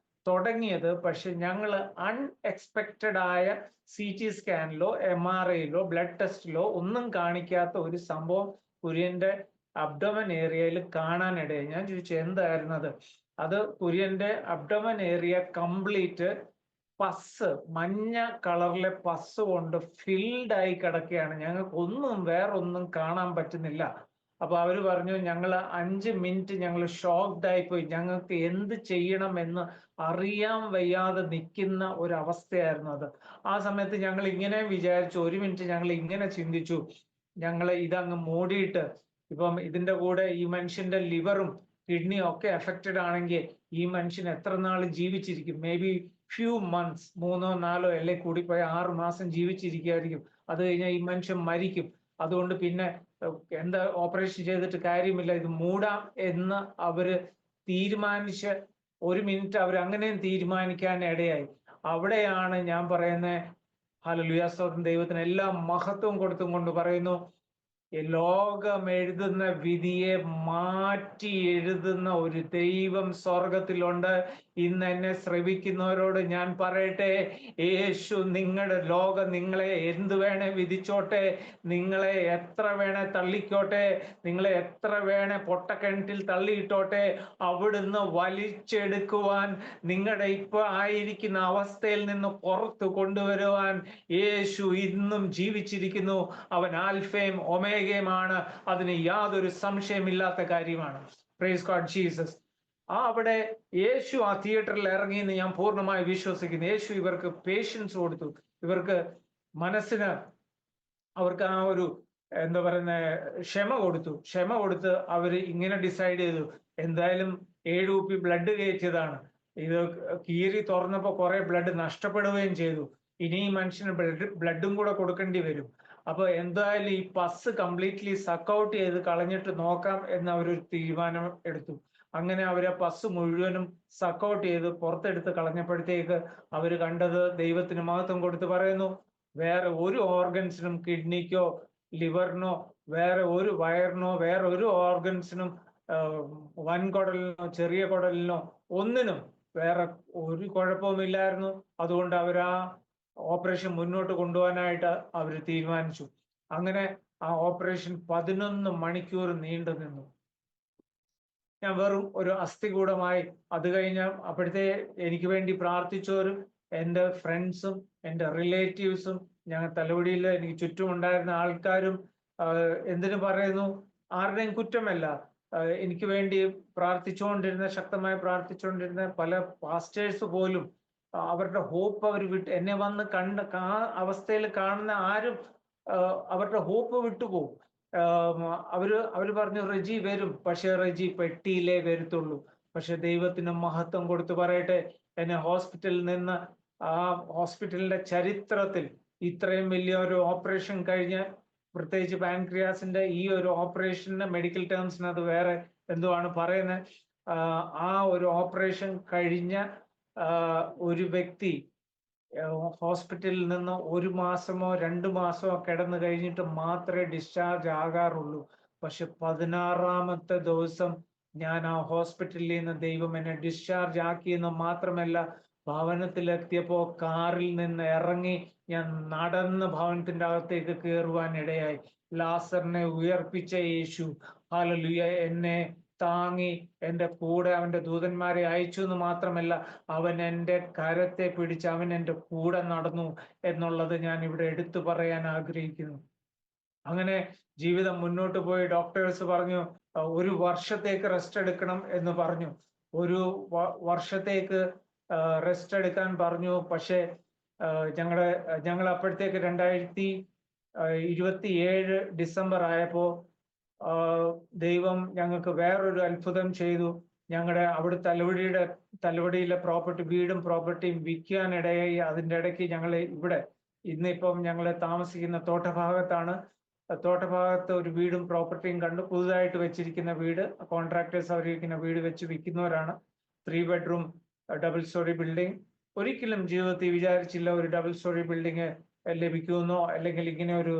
[SPEAKER 2] തുടങ്ങിയത്. പക്ഷെ ഞങ്ങൾ അൺഎക്സ്പെക്റ്റഡ് ആയ CT സ്കാനിലോ MRIയിലോ ബ്ലഡ് ടെസ്റ്റിലോ ഒന്നും കാണിക്കാത്ത ഒരു സംഭവം കുര്യന്റെ അബ്ഡോമൻ ഏരിയയിൽ കാണാനിടയായി. ഞാൻ ചോദിച്ചു എന്തായിരുന്നു അത്? അത് കുര്യന്റെ അബ്ഡോമൻ ഏരിയ കംപ്ലീറ്റ് പസ്, മഞ്ഞ കളറിലെ പസ് കൊണ്ട് ഫിൽഡ് ആയി കിടക്കുകയാണ്. ഞങ്ങൾക്ക് ഒന്നും വേറൊന്നും കാണാൻ പറ്റുന്നില്ല. അപ്പൊ അവര് പറഞ്ഞു, ഞങ്ങൾ 5 മിനിറ്റ് ഞങ്ങൾ ഷോക്ക്ഡ് ആയിപ്പോയി, ഞങ്ങൾക്ക് എന്ത് ചെയ്യണം എന്ന് അറിയാൻ വയ്യാതെ നിൽക്കുന്ന ഒരു അവസ്ഥയായിരുന്നു അത്. ആ സമയത്ത് ഞങ്ങൾ ഇങ്ങനെ വിചാരിച്ചു, 1 മിനിറ്റ് ഞങ്ങൾ ഇങ്ങനെ ചിന്തിച്ചു, ഞങ്ങൾ ഇതങ്ങ് മൂടിയിട്ട്, ഇപ്പം ഇതിന്റെ കൂടെ ഈ മനുഷ്യന്റെ ലിവറും കിഡ്നിയും ഒക്കെ അഫക്റ്റഡ് ആണെങ്കിൽ ഈ മനുഷ്യൻ എത്ര നാൾ ജീവിച്ചിരിക്കും? May be few months, 3 or 4 അല്ലെങ്കിൽ കൂടിപ്പോയ 6 മാസം ജീവിച്ചിരിക്കുമായിരിക്കും. അത് കഴിഞ്ഞാൽ ഈ മനുഷ്യൻ മരിക്കും. അതുകൊണ്ട് പിന്നെ എന്താ ഓപ്പറേഷൻ ചെയ്തിട്ട് കാര്യമില്ല, ഇത് മൂടാം എന്ന് അവര് തീരുമാനിച്ച് 1 മിനിറ്റ് അവർ അങ്ങനെയും തീരുമാനിക്കാൻ ഇടയായി. അവിടെയാണ് ഞാൻ പറയുന്നത്, ഹല്ലേലൂയ, സ്തോത്രം, ദൈവത്തിന് എല്ലാ മഹത്വം കൊടുത്തും കൊണ്ട് പറയുന്നു, ലോകം എഴുതുന്ന വിധിയെ മാറ്റി എഴുതുന്ന ഒരു ദൈവം സ്വർഗത്തിലുണ്ട്. ഇന്ന് എന്നെ ശ്രവിക്കുന്നവരോട് ഞാൻ പറയട്ടെ, യേശു നിങ്ങളുടെ ലോകം നിങ്ങളെ എന്ത് വേണേ വിധിച്ചോട്ടെ, നിങ്ങളെ എത്ര വേണേ തള്ളിക്കോട്ടെ, നിങ്ങളെ എത്ര വേണേ പൊട്ടക്കിണറ്റിൽ തള്ളിയിട്ടോട്ടെ, അവിടുന്ന് വലിച്ചെടുക്കുവാൻ, നിങ്ങളുടെ ഇപ്പൊ ആയിരിക്കുന്ന അവസ്ഥയിൽ നിന്ന് പുറത്തു കൊണ്ടുവരുവാൻ യേശു ഇന്നും ജീവിച്ചിരിക്കുന്നു. അവൻ ആൽഫയും ഒമേഗയുമാണ്. അതിന് യാതൊരു സംശയമില്ലാത്ത കാര്യമാണ്. Price God Jesus. അവിടെ യേശു ആ തിയേറ്ററിൽ ഇറങ്ങിയെന്ന് ഞാൻ പൂർണ്ണമായി വിശ്വസിക്കുന്നു. യേശു ഇവർക്ക് പേഷ്യൻസ് കൊടുത്തു, ഇവർക്ക് മനസ്സിന്, അവർക്ക് ആ ഒരു എന്താ പറയുന്ന ക്ഷമ കൊടുത്ത് അവര് ഇങ്ങനെ ഡിസൈഡ് ചെയ്തു, എന്തായാലും 7 കുപ്പി ബ്ലഡ് കയറ്റിയതാണ്, ഇത് കീറി തുറന്നപ്പോ കുറെ ബ്ലഡ് നഷ്ടപ്പെടുകയും ചെയ്തു, ഇനി ഈ മനുഷ്യന് ബ്ലഡും കൂടെ കൊടുക്കേണ്ടി വരും. അപ്പൊ എന്തായാലും ഈ പസ് കംപ്ലീറ്റ്ലി സക്കൗട്ട് ചെയ്ത് കളഞ്ഞിട്ട് നോക്കാം എന്ന് അവരൊരു തീരുമാനം എടുത്തു. അങ്ങനെ അവരെ പസ് മുഴുവനും സക്കൗട്ട് ചെയ്ത് പുറത്തെടുത്ത് കളഞ്ഞപ്പോഴത്തേക്ക് അവര് കണ്ടത്, ദൈവത്തിന് മഹത്വം കൊടുത്ത് പറയുന്നു, വേറെ ഒരു ഓർഗൻസിനും, കിഡ്നിക്കോ ലിവറിനോ വേറെ ഒരു വയറിനോ വേറെ ഒരു ഓർഗൻസിനും, വൻകുടലിനോ ചെറിയ കുടലിനോ ഒന്നിനും വേറെ ഒരു കുഴപ്പവുമില്ലായിരുന്നു. അതുകൊണ്ട് അവർ ആ ഓപ്പറേഷൻ മുന്നോട്ട് കൊണ്ടുപോകാനായിട്ട് അവർ തീരുമാനിച്ചു. അങ്ങനെ ആ ഓപ്പറേഷൻ 11 മണിക്കൂർ നീണ്ടു നിന്നു. ഞാൻ വെറും ഒരു അസ്ഥികൂടമായി. അത് കഴിഞ്ഞ അപ്പോഴത്തെ എനിക്ക് വേണ്ടി പ്രാർത്ഥിച്ചവരും എൻ്റെ ഫ്രണ്ട്സും എൻ്റെ റിലേറ്റീവ്സും ഞങ്ങൾ തലവടിയിൽ എനിക്ക് ചുറ്റുമുണ്ടായിരുന്ന ആൾക്കാരും, എന്തിനു പറയുന്നു, ആരുടെയും കുറ്റമല്ല, എനിക്ക് വേണ്ടി പ്രാർത്ഥിച്ചുകൊണ്ടിരുന്ന, ശക്തമായി പ്രാർത്ഥിച്ചുകൊണ്ടിരുന്ന പല പാസ്റ്റേഴ്സ് പോലും അവരുടെ ഹോപ്പ് അവർ എന്നെ വന്ന് ആ അവസ്ഥയിൽ കാണുന്ന ആരും അവരുടെ ഹോപ്പ് വിട്ടുപോകും. അവര് പറഞ്ഞു, റെജി വരും, പക്ഷെ റെജി പെട്ടിയിലേ വരത്തുള്ളൂ. പക്ഷെ ദൈവത്തിന് മഹത്വം കൊടുത്തു പറയട്ടെ, എന്നെ ഹോസ്പിറ്റലിൽ നിന്ന്, ആ ഹോസ്പിറ്റലിന്റെ ചരിത്രത്തിൽ ഇത്രയും വലിയ ഒരു ഓപ്പറേഷൻ കഴിഞ്ഞ്, പ്രത്യേകിച്ച് പാൻക്രിയാസിന്റെ ഈ ഒരു ഓപ്പറേഷന്റെ മെഡിക്കൽ ടേംസിന് അത് വേറെ എന്തോ ആണ് പറയുന്നത്, ആ ഒരു ഓപ്പറേഷൻ കഴിഞ്ഞ ഒരു വ്യക്തി ഹോസ്പിറ്റലിൽ നിന്ന് 1 മാസമോ 2 മാസമോ കിടന്നു കഴിഞ്ഞിട്ട് മാത്രമേ ഡിസ്ചാർജ് ആകാറുള്ളൂ. പക്ഷെ 16ാമത്തെ ദിവസം ഞാൻ ആ ഹോസ്പിറ്റലിൽ നിന്ന് ദൈവം എന്നെ ഡിസ്ചാർജ് ആക്കിയെന്ന് മാത്രമല്ല, ഭവനത്തിലെത്തിയപ്പോ കാറിൽ നിന്ന് ഇറങ്ങി ഞാൻ നടന്ന് ഭവനത്തിന്റെ അകത്തേക്ക് കയറുവാൻ ഇടയായി. ലാസറിനെ ഉയർപ്പിച്ച യേശു, ഹല്ലേലൂയ, എന്നെ താങ്ങി എൻ്റെ കൂടെ അവന്റെ ദൂതന്മാരെ അയച്ചു എന്ന് മാത്രമല്ല, അവൻ എൻ്റെ കരത്തെ പിടിച്ച് അവൻ എൻ്റെ കൂടെ നടന്നു എന്നുള്ളത് ഞാൻ ഇവിടെ എടുത്തു പറയാൻ ആഗ്രഹിക്കുന്നു. അങ്ങനെ ജീവിതം മുന്നോട്ട് പോയി. ഡോക്ടേഴ്സ് പറഞ്ഞു 1 വർഷത്തേക്ക് റെസ്റ്റ് എടുക്കണം എന്ന് പറഞ്ഞു. 1 വർഷത്തേക്ക് റെസ്റ്റ് എടുക്കാൻ പറഞ്ഞു. പക്ഷെ ഞങ്ങൾ അപ്പോഴത്തേക്ക് 2027 ഡിസംബർ ആയപ്പോ ദൈവം ഞങ്ങൾക്ക് വേറൊരു അത്ഭുതം ചെയ്തു. ഞങ്ങളുടെ അവിടെ തലവടിയിലെ വീടും പ്രോപ്പർട്ടിയും വിൽക്കാനിടയായി. അതിൻ്റെ ഇടയ്ക്ക് ഞങ്ങൾ ഇവിടെ ഇന്നിപ്പം ഞങ്ങൾ താമസിക്കുന്ന തോട്ടഭാഗത്താണ്. തോട്ടഭാഗത്ത് ഒരു വീടും പ്രോപ്പർട്ടിയും കണ്ടു. പുതുതായിട്ട് വെച്ചിരിക്കുന്ന വീട്, കോൺട്രാക്ടേഴ്സ് അവരിരിക്കുന്ന വീട് വെച്ച് വിൽക്കുന്നവരാണ്. 3 bedroom ഡബിൾ സ്റ്റോറി ബിൽഡിംഗ്. ഒരിക്കലും ജീവിതത്തിൽ വിചാരിച്ചില്ല ഒരു ഡബിൾ സ്റ്റോറി ബിൽഡിംഗ് ലഭിക്കുമെന്നോ, അല്ലെങ്കിൽ ഇങ്ങനെ ഒരു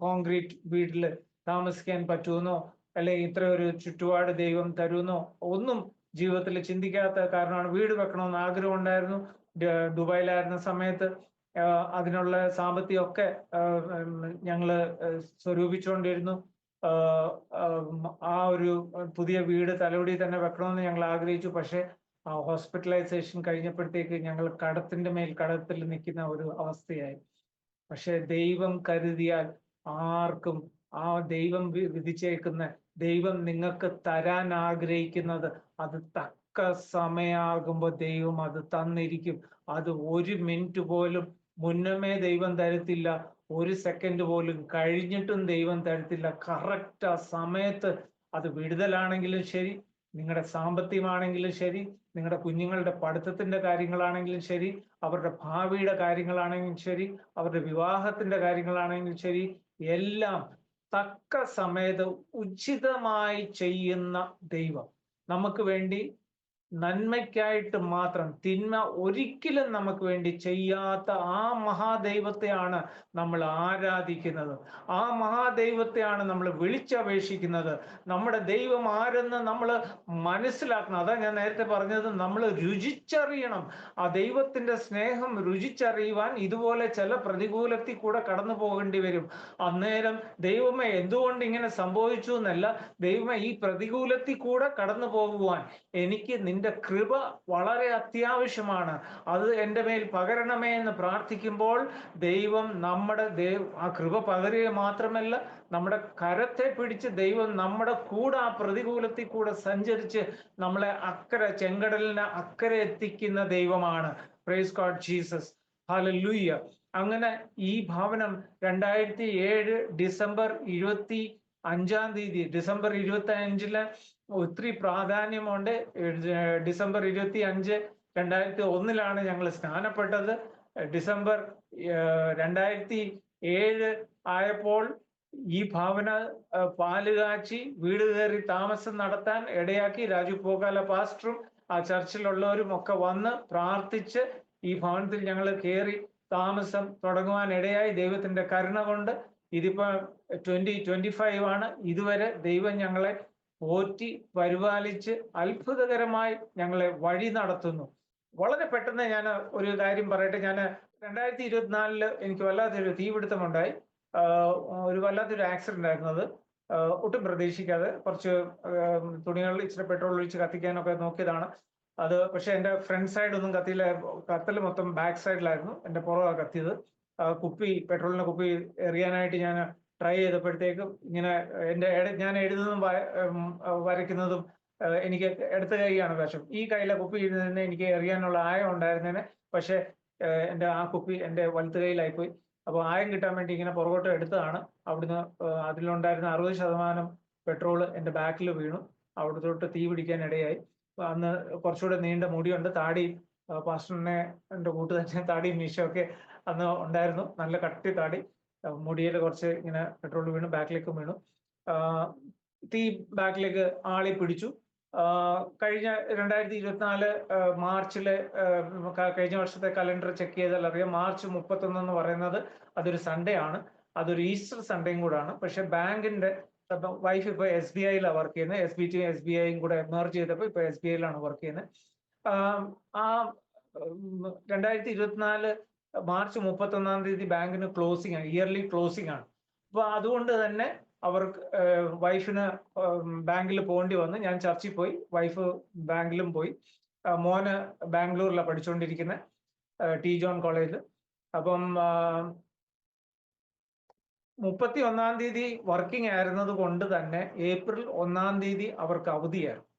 [SPEAKER 2] കോൺക്രീറ്റ് വീട്ടിൽ താമസിക്കാൻ പറ്റുമെന്നോ, അല്ലെങ്കിൽ ഇത്ര ഒരു ചുറ്റുപാട് ദൈവം തരുമെന്നോ ഒന്നും ജീവിതത്തിൽ ചിന്തിക്കാത്ത കാരണമാണ്. വീട് വെക്കണമെന്ന് ആഗ്രഹം ഉണ്ടായിരുന്നു. ദുബായിലായിരുന്ന സമയത്ത് അതിനുള്ള സാമ്പത്തികമൊക്കെ ഞങ്ങള് സ്വരൂപിച്ചുകൊണ്ടിരുന്നു. ആ ഒരു പുതിയ വീട് തലവടി തന്നെ വെക്കണമെന്ന് ഞങ്ങൾ ആഗ്രഹിച്ചു. പക്ഷെ ഹോസ്പിറ്റലൈസേഷൻ കഴിഞ്ഞപ്പോഴത്തേക്ക് ഞങ്ങൾ കടത്തിന്റെ മേൽ കടത്തിൽ നിൽക്കുന്ന ഒരു അവസ്ഥയായി. പക്ഷെ ദൈവം കരുതിയാൽ ആർക്കും ആ ദൈവം വിധിച്ചേക്കുന്ന ദൈവം നിങ്ങൾക്ക് തരാൻ ആഗ്രഹിക്കുന്നത് അത് തക്ക സമയമാകുമ്പോൾ ദൈവം അത് തന്നിരിക്കും. അത് 1 മിനിറ്റ് പോലും മുന്നമേ ദൈവം തരത്തില്ല, 1 സെക്കൻഡ് പോലും കഴിഞ്ഞിട്ടും ദൈവം തരത്തില്ല. കറക്റ്റ് ആ സമയത്ത്, അത് വിടുതലാണെങ്കിലും ശരി, നിങ്ങളുടെ സാമ്പത്തികമാണെങ്കിലും ശരി, നിങ്ങളുടെ കുഞ്ഞുങ്ങളുടെ പഠിത്തത്തിന്റെ കാര്യങ്ങളാണെങ്കിലും ശരി, അവരുടെ ഭാവിയുടെ കാര്യങ്ങളാണെങ്കിലും ശരി, അവരുടെ വിവാഹത്തിന്റെ കാര്യങ്ങളാണെങ്കിലും ശരി, എല്ലാം തക്ക സമയത്ത് ഉചിതമായി ചെയ്യുന്ന ദൈവം. നമുക്ക് വേണ്ടി നന്മയ്ക്കായിട്ട് മാത്രം, തിന്മ ഒരിക്കലും നമുക്ക് വേണ്ടി ചെയ്യാത്ത ആ മഹാദൈവത്തെയാണ് നമ്മൾ ആരാധിക്കുന്നത്. ആ മഹാദൈവത്തെയാണ് നമ്മൾ വിളിച്ചപേക്ഷിക്കുന്നത്. നമ്മുടെ ദൈവം ആരെന്ന് നമ്മൾ മനസ്സിലാക്കണം. അതാ ഞാൻ നേരത്തെ പറഞ്ഞത്, നമ്മൾ രുചിച്ചറിയണം. ആ ദൈവത്തിന്റെ സ്നേഹം രുചിച്ചറിയുവാൻ ഇതുപോലെ ചില പ്രതികൂലത്തിൽ കൂടെ കടന്നു പോകേണ്ടി വരും. അന്നേരം ദൈവമേ എന്തുകൊണ്ട് ഇങ്ങനെ സംഭവിച്ചു എന്നല്ല, ദൈവമേ ഈ പ്രതികൂലത്തിൽ കൂടെ കടന്നു പോകുവാൻ എനിക്ക് നിന്റെ കൃപ വളരെ അത്യാവശ്യമാണ്, അത് എൻ്റെ മേൽ പകരണമേ എന്ന് പ്രാർത്ഥിക്കുമ്പോൾ ദൈവം ആ കൃപ പകരുക മാത്രമല്ല, നമ്മുടെ കരത്തെ പിടിച്ച് ദൈവം നമ്മുടെ കൂടെ ആ പ്രതികൂലത്തിൽ കൂടെ സഞ്ചരിച്ച് നമ്മളെ ചെങ്കടലിനെ അക്കരെ എത്തിക്കുന്ന ദൈവമാണ്. Price God Jesus, hallelujah. അങ്ങനെ ഈ ഭവനം 2007 ഡിസംബർ 25 ഡിസംബർ 25 ഒത്തിരി പ്രാധാന്യമുണ്ട്. ഡിസംബർ 25, 2001 ഞങ്ങൾ സ്നാനപ്പെട്ടത്. ഡിസംബർ 2007 ആയപ്പോൾ ഈ ഭവന പാല് കാച്ചി വീട് കയറി താമസം നടത്താൻ ഇടയാക്കി. രാജു പോകാല പാസ്റ്ററും ആ ചർച്ചിലുള്ളവരും ഒക്കെ വന്ന് പ്രാർത്ഥിച്ച് ഈ ഭവനത്തിൽ ഞങ്ങൾ കയറി താമസം തുടങ്ങുവാൻ ഇടയായി. ദൈവത്തിന്റെ കരുണ കൊണ്ട് ഇതിപ്പോ 2025 ആണ്. ഇതുവരെ ദൈവം ഞങ്ങളെ പോറ്റി പരിപാലിച്ച് അത്ഭുതകരമായി ഞങ്ങളെ വഴി നടത്തുന്നു. വളരെ പെട്ടെന്ന് ഞാൻ ഒരു കാര്യം പറയട്ടെ. ഞാൻ 2024 എനിക്ക് വല്ലാത്തൊരു തീപിടുത്തമുണ്ടായി. ഒരു വല്ലാത്തൊരു ആക്സിഡന്റ് ആയിരുന്നു അത്. ഒട്ടും പ്രതീക്ഷിക്കാതെ കുറച്ച് തുണികൾ ഇച്ചിരി പെട്രോൾ ഒഴിച്ച് കത്തിക്കാനൊക്കെ നോക്കിയതാണ് അത്. പക്ഷെ എൻ്റെ ഫ്രണ്ട് സൈഡ് ഒന്നും കത്തിയില്ല. കത്തൽ മൊത്തം ബാക്ക് സൈഡിലായിരുന്നു. എൻ്റെ പുറമാണ് കത്തിയത്. പെട്രോളിന്റെ കുപ്പി എറിയാനായിട്ട് ഞാൻ ട്രൈ ചെയ്തപ്പോഴത്തേക്കും ഇങ്ങനെ ഞാൻ എഴുതുന്നതും വരയ്ക്കുന്നതും എനിക്ക് ഇടത്ത കൈയാണ് വശം. ഈ കയ്യിലെ കുപ്പി ഇരുന്നതിന് എനിക്ക് എറിയാനുള്ള ആയം ഉണ്ടായിരുന്നേനെ. പക്ഷെ എൻ്റെ ആ കുപ്പി എൻ്റെ വലത്ത് കൈയിലായിപ്പോയി. അപ്പോൾ ആയം കിട്ടാൻ വേണ്ടി ഇങ്ങനെ പുറകോട്ട് എടുത്തതാണ്. അവിടുന്ന് അതിലുണ്ടായിരുന്ന 60% പെട്രോള് എൻ്റെ ബാക്കിൽ വീണു. അവിടത്തോട്ട് തീ പിടിക്കാൻ ഇടയായി. അന്ന് കുറച്ചുകൂടെ നീണ്ട മുടിയുണ്ട്, താടി പാസ്റ്ററിനെ എൻ്റെ കൂട്ടുകാരനെ താടിയും മീശയൊക്കെ അന്ന് ഉണ്ടായിരുന്നു. നല്ല കട്ടി താടി, മുടിയിൽ കുറച്ച് ഇങ്ങനെ പെട്രോൾ വീണു, ബാക്കിലേക്ക് വീണു. തീ ബാക്കിലേക്ക് ആളി പിടിച്ചു. കഴിഞ്ഞ 2024 മാർച്ചില് കഴിഞ്ഞ വർഷത്തെ കലണ്ടർ ചെക്ക് ചെയ്താൽ അറിയാം, മാർച്ച് 31 എന്ന് പറയുന്നത് അതൊരു സൺഡേ ആണ്. അതൊരു ഈസ്റ്റർ സൺഡേയും കൂടാണ്. പക്ഷെ ബാങ്കിന്റെ വൈഫ് ഇപ്പൊ SBIയിലാണ് വർക്ക് ചെയ്യുന്നത്. SBT SBIയും കൂടെ മെർജ് ചെയ്തപ്പോൾ ഇപ്പൊ SBIയിലാണ് വർക്ക് ചെയ്യുന്നത്. ആ 2024 മാർച്ച് 31 ബാങ്കിന് ക്ലോസിംഗ് ആണ്, ഇയർലി ക്ലോസിംഗ് ആണ്. അപ്പൊ അതുകൊണ്ട് തന്നെ അവർക്ക് വൈഫിന് ബാങ്കിൽ പോകേണ്ടി വന്നു. ഞാൻ ചർച്ചിൽ പോയി, വൈഫ് ബാങ്കിലും പോയി. മോന് ബാംഗ്ലൂരിലാണ് പഠിച്ചുകൊണ്ടിരിക്കുന്നത്, ടി ജോൺ കോളേജിൽ. അപ്പം 31 വർക്കിംഗ് ആയിരുന്നത് കൊണ്ട് തന്നെ ഏപ്രിൽ 1 അവർക്ക് അവധിയായിരുന്നു.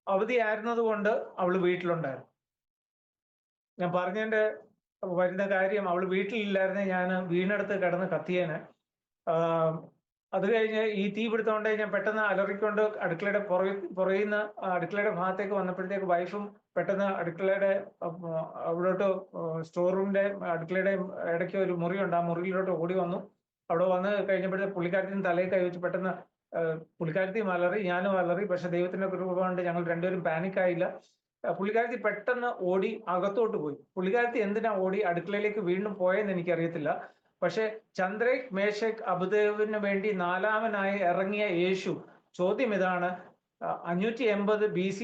[SPEAKER 2] അവധിയായിരുന്നത് കൊണ്ട് അവള് വീട്ടിലുണ്ടായിരുന്നു. ഞാൻ പറഞ്ഞതിന്റെ വരുന്ന കാര്യം, അവള് വീട്ടിലില്ലായിരുന്നെ ഞാൻ വീണെടുത്ത് കിടന്ന് കത്തിയേനെ. അത് കഴിഞ്ഞ് ഈ തീ പിടുത്തോണ്ട് ഞാൻ പെട്ടെന്ന് അലറിക്കൊണ്ട് അടുക്കളയുടെ പുറയുന്ന അടുക്കളയുടെ ഭാഗത്തേക്ക് വന്നപ്പോഴത്തേക്ക് വൈഫും പെട്ടെന്ന് അടുക്കളയുടെ അവിടോട്ട് സ്റ്റോർ റൂമിന്റെ അടുക്കളയുടെ ഇടയ്ക്ക് ഒരു മുറിയുണ്ട്, ആ മുറിയിലോട്ട് ഓടി വന്നു. അവിടെ വന്ന് കഴിഞ്ഞപ്പോഴത്തേക്ക് പുള്ളിക്കാരത്തിന് തലയിൽ കൈവച്ച് പെട്ടെന്ന് പുള്ളിക്കാരത്തിയും അലറി, ഞാനും അലറി. പക്ഷെ ദൈവത്തിന്റെ കൃപ കൊണ്ട് ഞങ്ങൾ രണ്ടുപേരും പാനിക്കായില്ല. പുള്ളിക്കാരത്തി പെട്ടെന്ന് ഓടി അകത്തോട്ട് പോയി. പുള്ളിക്കാരത്തി എന്തിനാ ഓടി അടുക്കളയിലേക്ക് വീണ്ടും പോയെന്ന് എനിക്കറിയത്തില്ല. പക്ഷെ ചന്ദ്രേക് മേശക് അബുദേവിന് വേണ്ടി 4-മനായി ഇറങ്ങിയ യേശു, ചോദ്യം ഇതാണ്, 580 BC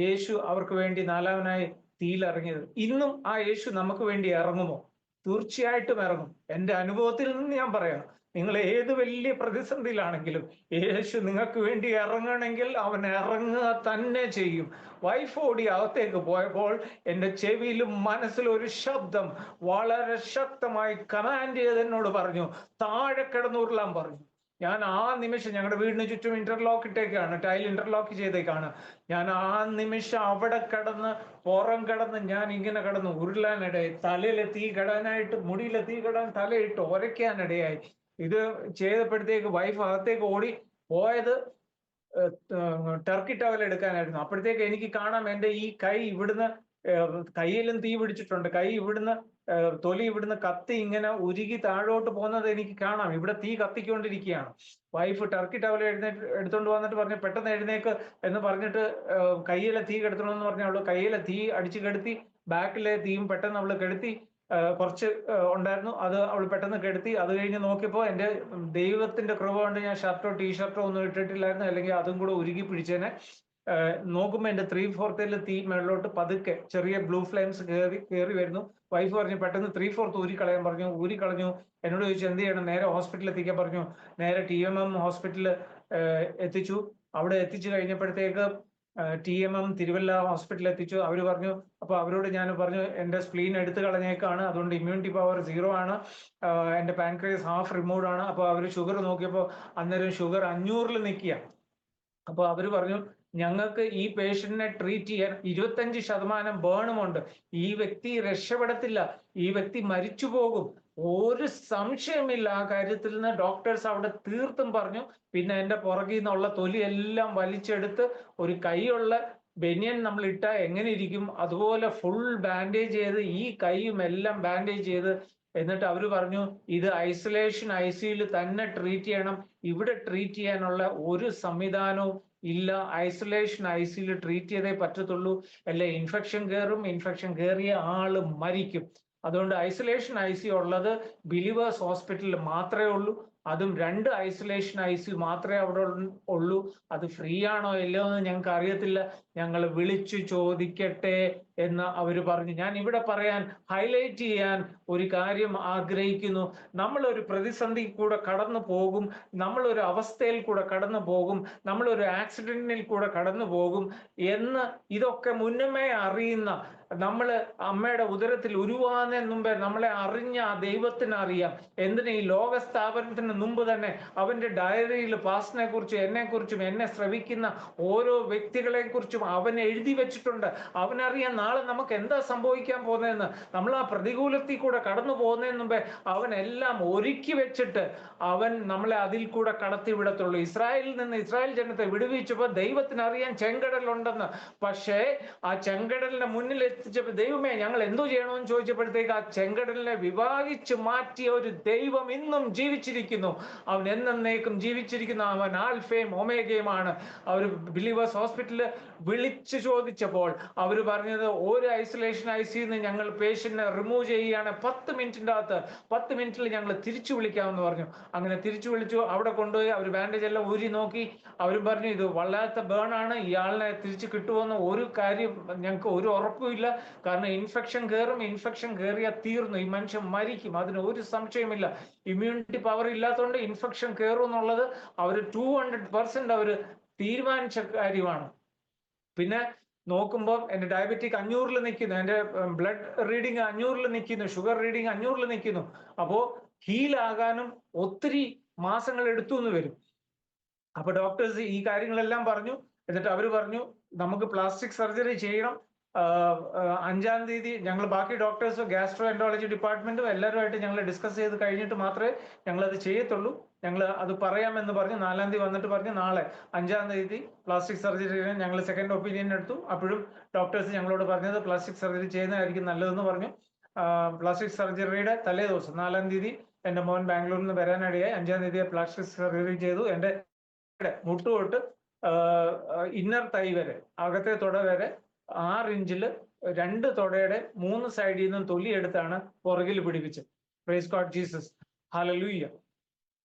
[SPEAKER 2] യേശു അവർക്ക് വേണ്ടി നാലാമനായി തീയിലിറങ്ങിയത്. ഇന്നും ആ യേശു നമുക്ക് വേണ്ടി ഇറങ്ങുമോ? തീർച്ചയായിട്ടും ഇറങ്ങും. എൻ്റെ അനുഭവത്തിൽ നിന്ന് ഞാൻ പറയാം, നിങ്ങൾ ഏത് വലിയ പ്രതിസന്ധിയിലാണെങ്കിലും യേശു നിങ്ങൾക്ക് വേണ്ടി ഇറങ്ങണമെങ്കിൽ അവൻ ഇറങ്ങുക തന്നെ ചെയ്യും. വൈഫ് ഓടി അകത്തേക്ക് പോയപ്പോൾ എൻ്റെ ചെവിയിലും മനസ്സിലും ഒരു ശബ്ദം വളരെ ശക്തമായി കമാൻഡ് ചെയ്ത് എന്നോട് പറഞ്ഞു, താഴെ കിടന്നുരുളാൻ പറഞ്ഞു. ഞാൻ ആ നിമിഷം, ഞങ്ങളുടെ വീടിന് ചുറ്റും ഇന്റർലോക്ക് ഇട്ടേക്കാണ്, ടൈൽ ഇന്റർലോക്ക് ചെയ്തേക്കാണ്. ഞാൻ ആ നിമിഷം അവിടെ പുറം കിടന്ന് ഞാൻ ഇങ്ങനെ കിടന്ന് ഉരുളാനിടയായി. തലയിലെ തീ കെടാനായിട്ട്, മുടിയിലെ തീ കെടാൻ തലയിട്ട് ഉരയ്ക്കാനിടയായി. ഇത് ചെയ്തപ്പോഴത്തേക്ക് വൈഫ് അകത്തേക്ക് ഓടി പോയത് ടർക്കി ടവൽ എടുക്കാനായിരുന്നു. അപ്പോഴത്തേക്ക് എനിക്ക് കാണാം എൻ്റെ ഈ കൈ ഇവിടുന്ന്, കയ്യിലും തീ പിടിച്ചിട്ടുണ്ട്. കൈ ഇവിടുന്ന്, തൊലി ഇവിടുന്ന് കത്തി ഇങ്ങനെ ഉരുകി താഴോട്ട് പോകുന്നത് എനിക്ക് കാണാം. ഇവിടെ തീ കത്തിക്കൊണ്ടിരിക്കുകയാണ്. വൈഫ് ടർക്കി ടവൽ എടുത്തോണ്ട് വന്നിട്ട് പറഞ്ഞു, പെട്ടെന്ന് എഴുന്നേക്ക് എന്ന് പറഞ്ഞിട്ട് കയ്യിലെ തീ കെടുത്തണമെന്ന് പറഞ്ഞ അവള് കയ്യിലെ തീ അടിച്ചു കെടുത്തി. ബാക്കിലെ തീയും പെട്ടെന്ന് അവള് കെടുത്തി. കുറച്ച് ഉണ്ടായിരുന്നു, അത് അവൾ പെട്ടെന്ന് കെടുത്തി. അത് കഴിഞ്ഞ് നോക്കിയപ്പോൾ എൻ്റെ ദൈവത്തിന്റെ കൃപ കൊണ്ട് ഞാൻ ഷർട്ടോ ടീഷർട്ടോ ഒന്നും ഇട്ടിട്ടില്ലായിരുന്നു, അല്ലെങ്കിൽ അതും കൂടെ ഉരുകി പിടിച്ചേനെ. നോക്കുമ്പോൾ എൻ്റെ 3/4 തീ മേളിലോട്ട് പതുക്കെ ചെറിയ ബ്ലൂ ഫ്ലെയിംസ് കയറി വരുന്നു. വൈഫ് പറഞ്ഞു പെട്ടെന്ന് 3/4 ഊരിക്കളയാൻ പറഞ്ഞു. ഊരിക്കളഞ്ഞു. എന്നോട് ചോദിച്ചു എന്ത് ചെയ്യണം? നേരെ ഹോസ്പിറ്റലിൽ എത്തിക്കാൻ പറഞ്ഞു. നേരെ TMM ഹോസ്പിറ്റലിൽ എത്തിച്ചു. അവിടെ എത്തിച്ചു കഴിഞ്ഞപ്പോഴത്തേക്ക് TMM തിരുവല്ല ഹോസ്പിറ്റലിൽ എത്തിച്ചു. അവർ പറഞ്ഞു, അപ്പൊ അവരോട് ഞാൻ പറഞ്ഞു എൻ്റെ സ്പ്ലീൻ എടുത്തു കളഞ്ഞേക്കാണ്, അതുകൊണ്ട് ഇമ്മ്യൂണിറ്റി പവർ 0 ആണ്, എൻ്റെ പാൻക്രിയസ് ഹാഫ് റിമൂവ്ഡ് ആണ്. അപ്പൊ അവർ ഷുഗർ നോക്കിയപ്പോൾ അന്നേരം ഷുഗർ 500 നിൽക്കുക. അപ്പൊ അവര് പറഞ്ഞു, ഞങ്ങൾക്ക് ഈ പേഷ്യന്റിനെ ട്രീറ്റ് ചെയ്യാൻ 25% ബേണുമുണ്ട്, ഈ വ്യക്തി രക്ഷപ്പെടത്തില്ല, ഈ വ്യക്തി മരിച്ചു പോകും, ഒരു സംശയമില്ല ആ കാര്യത്തിൽ നിന്ന് ഡോക്ടേഴ്സ് അവിടെ തീർത്തും പറഞ്ഞു. പിന്നെ എൻ്റെ പുറകിൽ നിന്നുള്ള തൊലി എല്ലാം വലിച്ചെടുത്ത് ഒരു കൈയുള്ള ബനിയൻ നമ്മൾ ഇട്ടാൽ എങ്ങനെ ഇരിക്കും അതുപോലെ ഫുൾ ബാൻഡേജ് ചെയ്ത്, ഈ കൈയും എല്ലാം ബാൻഡേജ് ചെയ്ത്, എന്നിട്ട് അവർ പറഞ്ഞു ഇത് ഐസൊലേഷൻ ICUയിൽ തന്നെ ട്രീറ്റ് ചെയ്യണം, ഇവിടെ ട്രീറ്റ് ചെയ്യാനുള്ള ഒരു സംവിധാനവും ഇല്ല, ഐസൊലേഷൻ ICUയിൽ ട്രീറ്റ് ചെയ്തേ പറ്റത്തുള്ളൂ, അല്ലെ ഇൻഫെക്ഷൻ കയറും, ഇൻഫെക്ഷൻ കയറിയ ആള് മരിക്കും. അതുകൊണ്ട് ഐസൊലേഷൻ ICU ഉള്ളത് ബിലീവേഴ്സ് ഹോസ്പിറ്റലിൽ മാത്രമേ ഉള്ളൂ. അതും 2 ഐസൊലേഷൻ ICU മാത്രമേ അവിടെ ഉള്ളൂ. അത് ഫ്രീ ആണോ ഇല്ലയോ എന്ന് ഞങ്ങൾക്ക് അറിയത്തില്ല, ഞങ്ങൾ വിളിച്ചു ചോദിക്കട്ടെ എന്ന് അവർ പറഞ്ഞു. ഞാൻ ഇവിടെ പറയാൻ, ഹൈലൈറ്റ് ചെയ്യാൻ ഒരു കാര്യം ആഗ്രഹിക്കുന്നു. നമ്മളൊരു പ്രതിസന്ധി കൂടെ കടന്നു പോകും, നമ്മളൊരു അവസ്ഥയിൽ കൂടെ കടന്നു പോകും, നമ്മളൊരു ആക്സിഡന്റിൽ കൂടെ കടന്നു പോകും എന്ന് ഇതൊക്കെ മുന്നമേ അറിയുന്ന, നമ്മള് അമ്മയുടെ ഉദരത്തിൽ ഉരുവാകുന്നതിന് മുമ്പേ നമ്മളെ അറിഞ്ഞ ദൈവത്തിന് അറിയാം. എന്തിന്? ഈ ലോക സ്ഥാപനത്തിന് മുമ്പ് തന്നെ അവന്റെ ഡയറിയിൽ പാസ്റ്റിനെ കുറിച്ചും എന്നെക്കുറിച്ചും എന്നെ ശ്രവിക്കുന്ന ഓരോ വ്യക്തികളെ കുറിച്ചും അവൻ എഴുതി വെച്ചിട്ടുണ്ട്. അവനറിയാം നാളെ നമുക്ക് എന്താ സംഭവിക്കാൻ പോകുന്നതെന്ന്. നമ്മൾ ആ പ്രതികൂലത്തിൽ കൂടെ കടന്നു പോകുന്നതിന് മുമ്പേ അവൻ എല്ലാം ഒരുക്കി വെച്ചിട്ട് അവൻ നമ്മളെ അതിൽ കൂടെ കടത്തി വിടത്തുള്ളൂ. ഇസ്രായേലിൽ നിന്ന് ഇസ്രായേൽ ജനത്തെ വിടുവിച്ചപ്പോൾ ദൈവത്തിന് അറിയാൻ ചെങ്കടലുണ്ടെന്ന്. പക്ഷേ ആ ചെങ്കടലിന്റെ മുന്നിൽ എത്തിച്ചപ്പോൾ ദൈവമേ ഞങ്ങൾ എന്തോ ചെയ്യണമെന്ന് ചോദിച്ചപ്പോഴത്തേക്ക് ആ ചെങ്കടലിനെ വിഭാഗിച്ച് മാറ്റിയ ഒരു ദൈവം ഇന്നും ജീവിച്ചിരിക്കുന്നു. അവൻ എന്നേക്കും ജീവിച്ചിരിക്കുന്ന, അവൻ ആൽഫയും ഒമേഗയുമാണ്. അവർ ബിലീവേഴ്സ് ഹോസ്പിറ്റലിൽ വിളിച്ചു ചോദിച്ചപ്പോൾ അവർ പറഞ്ഞത് ഒരു ഐസൊലേഷൻ ICUന്ന് ഞങ്ങൾ പേഷ്യന്റിനെ റിമൂവ് ചെയ്യുകയാണ് 10 മിനിറ്റിന്റെ അകത്ത്, 10 മിനിറ്റിൽ ഞങ്ങൾ തിരിച്ചു വിളിക്കാമെന്ന് പറഞ്ഞു. അങ്ങനെ തിരിച്ചു വിളിച്ചു. അവിടെ കൊണ്ടുപോയി അവർ ബാൻഡേജ് എല്ലാം ഊരി നോക്കി. അവരും പറഞ്ഞു ഇത് വല്ലാത്ത ബേണാണ്, ഇയാളിനെ തിരിച്ചു കിട്ടുമെന്ന് ഒരു കാര്യം ഞങ്ങൾക്ക് ഒരു ഉറപ്പുമില്ല. കാരണം ഇൻഫെക്ഷൻ കയറും, ഇൻഫെക്ഷൻ കയറിയാൽ തീർന്നു, ഈ മനുഷ്യൻ മരിക്കും, അതിന് ഒരു സംശയമില്ല. ഇമ്മ്യൂണിറ്റി പവർ ഇല്ലാത്തതുകൊണ്ട് ഇൻഫെക്ഷൻ കയറും എന്നുള്ളത് അവർ 200% അവർ തീരുമാനിച്ച കാര്യമാണ്. പിന്നെ നോക്കുമ്പോൾ എൻ്റെ ഡയബറ്റിക് 500 നിൽക്കുന്നു, എൻ്റെ ബ്ലഡ് റീഡിങ് 500 നിൽക്കുന്നു, ഷുഗർ റീഡിങ് 500 നിൽക്കുന്നു. അപ്പോ ഹീലാകാനും ഒത്തിരി മാസങ്ങൾ എടുത്തു എന്ന് വരും. അപ്പൊ ഡോക്ടേഴ്സ് ഈ കാര്യങ്ങളെല്ലാം പറഞ്ഞു. എന്നിട്ട് അവർ പറഞ്ഞു നമുക്ക് പ്ലാസ്റ്റിക് സർജറി ചെയ്യണം. 5-ാം തീയതി ഞങ്ങൾ ബാക്കി ഡോക്ടേഴ്സ്, ഗ്യാസ്ട്രോ എൻട്രോളജി ഡിപ്പാർട്ട്മെന്റും എല്ലാവരുമായിട്ട് ഞങ്ങൾ ഡിസ്കസ് ചെയ്ത് കഴിഞ്ഞിട്ട് മാത്രമേ ഞങ്ങളത് ചെയ്യത്തുള്ളൂ. ഞങ്ങൾ അത് പറയാമെന്ന് പറഞ്ഞു. 4-ാം തീയതി വന്നിട്ട് പറഞ്ഞു നാളെ 5-ാം തീയതി പ്ലാസ്റ്റിക് സർജറി ഞങ്ങൾ സെക്കൻഡ് ഒപ്പീനിയൻ എടുത്തു. അപ്പോഴും ഡോക്ടേഴ്സ് ഞങ്ങളോട് പറഞ്ഞത് പ്ലാസ്റ്റിക് സർജറി ചെയ്യുന്നതായിരിക്കും നല്ലതെന്ന് പറഞ്ഞു. പ്ലാസ്റ്റിക് സർജറിയുടെ തലേ ദിവസം 4-ാം തീയതി എൻ്റെ മോൻ ബാംഗ്ലൂരിൽ നിന്ന് വരാനിടയായി. 5-ാം തീയതി പ്ലാസ്റ്റിക് സർജറി ചെയ്തു. എൻ്റെ മുട്ടുതൊട്ട് ഇന്നർ തൈ വരെ, അകത്തെ തുട വരെ 6 ഇഞ്ചില് 2 തുടയുടെ 3 സൈഡിൽ നിന്നും തൊലി എടുത്താണ് പുറകിൽ പിടിപ്പിച്ചത്. Praise God Jesus, hallelujah.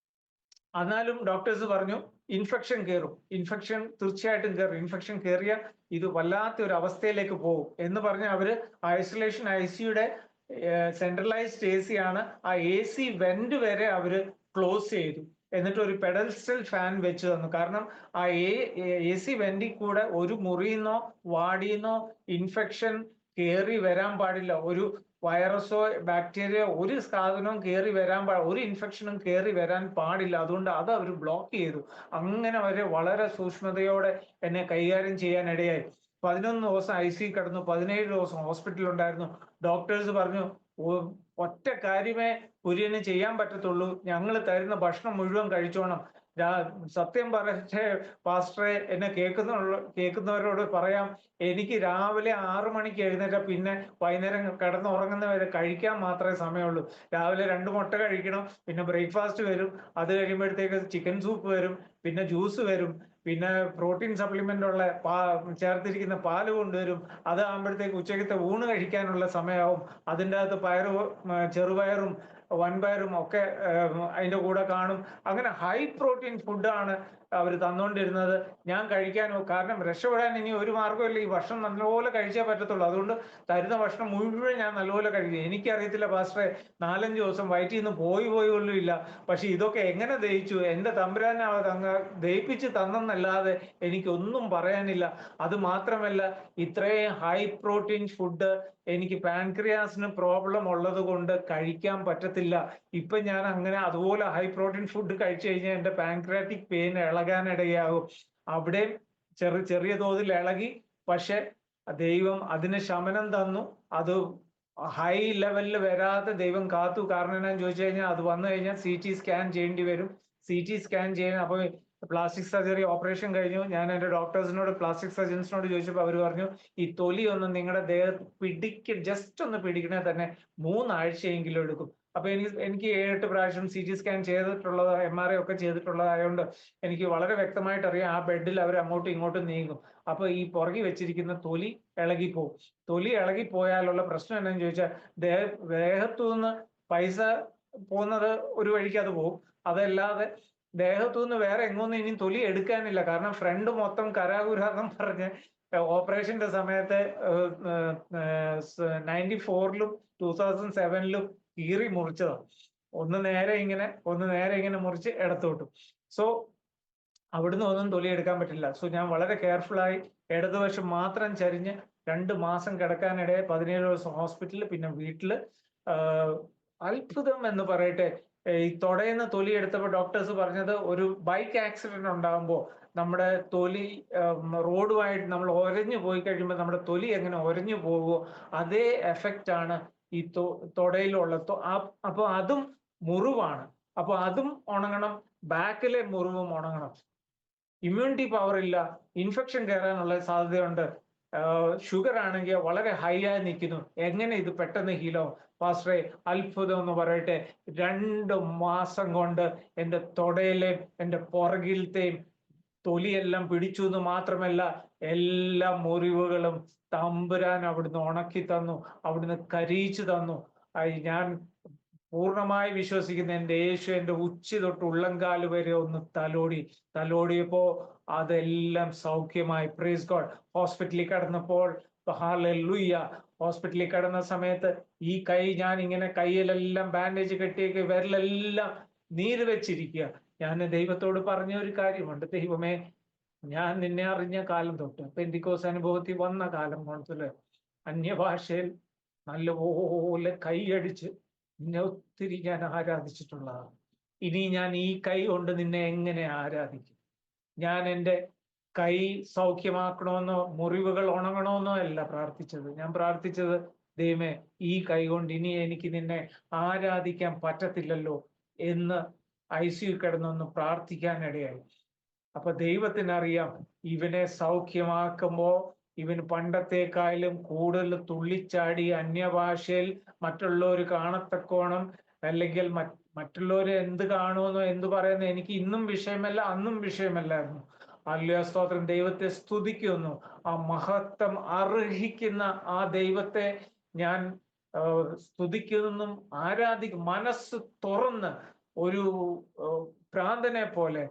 [SPEAKER 2] എന്നാലും ഡോക്ടേഴ്സ് പറഞ്ഞു ഇൻഫെക്ഷൻ കയറും. ഇൻഫെക്ഷൻ തീർച്ചയായിട്ടും കയറും. ഇൻഫെക്ഷൻ കയറിയ ഇത് വല്ലാത്ത ഒരു അവസ്ഥയിലേക്ക് പോകും എന്ന് പറഞ്ഞ് അവര് ഐസൊലേഷൻ ICUയുടെ സെൻട്രലൈസ്ഡ് AC ആണ്. ആ AC വെന്റ് വരെ അവര് ക്ലോസ് ചെയ്തു. എന്നിട്ട് ഒരു പെഡസ്റ്റൽ ഫാൻ വെച്ച് തന്നു. കാരണം ആ AC വെന്റിൽ കൂടെ ഒരു മുറിയിന്നോ വാടിയെന്നോ ഇൻഫെക്ഷൻ കയറി വരാൻ പാടില്ല. ഒരു വൈറസോ ബാക്ടീരിയ ഒരു സാധനവും കയറി വരാൻ ഒരു ഇൻഫെക്ഷനും കയറി വരാൻ പാടില്ല. അതുകൊണ്ട് അത് അവർ ബ്ലോക്ക് ചെയ്തു. അങ്ങനെ അവര് വളരെ സൂക്ഷ്മതയോടെ എന്നെ കൈകാര്യം ചെയ്യാൻ ഇടയായി. 11 ദിവസം ICU കിടന്നു, 17 ദിവസം ഹോസ്പിറ്റലിൽ ഉണ്ടായിരുന്നു. ഡോക്ടേഴ്സ് പറഞ്ഞു ഒറ്റ കാര്യമേ കുര്യന് ചെയ്യാൻ പറ്റത്തുള്ളൂ, ഞങ്ങൾ തരുന്ന ഭക്ഷണം മുഴുവൻ കഴിച്ചോണം. സത്യം പറയട്ടെ പാസ്റ്ററെ, എന്നെ കേൾക്കുന്നവരോട് പറയാം, എനിക്ക് രാവിലെ 6 മണിക്ക് എഴുന്നേറ്റ പിന്നെ വൈകുന്നേരം കിടന്നുറങ്ങുന്നവരെ കഴിക്കാൻ മാത്രമേ സമയമുള്ളൂ. രാവിലെ 2 മുട്ട കഴിക്കണം, പിന്നെ ബ്രേക്ക്ഫാസ്റ്റ് വരും, അത് കഴിയുമ്പോഴത്തേക്ക് ചിക്കൻ സൂപ്പ് വരും, പിന്നെ ജ്യൂസ് വരും, പിന്നെ പ്രോട്ടീൻ സപ്ലിമെന്റ് ഉള്ള ചേർത്തിരിക്കുന്ന പാല് കൊണ്ടുവരും. അതാകുമ്പോഴത്തേക്ക് ഉച്ചക്കത്തെ ഊണ് കഴിക്കാനുള്ള സമയമാവും. അതിൻ്റെ അകത്ത് ചെറുപയറും വൻപയറും ഒക്കെ അതിന്റെ കൂടെ കാണും. അങ്ങനെ ഹൈ പ്രോട്ടീൻ ഫുഡാണ് അവർ തന്നുകൊണ്ടിരുന്നത്. ഞാൻ കഴിക്കാനോ, കാരണം രക്ഷപ്പെടാൻ ഇനി ഒരു മാർഗ്ഗമില്ല, ഈ ഭക്ഷണം നല്ലപോലെ കഴിച്ചേ പറ്റത്തുള്ളൂ. അതുകൊണ്ട് തരുന്ന ഭക്ഷണം മുഴുവൻ ഞാൻ നല്ലപോലെ കഴിക്കും. എനിക്കറിയത്തില്ല പാസ്റ്ററെ, 4-5 ദിവസം വയറ്റിൽ നിന്ന് പോലും ഇല്ല. പക്ഷെ ഇതൊക്കെ എങ്ങനെ ദഹിച്ചു? എന്റെ തമ്പുരാനെ അങ്ങ് ദഹിപ്പിച്ച് തന്നെന്നല്ലാതെ എനിക്കൊന്നും പറയാനില്ല. അത് മാത്രമല്ല, ഇത്രയും ഹൈ പ്രോട്ടീൻ ഫുഡ് എനിക്ക് പാൻക്രിയാസിന് പ്രോബ്ലം ഉള്ളത് കൊണ്ട് കഴിക്കാൻ പറ്റത്തില്ല. ഇപ്പൊ ഞാൻ അങ്ങനെ അതുപോലെ ഹൈ പ്രോട്ടീൻ ഫുഡ് കഴിച്ചു കഴിഞ്ഞാൽ എന്റെ പാൻക്രിയാറ്റിക് പെയിൻ ഇളകാനിടയാകും. അവിടെ ചെറിയ തോതിൽ ഇളകി, പക്ഷെ ദൈവം അതിന് ശമനം തന്നു. അത് ഹൈ ലെവലിൽ വരാതെ ദൈവം കാത്തു. കാരണം എന്നാന്ന് ചോദിച്ചു കഴിഞ്ഞാൽ, അത് വന്നു കഴിഞ്ഞാൽ CT സ്കാൻ ചെയ്യേണ്ടി വരും. CT സ്കാൻ ചെയ്യാൻ അപ്പൊ പ്ലാസ്റ്റിക് സർജറി ഓപ്പറേഷൻ കഴിഞ്ഞു. ഞാൻ എൻ്റെ ഡോക്ടേഴ്സിനോട്, പ്ലാസ്റ്റിക് സർജൻസിനോട് ചോദിച്ചപ്പോൾ അവർ പറഞ്ഞു, ഈ തൊലി ഒന്ന് നിങ്ങളുടെ ദേഹത്ത് ജസ്റ്റ് ഒന്ന് പിടിക്കണേ തന്നെ 3 ആഴ്ചയെങ്കിലും എടുക്കും. അപ്പൊ എനിക്ക് 7-8 പ്രാവശ്യം CT സ്കാൻ ചെയ്തിട്ടുള്ളത്, MRI ഒക്കെ ചെയ്തിട്ടുള്ളതായതുകൊണ്ട് എനിക്ക് വളരെ വ്യക്തമായിട്ട് അറിയാം, ആ ബെഡിൽ അവർ അങ്ങോട്ടും ഇങ്ങോട്ടും നീങ്ങും. അപ്പൊ ഈ പുറകി വെച്ചിരിക്കുന്ന തൊലി ഇളകിപ്പോവും. തൊലി ഇളകിപ്പോയാലുള്ള പ്രശ്നം എന്താണെന്ന് ചോദിച്ചാൽ, ദേഹത്തു നിന്ന് പൈസ പോകുന്നത് ഒരു വഴിക്ക് അത് പോകും. അതല്ലാതെ ദേഹത്തുനിന്ന് വേറെ എങ്ങൊന്നും ഇനി തൊലി എടുക്കാനില്ല. കാരണം ഫ്രണ്ട് മൊത്തം കരാകുരാന്ന് പറഞ്ഞ് ഓപ്പറേഷന്റെ സമയത്ത് 94-ലും 2007-ലും കീറി മുറിച്ചതാണ്. ഒന്ന് നേരെ ഇങ്ങനെ മുറിച്ച് ഇടത്തോട്ടും. സോ അവിടുന്ന് ഒന്നും തൊലി എടുക്കാൻ പറ്റില്ല. സോ ഞാൻ വളരെ കെയർഫുള്ളായി ഇടതുവശം മാത്രം ചരിഞ്ഞ് 2 മാസം കിടക്കാനിടയെ 17 ദിവസം ഹോസ്പിറ്റലിൽ, പിന്നെ വീട്ടില്. അത്ഭുതം എന്ന് പറയട്ടെ, ഈ തൊടയുന്ന തൊലി എടുത്തപ്പോൾ ഡോക്ടേഴ്സ് പറഞ്ഞത്, ഒരു ബൈക്ക് ആക്സിഡന്റ് ഉണ്ടാകുമ്പോൾ നമ്മുടെ തൊലി റോഡുമായിട്ട് നമ്മൾ ഒരഞ്ഞു പോയി കഴിയുമ്പോൾ നമ്മുടെ തൊലി എങ്ങനെ ഒരഞ്ഞു പോകുമോ അതേ എഫക്റ്റ് ആണ് ഈ തൊടയിലുള്ള. അപ്പൊ അതും മുറിവാണ്. അപ്പൊ അതും ഉണങ്ങണം, ബാക്കിലെ മുറിവും ഉണങ്ങണം. ഇമ്മ്യൂണിറ്റി പവർ ഇല്ല, ഇൻഫെക്ഷൻ കയറാനുള്ള സാധ്യതയുണ്ട്. ഷുഗർ ആണെങ്കിൽ വളരെ ഹൈ ആയി നിൽക്കുന്നു. എങ്ങനെ ഇത് പെട്ടെന്ന് ഹീലാവും? പാസ്റ്ററെ, അത്ഭുതം എന്ന് പറയട്ടെ, 2 മാസം കൊണ്ട് എൻ്റെ തൊടയിലെയും എൻ്റെ പുറകിലത്തെയും തൊലിയെല്ലാം പിടിച്ചു എന്ന് മാത്രമല്ല, എല്ലാ മുറിവുകളും തമ്പുരാൻ അവിടുന്ന് ഉണക്കി തന്നു, അവിടുന്ന് കരിയിച്ചു തന്നു. ഞാൻ പൂർണ്ണമായി വിശ്വസിക്കുന്ന എൻ്റെ യേശു എൻ്റെ ഉച്ചി തൊട്ട് ഉള്ളംകാല് വരെ ഒന്ന് തലോടിയപ്പോ അതെല്ലാം സൗഖ്യമായി. Praise God. ഹോസ്പിറ്റലിൽ കിടന്നപ്പോൾ, ഹല്ലേലൂയ, ഹോസ്പിറ്റലിൽ കിടന്ന സമയത്ത് ഈ കൈ ഞാൻ ഇങ്ങനെ കൈയിലെല്ലാം ബാൻഡേജ് കെട്ടിയേക്ക്, വിരലെല്ലാം നീര് വെച്ചിരിക്കുക. ഞാൻ ദൈവത്തോട് പറഞ്ഞ ഒരു കാര്യമുണ്ട്, ദൈവമേ, ഞാൻ നിന്നെ അറിഞ്ഞ കാലം തൊട്ട്, പെന്തിക്കോസ് അനുഭവത്തിൽ വന്ന കാലം മുതല് അന്യഭാഷയിൽ നല്ലപോലെ കൈയടിച്ച് നിന്നെ ഒത്തിരി ഞാൻ ആരാധിച്ചിട്ടുള്ളതാണ്. ഇനി ഞാൻ ഈ കൈ കൊണ്ട് നിന്നെ എങ്ങനെ ആരാധിക്കും? ഞാൻ എൻ്റെ കൈ സൗഖ്യമാക്കണമെന്നോ മുറിവുകൾ ഉണങ്ങണമെന്നോ അല്ല പ്രാർത്ഥിച്ചത്. ഞാൻ പ്രാർത്ഥിച്ചത്, ദൈവമേ, ഈ കൈ കൊണ്ട് ഇനി എനിക്ക് നിന്നെ ആരാധിക്കാൻ പറ്റത്തില്ലല്ലോ എന്ന് ICU കിടന്നൊന്ന് പ്രാർത്ഥിക്കാനിടയായി. അപ്പൊ ദൈവത്തിനറിയാം, ഇവനെ സൗഖ്യമാക്കുമ്പോ ഇവന് പണ്ടത്തെക്കാളും കൂടുതൽ തുള്ളിച്ചാടി അന്യഭാഷയിൽ മറ്റുള്ളവർ കാണത്തക്കോണം, അല്ലെങ്കിൽ മറ്റുള്ളവര് എന്ത് കാണുമെന്നോ എന്ത് പറയുന്നു എനിക്ക് ഇന്നും വിഷയമല്ല, അന്നും വിഷയമല്ലായിരുന്നു. ഹല്ലേലൂയ, സ്തോത്രം. ദൈവത്തെ സ്തുതിക്കുന്നു. ആ മഹത്വം അർഹിക്കുന്ന ആ ദൈവത്തെ ഞാൻ സ്തുതിക്കുന്നതും ആരാധിക്കും. മനസ്സ് തുറന്ന് ഒരു ഭ്രാന്തനെ പോലെ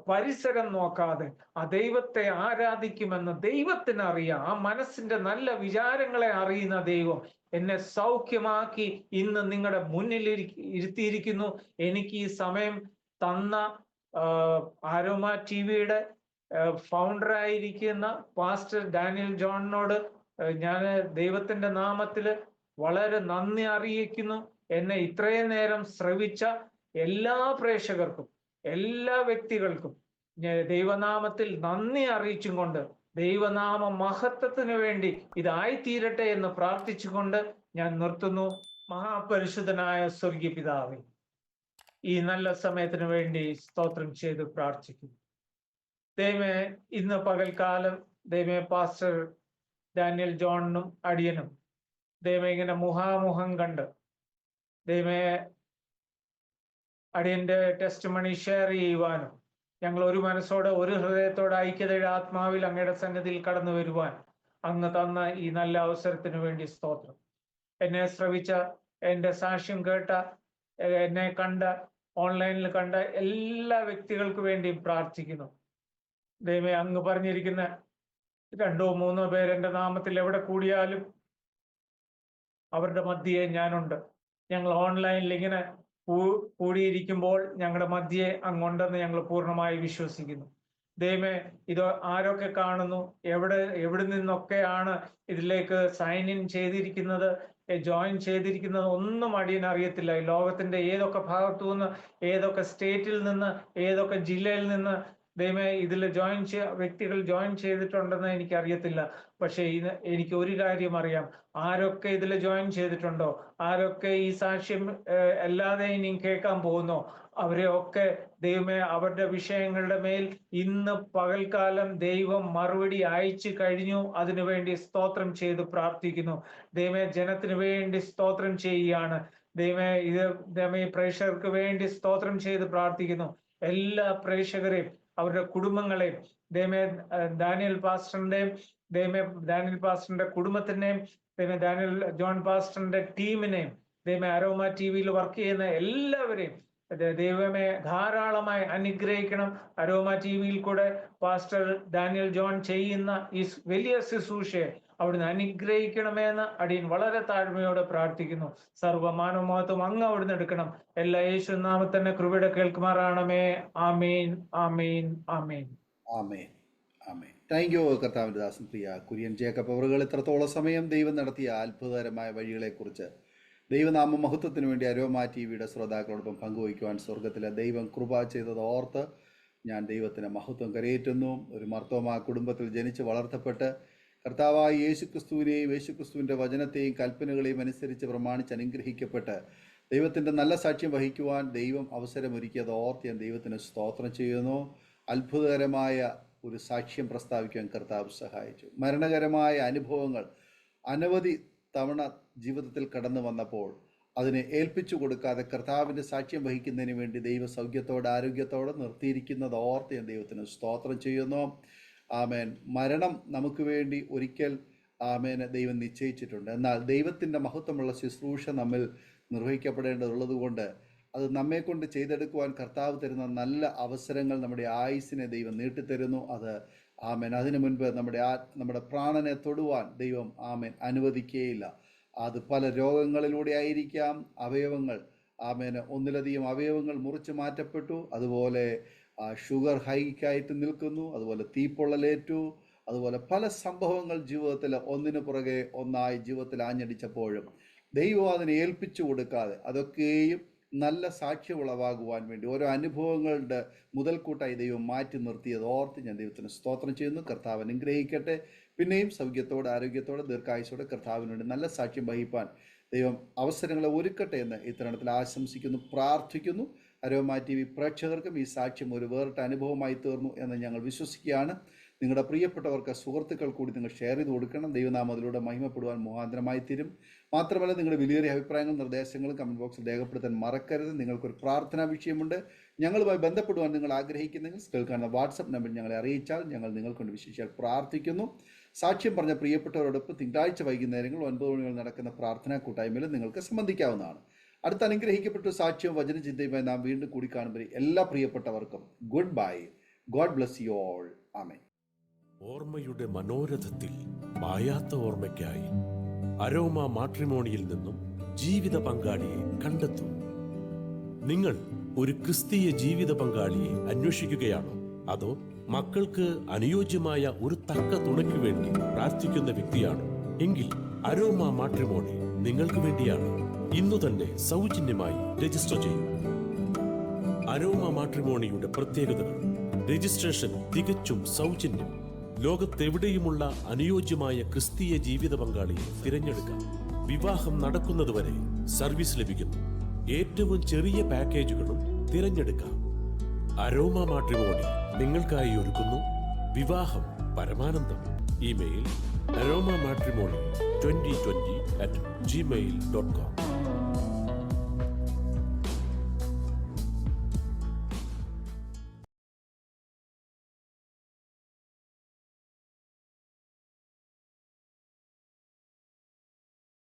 [SPEAKER 2] പരിസരം നോക്കാതെ ആ ദൈവത്തെ ആരാധിക്കുമെന്ന് ദൈവത്തിന് അറിയാം. ആ മനസ്സിന്റെ നല്ല വിചാരങ്ങളെ അറിയുന്ന ദൈവം എന്നെ സൗഖ്യമാക്കി ഇന്ന് നിങ്ങളുടെ മുന്നിൽ ഇരുത്തിയിരിക്കുന്നു. എനിക്ക് ഈ സമയം തന്ന ആരോമ ടിവിയുടെ ഫൗണ്ടറായിരിക്കുന്ന പാസ്റ്റർ ഡാനിയൽ ജോണിനോട് ഞാൻ ദൈവത്തിന്റെ നാമത്തിൽ വളരെ നന്ദി അറിയിക്കുന്നു. എന്നെ ഇത്രയും നേരം ശ്രവിച്ച എല്ലാ പ്രേക്ഷകർക്കും, എല്ലാ വ്യക്തികൾക്കും ദൈവനാമത്തിൽ നന്ദി അറിയിച്ചും കൊണ്ട് ദൈവനാമ മഹത്വത്തിന് വേണ്ടി ഇതായിത്തീരട്ടെ എന്ന് പ്രാർത്ഥിച്ചുകൊണ്ട് ഞാൻ നിർത്തുന്നു. മഹാപരിശുദ്ധനായ സ്വർഗീയ പിതാവേ, ഈ നല്ല സമയത്തിന് വേണ്ടി സ്തോത്രം ചെയ്ത് പ്രാർത്ഥിക്കുന്നു. ദൈവമേ, ഇന്ന് പകൽക്കാലം ദൈവമേ പാസ്റ്റർ ഡാനിയൽ ജോണിനും അടിയനും ദൈവമേ ഇങ്ങനെ മുഖാമുഖം കണ്ട് ദൈവമേ അടിയന്റെ ടെസ്റ്റ് മണി ഷെയർ ചെയ്യുവാനും ഞങ്ങൾ ഒരു മനസ്സോടെ ഒരു ഹൃദയത്തോടെ ഐക്യതയുടെ ആത്മാവിൽ അങ്ങയുടെ സന്നിധിയിൽ കടന്നു വരുവാൻ അങ്ങ് തന്ന ഈ നല്ല അവസരത്തിന് വേണ്ടി സ്തോത്രം. എന്നെ ശ്രവിച്ച, എന്റെ സാക്ഷ്യം കേട്ട, എന്നെ കണ്ട, ഓൺലൈനിൽ കണ്ട എല്ലാ വ്യക്തികൾക്ക് വേണ്ടിയും പ്രാർത്ഥിക്കുന്നു. ദൈവമേ, അങ്ങ് പറഞ്ഞിരിക്കുന്ന 2 or 3 പേർ എന്റെ നാമത്തിൽ എവിടെ കൂടിയാലും അവരുടെ മധ്യേ ഞാനുണ്ട്. ഞങ്ങൾ ഓൺലൈനിൽ ഇങ്ങനെ കൂടിയിരിക്കുമ്പോൾ ഞങ്ങളുടെ മധ്യേ അങ്ങുണ്ടെന്ന് ഞങ്ങൾ പൂർണ്ണമായി വിശ്വസിക്കുന്നു. ദൈവമേ, ഇത് ആരൊക്കെ കാണുന്നു, എവിടെ നിന്നൊക്കെയാണ് ഇതിലേക്ക് സൈൻ ഇൻ ചെയ്തിരിക്കുന്നത്, ജോയിൻ ചെയ്തിരിക്കുന്നത് ഒന്നും അടിയൻ അറിയത്തില്ല. ഈ ലോകത്തിന്റെ ഏതൊക്കെ ഭാഗത്തു നിന്ന്, ഏതൊക്കെ സ്റ്റേറ്റിൽ നിന്ന്, ഏതൊക്കെ ജില്ലയിൽ നിന്ന് ദൈവമേ ഇതിൽ വ്യക്തികൾ ജോയിൻ ചെയ്തിട്ടുണ്ടെന്ന് എനിക്ക് അറിയത്തില്ല. പക്ഷെ എനിക്ക് ഒരു കാര്യം അറിയാം, ആരൊക്കെ ഇതിൽ ജോയിൻ ചെയ്തിട്ടുണ്ടോ, ആരൊക്കെ ഈ സാക്ഷ്യം അല്ലാതെ ഇനിയും കേൾക്കാൻ പോകുന്നോ, അവരെ ഒക്കെ ദൈവമേ അവരുടെ വിഷയങ്ങളുടെ മേൽ ഇന്ന് പകൽക്കാലം ദൈവം മറുപടി അയച്ചു കഴിഞ്ഞു. അതിനുവേണ്ടി സ്തോത്രം ചെയ്ത് പ്രാർത്ഥിക്കുന്നു. ദൈവമേ, ജനത്തിന് വേണ്ടി സ്തോത്രം ചെയ്യുകയാണ്. ദൈവമേ പ്രേക്ഷകർക്ക് വേണ്ടി സ്തോത്രം ചെയ്ത് പ്രാർത്ഥിക്കുന്നു. എല്ലാ പ്രേക്ഷകരെയും അവരുടെ കുടുംബങ്ങളെയും ദൈവമേ ഡാനിയൽ പാസ്റ്ററിന്റെ കുടുംബത്തിനെയും ദൈവമേ ഡാനിയൽ ജോൺ പാസ്റ്ററിന്റെ ടീമിനെയും ദൈവമേ അരോമ ടിവിയിൽ വർക്ക് ചെയ്യുന്ന എല്ലാവരെയും ദൈവമേ ധാരാളമായി അനുഗ്രഹിക്കണം. അരോമ ടിവിയിൽ കൂടെ പാസ്റ്റർ ഡാനിയൽ ജോൺ ചെയ്യുന്ന ഈ വലിയ ശുശ്രൂഷയെ അവിടുന്ന് അനുഗ്രഹിക്കണമെന്ന് അടിയൻ വളരെ താഴ്മയോടെ പ്രാർത്ഥിക്കുന്നു. സർവ്വമാനവമഹത്വം അങ്ങ് അവിടുന്ന് എടുക്കണം. എല്ലാ യേശുനാമത്തിൽ കൃപയുടെ കേൾക്കുമാറാണമേ. ആമേൻ, ആമേൻ, ആമേൻ,
[SPEAKER 1] ആമേൻ, ആമേൻ. താങ്ക് യു കർത്താവിൻ്റെ ദാസൻ പ്രിയ കുര്യൻ ജേക്കബ് അവറുകൾ ഇത്രത്തോളം സമയം ദൈവം നടത്തിയ അത്ഭുതകരമായ വഴികളെക്കുറിച്ച് ദൈവനാമ മഹത്വത്തിന് വേണ്ടി അരോമ ടിവിയുടെ ശ്രോതാക്കളോടൊപ്പം പങ്കുവയ്ക്കുവാൻ സ്വർഗത്തിലെ ദൈവം കൃപ ചെയ്തത് ഓർത്ത് ഞാൻ ദൈവത്തിന് മഹത്വം കരയേറ്റുന്നു. ഒരു മർത്തോമാ കുടുംബത്തിൽ ജനിച്ച് വളർത്തപ്പെട്ട് കർത്താവായ യേശുക്രിസ്തുവിനെയും യേശുക്രിസ്തുവിൻ്റെ വചനത്തെയും കൽപ്പനകളെയും അനുസരിച്ച് പ്രമാണിച്ച് അനുഗ്രഹിക്കപ്പെട്ട് ദൈവത്തിൻ്റെ നല്ല സാക്ഷ്യം വഹിക്കുവാൻ ദൈവം അവസരമൊരുക്കിയത് ഓർത്ത് ഞാൻ ദൈവത്തിന് സ്തോത്രം ചെയ്യുന്നു. അത്ഭുതകരമായ ഒരു സാക്ഷ്യം പ്രസ്താവിക്കാൻ കർത്താവ് സഹായിച്ചു. മരണകരമായ അനുഭവങ്ങൾ അനവധി തവണ ജീവിതത്തിൽ കടന്നു വന്നപ്പോൾ അതിനെ ഏൽപ്പിച്ചു കൊടുക്കാതെ കർത്താവിൻ്റെ സാക്ഷ്യം വഹിക്കുന്നതിന് വേണ്ടി ദൈവ സൗഖ്യത്തോടെ ആരോഗ്യത്തോടെ നിർത്തിയിരിക്കുന്നത് ഓർത്ത് ഞാൻ ദൈവത്തിന് സ്തോത്രം ചെയ്യുന്നു. ആമേൻ. മരണം നമുക്ക് വേണ്ടി ഒരിക്കൽ ആമേനെ ദൈവം നിശ്ചയിച്ചിട്ടുണ്ട്. എന്നാൽ ദൈവത്തിൻ്റെ മഹത്വമുള്ള ശുശ്രൂഷ നമ്മിൽ നിർവഹിക്കപ്പെടേണ്ടതുള്ളത് കൊണ്ട് അത് നമ്മെക്കൊണ്ട് ചെയ്തെടുക്കുവാൻ കർത്താവ് തരുന്ന നല്ല അവസരങ്ങൾ നമ്മുടെ ആയുസ്സിനെ ദൈവം നീട്ടിത്തരുന്നു. അത് ആമേൻ അതിനു മുൻപ് നമ്മുടെ പ്രാണനെ തൊടുവാൻ ദൈവം ആമേൻ അനുവദിക്കുകയില്ല. അത് പല രോഗങ്ങളിലൂടെ ആയിരിക്കാം. അവയവങ്ങൾ ആമേൻ ഒന്നിലധികം അവയവങ്ങൾ മുറിച്ച് മാറ്റപ്പെട്ടു. അതുപോലെ ഷുഗർ ഹൈക്കായിട്ട് നിൽക്കുന്നു. അതുപോലെ തീപ്പൊള്ളലേറ്റു. അതുപോലെ പല സംഭവങ്ങൾ ജീവിതത്തിൽ ഒന്നിനു പുറകെ ഒന്നായി ജീവിതത്തിൽ ആഞ്ഞടിച്ചപ്പോഴും ദൈവം അതിനെ ഏൽപ്പിച്ചു കൊടുക്കാതെ അതൊക്കെയും നല്ല സാക്ഷ്യം ഉളവാകുവാൻ വേണ്ടി ഓരോ അനുഭവങ്ങളുടെ മുതൽക്കൂട്ടായി ദൈവം മാറ്റി നിർത്തിയത് ഓർത്ത് ഞാൻ ദൈവത്തിന് സ്തോത്രം ചെയ്യുന്നു. കർത്താവ് അനുഗ്രഹിക്കട്ടെ. പിന്നെയും സൗഖ്യത്തോടെ ആരോഗ്യത്തോടെ ദീർഘായുസോടെ കർത്താവിന് വേണ്ടി നല്ല സാക്ഷ്യം വഹിപ്പാൻ ദൈവം അവസരങ്ങളെ ഒരുക്കട്ടെ എന്ന് ഈ തരുണത്തിൽ ആശംസിക്കുന്നു, പ്രാർത്ഥിക്കുന്നു. അരോമ ടിവി പ്രേക്ഷകർക്കും ഈ സാക്ഷ്യം ഒരു വേറിട്ട അനുഭവമായി തീർന്നു എന്ന് ഞങ്ങൾ വിശ്വസിക്കുകയാണ്. നിങ്ങളുടെ പ്രിയപ്പെട്ടവർക്ക് സുഹൃത്തുക്കൾ കൂടി നിങ്ങൾ ഷെയർ ചെയ്ത് കൊടുക്കണം. ദൈവനാമം അതിലൂടെ മഹിമപ്പെടുവാൻ മുഖാന്തരമായി തീരും. മാത്രമല്ല നിങ്ങളുടെ വിലയേറിയ അഭിപ്രായങ്ങളും നിർദ്ദേശങ്ങളും കമൻറ്റ് ബോക്സിൽ രേഖപ്പെടുത്താൻ മറക്കരുത്. നിങ്ങൾക്കൊരു പ്രാർത്ഥനാ വിഷയമുണ്ട്, ഞങ്ങളുമായി ബന്ധപ്പെടുവാൻ നിങ്ങൾ ആഗ്രഹിക്കുന്നെങ്കിൽ സ്ക്രീനിൽ കാണുന്ന വാട്സപ്പ് നമ്പറിൽ ഞങ്ങളെ അറിയിച്ചാൽ ഞങ്ങൾ നിങ്ങൾക്കൊണ്ട് വിശേഷിച്ചാൽ പ്രാർത്ഥിക്കുന്നു. സാക്ഷ്യം പറഞ്ഞ പ്രിയപ്പെട്ടവരോടൊപ്പം തിങ്കളാഴ്ച വൈകുന്നേരങ്ങൾ 9 മണികൾ നടക്കുന്ന പ്രാർത്ഥനാ കൂട്ടായ്മയിൽ നിങ്ങൾക്ക് സംബന്ധിക്കാവുന്നതാണ്. അടുത്ത അനുഗ്രഹിക്കപ്പെട്ട സാക്ഷ്യവും വചനചിന്തയുമായി നാം വീണ്ടും കൂടി കാണുമ്പോൾ എല്ലാ പ്രിയപ്പെട്ടവർക്കും good bye. God bless you all. Amen.
[SPEAKER 3] ഓർമ്മയുടെ മനോരഥത്തിൽ മായാത്ത ഓർമ്മയ്ക്കായി അരോമ മാട്രിമോണിയിൽ നിന്നും ജീവിത പങ്കാളിയെ കണ്ടെത്തൂ. നിങ്ങൾ ഒരു ക്രിസ്തീയ ജീവിത പങ്കാളിയെ അന്വേഷിക്കുകയാണോ? അതോ മക്കൾക്ക് അനുയോജ്യമായ ഒരു തക്ക തുണയ്ക്ക് വേണ്ടി പ്രാർത്ഥിക്കുന്ന വ്യക്തിയാണോ? എങ്കിൽ അരോമ മാട്രിമോണി നിങ്ങൾക്ക് വേണ്ടിയാണ്. ഇന്നു തന്നെ സൗജന്യമായി രജിസ്റ്റർ ചെയ്യൂ. അരോമ മാട്രിമോണിയുടെ പ്രത്യേകതകൾ: രജിസ്ട്രേഷൻ തികച്ചും സൗജന്യം. ലോകത്തെവിടെയുമുള്ള അനുയോജ്യമായ ക്രിസ്തീയ ജീവിത പങ്കാളിയെ തിരഞ്ഞെടുക്കാം. വിവാഹം നടക്കുന്നതുവരെ സർവീസ് ലഭിക്കുന്നു. ഏറ്റവും ചെറിയ പാക്കേജുകളും തിരഞ്ഞെടുക്കാം. അരോമ മാട്രിമോണി നിങ്ങൾക്കായി ഒരുക്കുന്നു വിവാഹം പരമാനന്ദം. Email aroma matrimony2020@gmail.com